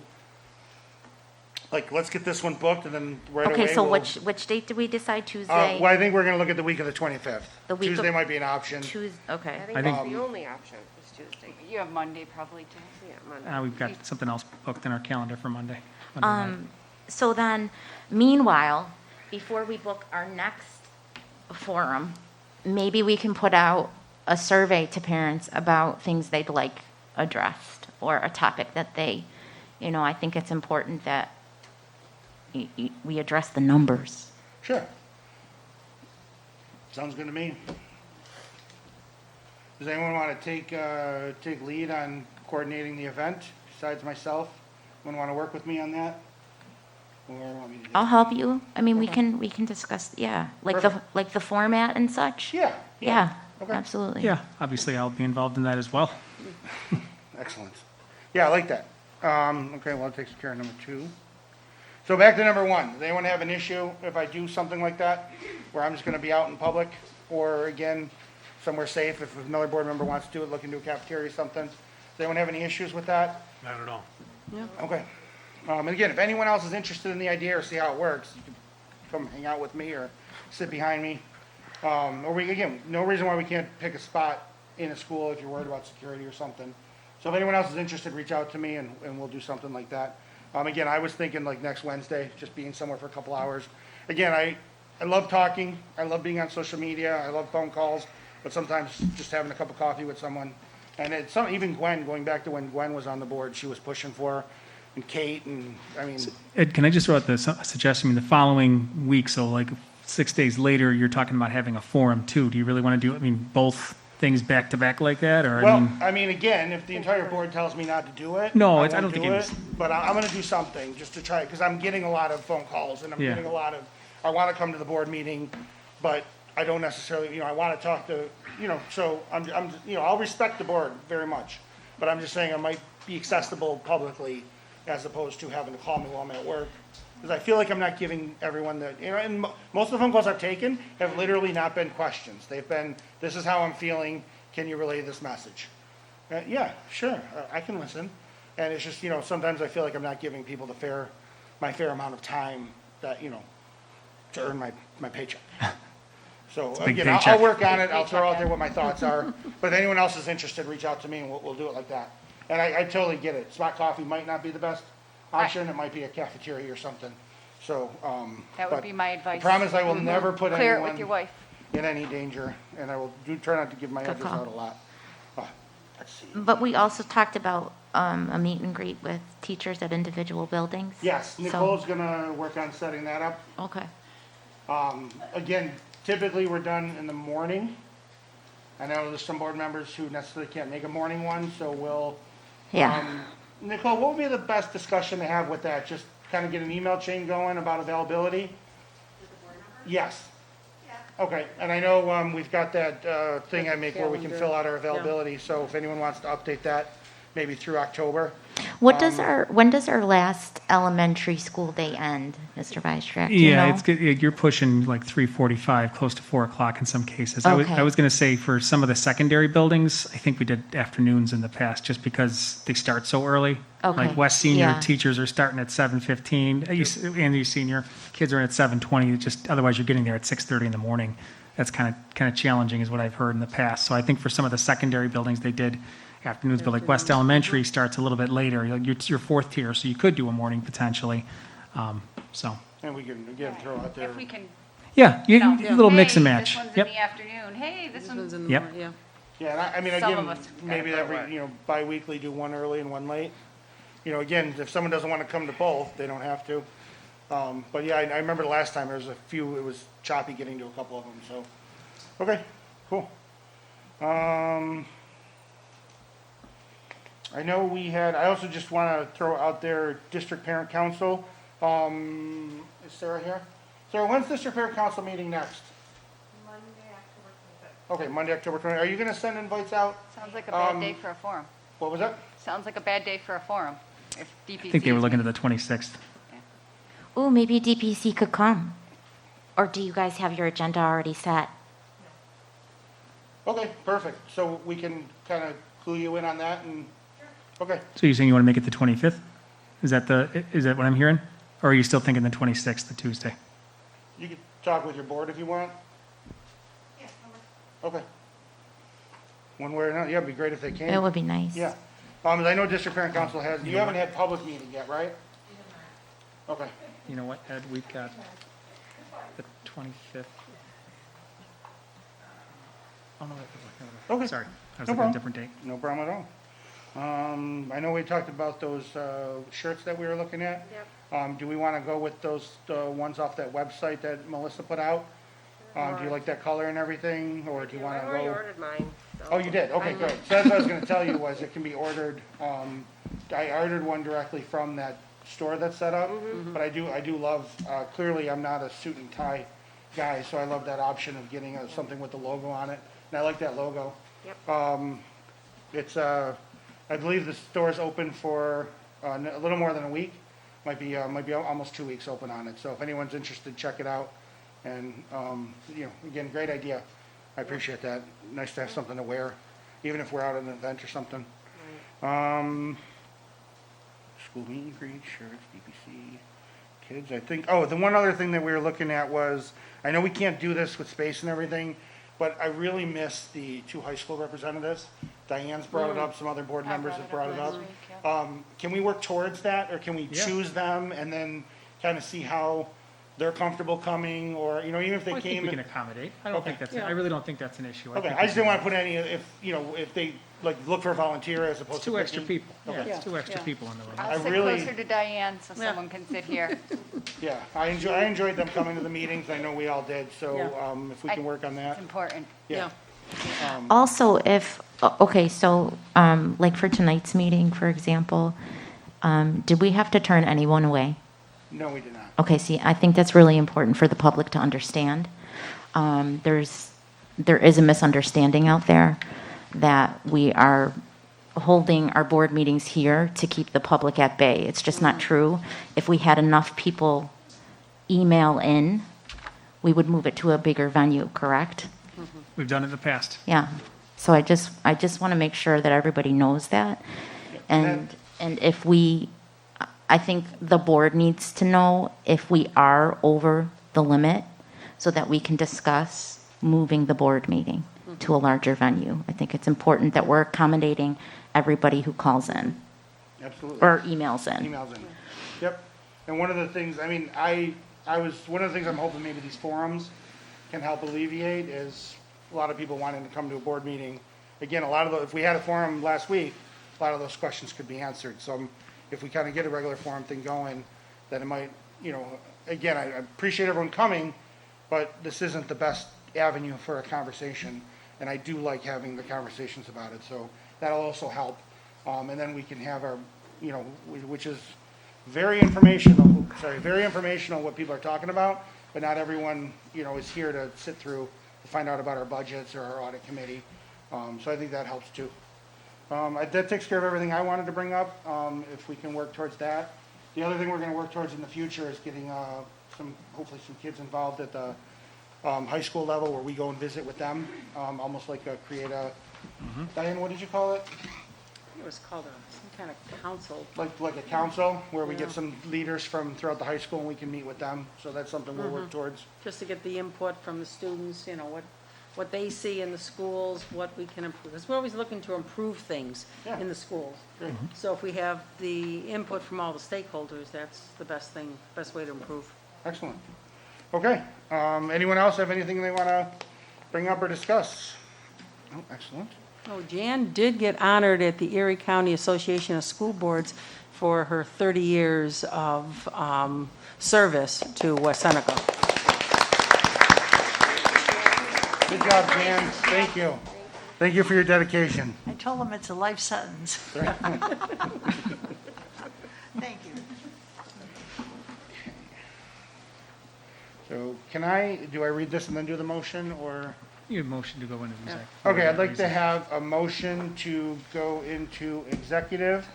like, let's get this one booked, and then right away Okay, so we'll- which date did we decide? Tuesday? Well, I think we're gonna look at the week of the 25th. The week of- Tuesday might be an option. Okay. I think I that's think- the only option, is Tuesday. You have Monday probably too. Yeah, Monday. We've got something else booked in our calendar for Monday. Monday night. So then, meanwhile, before we book our next forum, maybe we can put out a survey to parents about things they'd like addressed or a topic that they, I think it's important that we address the numbers. Sure. Sounds good to me. Does anyone want to take lead on coordinating the event besides myself? Anyone want to work with me on that? Or want me to do I'll help you. I mean, we can discuss, yeah, Perfect. like the format and such. Yeah. Yeah, Okay. absolutely. Yeah, obviously I'll be involved in that as well. Excellent. Yeah, I like that. Okay, well, it takes care of number 2. So back to number 1. Does anyone have an issue if I do something like that, where I'm just going to be out in public, or again, somewhere safe, if another board member wants to do it, look into a cafeteria or something? Does anyone have any issues with that? Not at all. Okay. And again, if anyone else is interested in the idea or see how it works, you can come hang out with me or sit behind me. Again, no reason why we can't pick a spot in a school if you're worried about security or something. So if anyone else is interested, reach out to me and we'll do something like that. Again, I was thinking like next Wednesday, just being somewhere for a couple hours. Again, I love talking. I love being on social media. I love phone calls, but sometimes just having a cup of coffee with someone. And even Gwen, going back to when Gwen was on the board, she was pushing for, and Kate, and I mean, Ed, can I just throw out the suggestion, the following week, so like 6 days later, you're talking about having a forum too. Do you really want to do, both things back to back like that, or, again, if the entire board tells me not to do it, No, I I don't won't think do it's- it. But I'm gonna do something just to try, because I'm getting a lot of phone calls and I'm Yeah. getting a lot of, I wanna come to the board meeting, but I don't necessarily, I wanna talk to, so I'll respect the board very much. But I'm just saying I might be accessible publicly as opposed to having to call me while I'm at work. Because I feel like I'm not giving everyone and most of the phone calls I've taken have literally not been questions. They've been, this is how I'm feeling, can you relay this message? Yeah, sure, I can listen. And it's just, sometimes I feel like I'm not giving people my fair amount of time that, to earn my paycheck. So a big again, I'll paycheck. work on it, I'll throw out there what my thoughts are. But if anyone else is interested, reach out to me and we'll do it like that. And I totally get it. Spot coffee might not be the best option, it might be a cafeteria or something. So, That would but be my advice. I promise I will never put Clear it with anyone your wife. in any danger, and I will try not to give my Good address call. out a lot. Let's see. But we also talked about a meet and greet with teachers at individual buildings. Yes, So- Nicole's gonna work on setting that up. Okay. Again, Typically, we're done in the morning. I know there's some board members who necessarily can't make a morning one, so we'll. Yeah. Nicole, what would be the best discussion to have with that? Just kind of get an email chain going about availability? Yes. Okay, and I know we've got that thing I make where we can fill out our availability, so if anyone wants to update that, maybe through October. When does our last elementary school day end, Mr. Bystrack? Do you Yeah, know? it's good. You're pushing like 3:45, close to 4 o'clock in some cases. I Okay. was going to say for some of the secondary buildings, I think we did afternoons in the past just because they start so early. Okay, Like West Senior yeah. teachers are starting at 7:15. And you Senior kids are at 7:20. Just otherwise you're getting there at 6:30 in the morning. That's kind of challenging, is what I've heard in the past. So I think for some of the secondary buildings they did afternoons, but like West Elementary starts a little bit later. You're fourth tier, so you could do a morning potentially. So And we can, again, throw out there. If we can, yeah, you, know, a little mix and hey, match. This one's Yep. in the afternoon. Hey, this one's in the Yep. morning, yeah. Yeah, and I mean, Some again, of us maybe gotta every, bi-weekly, do one early and one late. Again, if someone doesn't want to come to both, they don't have to. But yeah, I remember the last time, there was it was choppy getting to a couple of them, so. Okay, cool. I know I also just want to throw out there District Parent Council. Is Sarah here? Sarah, when's District Parent Council meeting next? Okay, Monday, October 20th. Are you going to send invites out? sounds like a bad day for a forum. What was that? Sounds like a bad day for a forum. If DPC I think they were is looking at meeting. the 26th. Ooh, maybe DPC could come. Or do you guys have your agenda already set? Okay, perfect. So we can kind of clue you in on that and, okay. So you're saying you want to make it the 25th? Is that what I'm hearing? Or are you still thinking the 26th, the Tuesday? You can talk with your board if you want. Okay. One way or another, yeah, it'd be great if they came. It would be nice. Yeah. I know District Parent Council you haven't had public meeting yet, right? Okay. You know what, Ed, we've got the 25th. Oh, no, Okay. sorry. I was No looking at a problem. different date. No problem at all. I know we talked about those shirts that we were looking at. Do we want to go with those ones off that website that Melissa put out? Do you like that color and everything, or do you want to go? I already ordered mine. so- Oh, you did? Okay, good. So that's what I was going to tell you, was it can be ordered, I ordered one directly from that store that's set up, but I do love, clearly I'm not a suit and tie guy, so I love that option of getting something with the logo on it, and I like that logo. Yep. It's, I believe the store's open for a little more than a week, might be almost 2 weeks open on it, so if anyone's interested, check it out. And, again, great idea. I appreciate that. Nice to have something to wear, even if we're out at an event or something. School meet and greet, shirts, DPC, kids, I think. Oh, the one other thing that we were looking at was, I know we can't do this with space and everything, but I really miss the 2 high school representatives. Diane's brought it up, some other board members have brought it up. Can we work towards that, or can we choose them and then kind of see how they're comfortable coming, or, even if they I think came. we can accommodate. I really don't think that's an issue. Okay, think I we just can- didn't want to put any, if they, look for a volunteer as opposed It's to. 2 extra picking. people. Yeah, Okay. it's 2 extra people in the room. I'll sit really- closer to Diane so someone can sit here. Yeah, I enjoyed them coming to the meetings, I know we all did, so, if we can work on that. It's important. Yeah. Also, okay, so, like for tonight's meeting, for example, did we have to turn anyone away? No, we did not. Okay, see, I think that's really important for the public to understand. There is a misunderstanding out there that we are holding our board meetings here to keep the public at bay. It's just not true. If we had enough people email in, we would move it to a bigger venue, correct? We've done it in the past. Yeah. So I just want to make sure that everybody knows that. And if I think the board needs to know if we are over the limit so that we can discuss moving the board meeting to a larger venue. I think it's important that we're accommodating everybody who calls in Absolutely. or emails in. Emails in. Yep. And one of the things, one of the things I'm hoping maybe these forums can help alleviate is a lot of people wanting to come to a board meeting. Again, if we had a forum last week, a lot of those questions could be answered. So if we kind of get a regular forum thing going, then it might, again, I appreciate everyone coming, but this isn't the best avenue for a conversation, and I do like having the conversations about it, so that'll also help. And then we can have our, you know, which is very informational what people are talking about, but not everyone, you know, is here to sit through to find out about our budgets or our audit committee. So I think that helps too. That takes care of everything I wanted to bring up, if we can work towards that. The other thing we're gonna work towards in the future is getting, hopefully some kids involved at the, high school level where we go and visit with them, almost like create a, Diane, what did you call it? It was called some kind of council. Like a council, where we get some leaders from throughout the high school and we can meet with them. So that's something we'll work towards. Just to get the input from the students, you know, what they see in the schools, what we can improve. Because we're always looking to improve things in the schools. Great. So if we have the input from all the stakeholders, that's the best way to improve. Excellent. Okay, anyone else have anything they want to bring up or discuss? Oh, excellent. Oh, Jan did get honored at the Erie County Association of School Boards for her 30 years of service to West Seneca. Good job, Jan. Thank you. Thank you for your dedication. I told them it's a life sentence. Thank you. So do I read this and then do the motion, or? You have a motion to go into executive. Okay, I'd like to have a motion to go into executive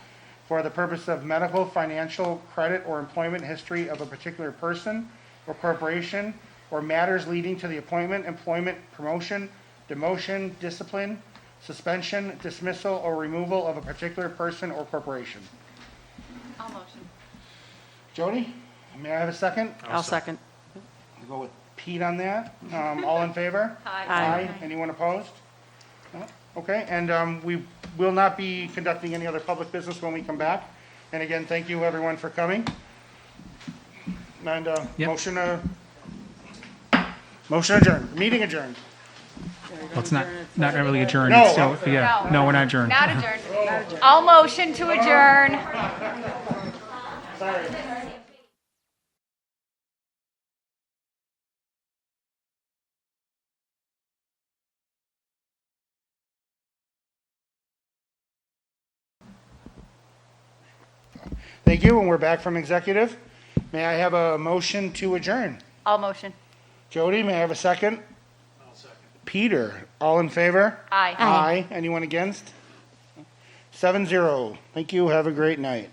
for the purpose of medical, financial, credit, or employment history of a particular person or corporation, or matters leading to the appointment, employment, promotion, demotion, discipline, suspension, dismissal, or removal of a particular person or corporation. I'll motion. Jody, may I have a second? I'll second. We'll go with Pete on that. All in favor? Aye. Anyone opposed? No? Okay, and we will not be conducting any other public business when we come back. And again, thank you everyone for coming. And motion adjourned, meeting adjourned. Well, it's not really adjourned. No. It's still, yeah, no, we're not adjourned. Not adjourned. I'll motion to adjourn. Sorry. Thank you, and we're back from executive. May I have a motion to adjourn? I'll motion. Jody, may I have a second? I'll second. Peter, all in favor? Aye. Aye. Anyone against? 7-0. Thank you. Have a great night.